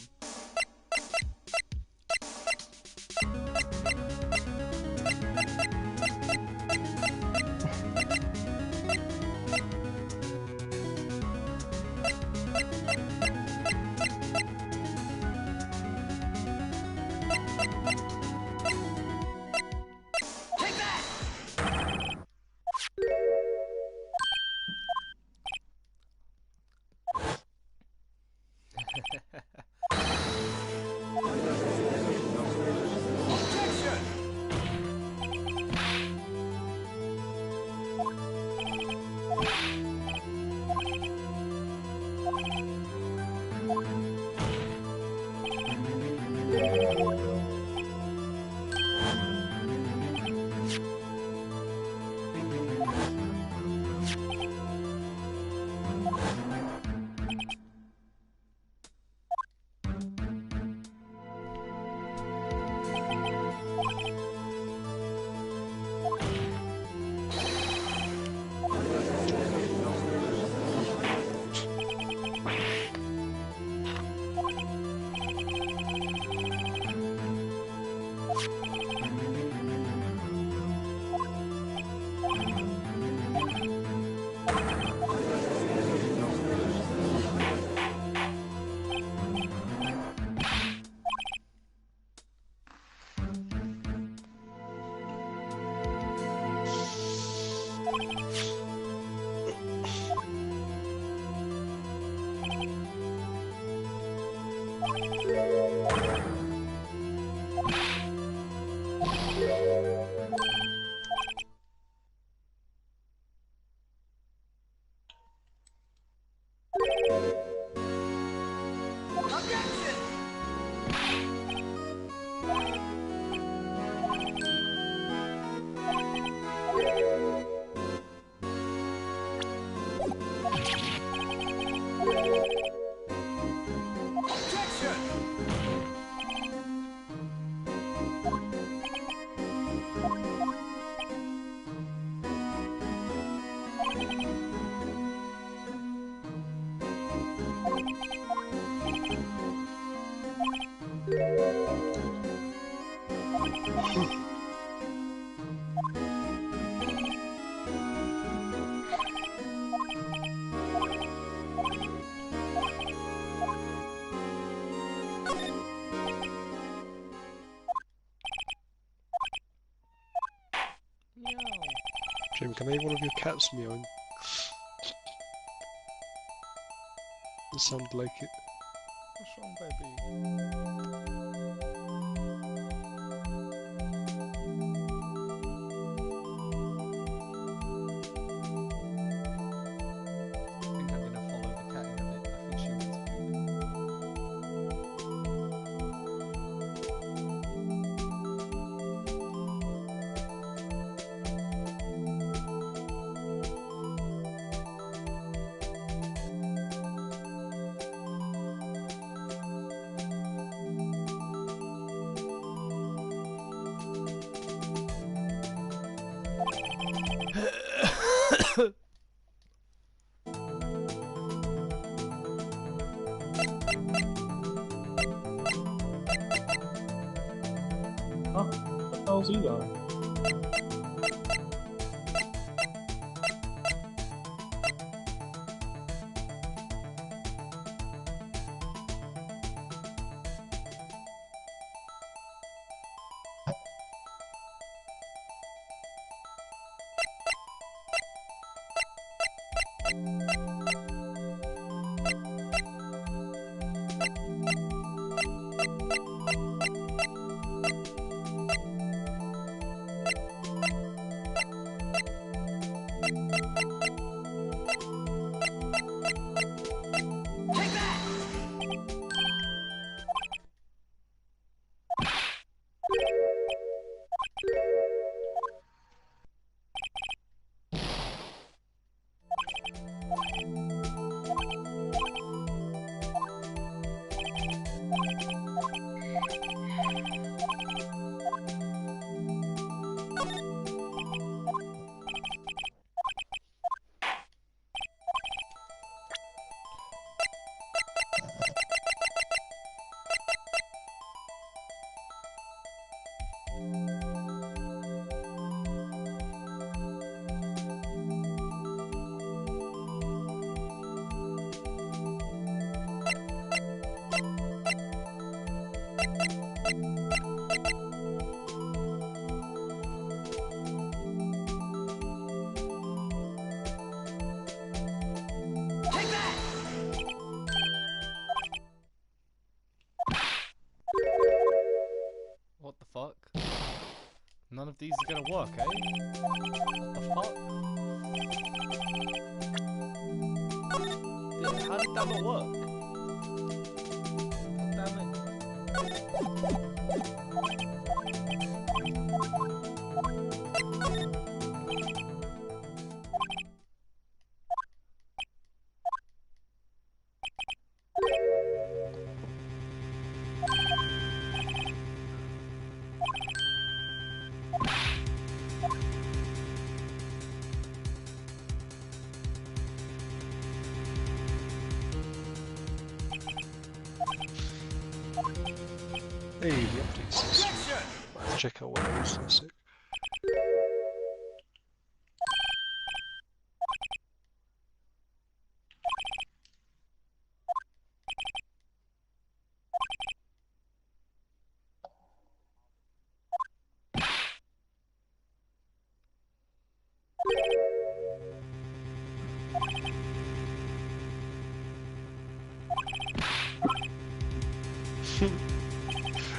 Take that! Objection! Jim, can I hear one of your cats meowing? It sounded like it. What's wrong, baby? I think I'm gonna follow the cat in a bit. I think she wants food. Huh? What the hell's he going? Take that! Take that! What the fuck? None of these are gonna work, eh? What the fuck? Yeah, how did that not work? God damn it. Hey, the updates this week. Let's check out what it is in a sec.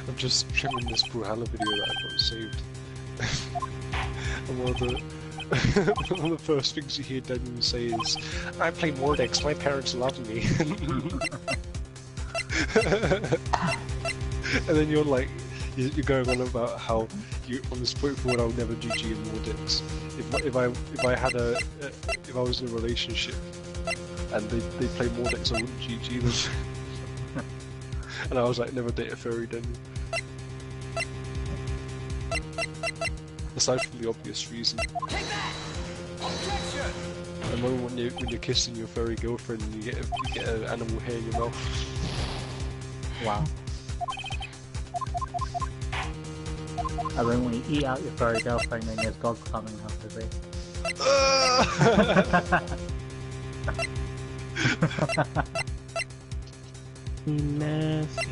I'm just trimming this Brawlhalla video that I've got saved. And one of the one of the first things you hear Daniel say is, "I play Mordex, my parents love me." And then you're like, you're going on about how you, from this point forward, I'll never GG in Mordex. If I was in a relationship and they play Mordex, I wouldn't GG them. And I was like, never date a furry, Daniel. Aside from the obvious reason. Take that! Objection! The moment when you're kissing your furry girlfriend and you get an animal hair in your mouth. Wow. And then when you eat out your furry girlfriend and there's dog coming up the way. Nasty.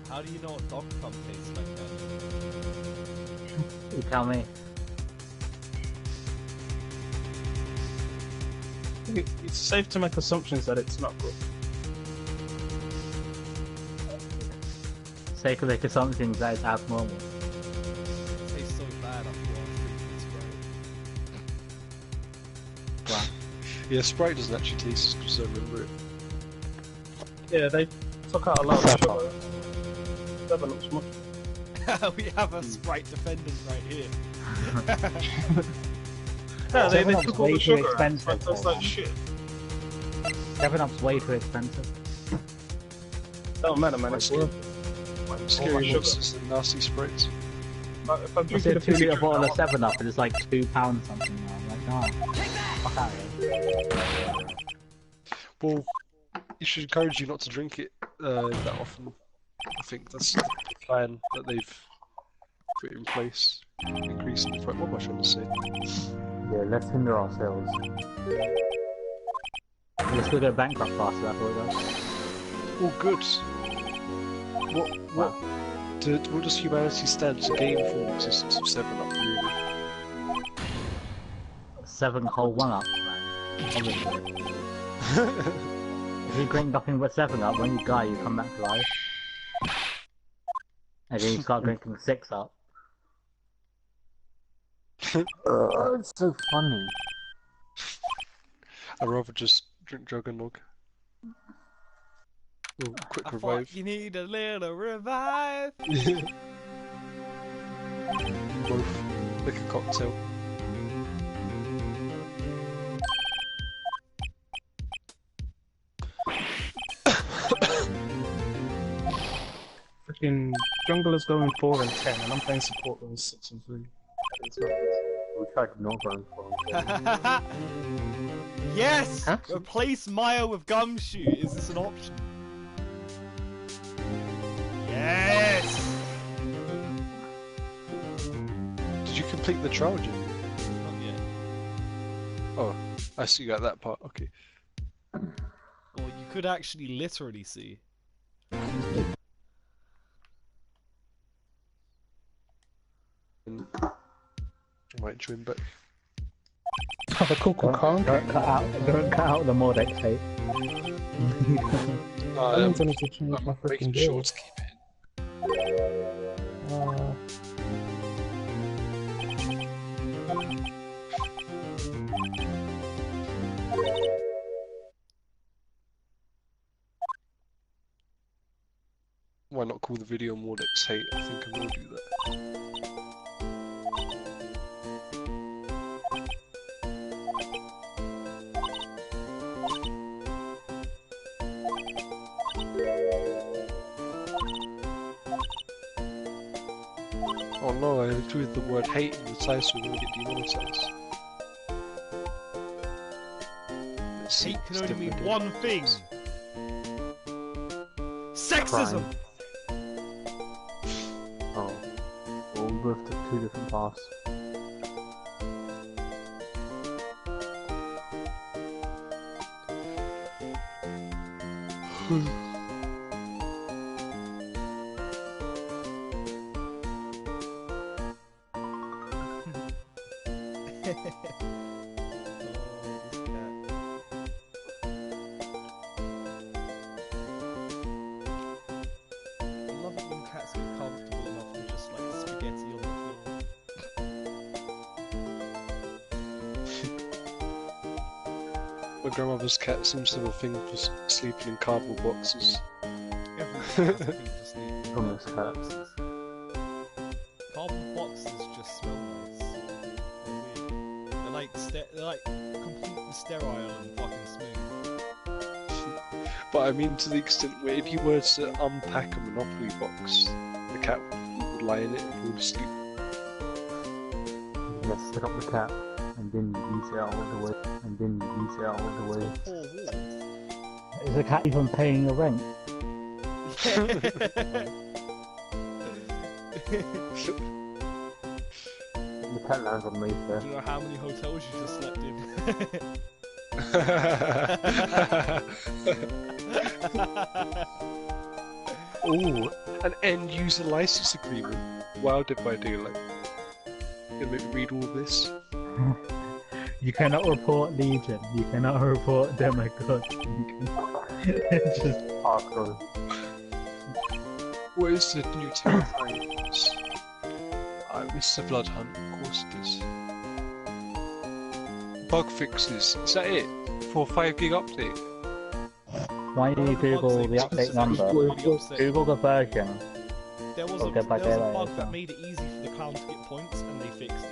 How do you know what dog cum tastes like that? You tell me. It's safe to make assumptions that it's not good. Say to make assumptions that it's abnormal. It tastes so bad after I was drinking Sprite. Wow. Yeah, Sprite doesn't actually taste as good as I remember it. Yeah, they took out a lot of sugar. Never looks much. We have a Sprite defendant right here. Yeah, they 7-Up's took all way the too sugar out. expensive It tastes for like them. shit. 7-Up's way too expensive. Don't matter, man. It's worth it. Scary sugar. monsters and nasty Sprites. Like, if I'm I drinking see a a 2 fizzy litre drink, bottle I of 7-Up and it's like £2 something now. I'm like, no, fuck out of here. Well, you should encourage you not to drink it that often. I think that's the plan that they've put in place. Increasing the price. What am I trying to say? Yeah, let's hinder ourselves. Let's go get bankrupt faster, that's what it does. Oh, good. What does humanity stand to gain from the existence of 7-Up, really? 7 whole 1-Up, man. Obviously. If you drink nothing but 7-Up, when you die, you come back to life. And then you start drinking 6-Up. It's so funny. I'd rather just drink Juggernog. Ooh, quick I revive. thought you need a little revive. Both. Like a cocktail. Freaking jungle is going 4 and 10, and I'm playing support going 6 and 3. It's not. We tried not going for it. Yes! Huh? Replace Maya with Gumshoe. Is this an option? Yes! Did you complete the trial, Jimmy? Not yet. Oh, I see you got that part. Okay. Or you could actually literally see. I might join back. Oh, the Coco can't. Don't cut out the mod tape. I I'm need to change my making freaking sure build. to keep it. Why not call the video Mordex Hate? I think I will do that. Oh no, I included the word hate in the title, so we're gonna get demonetized. Let's see, Hate can it's only mean different. one thing. Sexism! Oh. Well, we both took 2 different paths. I love it when cats get comfortable enough to just like spaghetti on the floor. My grandmother's cat seems to have a thing for sleeping in cardboard boxes. Everyone has a thing to sleep in Almost cardboard cat. boxes. Cardboard boxes just smell nice. They're weird. They're like completely sterile and fucking smooth. But I mean to the extent where if you were to unpack a Monopoly box, the cat would lie in it and fall asleep. Yes, set up the cat, and then you eat it out of the way, and then you eat it out of the way. Four walls. Is the cat even paying the rent? The cat lands on Mayfair. Do you know how many hotels you just slept in? Oh, an end user license agreement. Wow, Dead by Daylight. Gonna make me read all this. You cannot report Legion. You cannot report Demigod. Just Hardcore. What is the new terrifying news? It's the Blood Hunt, of course it is. Bug fixes, is that it? For 5 gig update? why do you Google the update number? Google the version. There was Or a Dead by Daylight bug as that well. made it easy for the clown to get points, and they fixed it.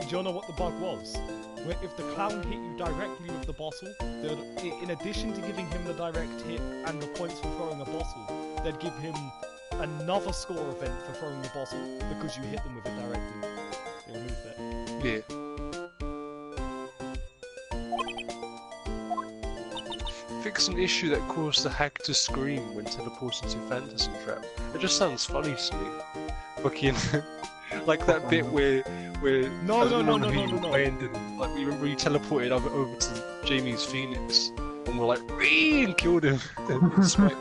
Do you know what the bug was? Where if the clown hit you directly with the bottle, in addition to giving him the direct hit and the points for throwing a bottle, they'd give him another score event for throwing the bottle because you hit them with it directly. They removed that. Yeah. Fix an issue that caused the hack to scream when teleporting to Phantasm Trap. It just sounds funny to me. Fucking like that bit where No, I don't no, remember no, who no, you no, no. played in, like we remember you teleported over to Jamie's Phoenix and we're like "Ree!" and killed him. Despite-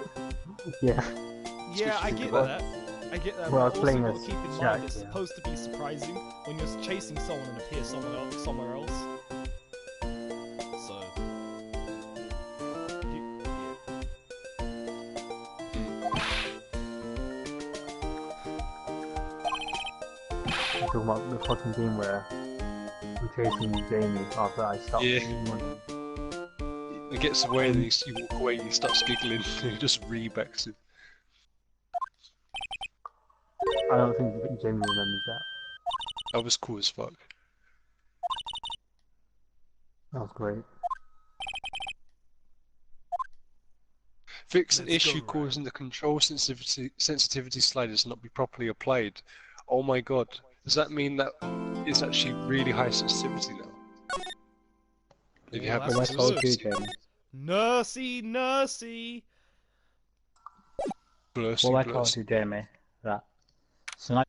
Yeah. Yeah, I get that. I get that. Well, I but was playing also got as to keep in Jack, mind it's yeah. supposed to be surprising when you're chasing someone and appear somewhere else. So, You're talking about the fucking game where I'm chasing Jamie after I start Yeah. running. He gets away, and you walk away, and he starts giggling, and he just rebacks it. I don't think Jamie remembers that. That was cool as fuck. That was great. Fix an Let's go issue round. causing the control sensitivity sliders not be properly applied. Oh my god. Does that mean that it's actually really high sensitivity now? If you Oh, have that's Well, I it told you, sensitivity. Jamie. Nursey, nursey. Blurcy, Well, I blurcy. told you, Jamie, that sniper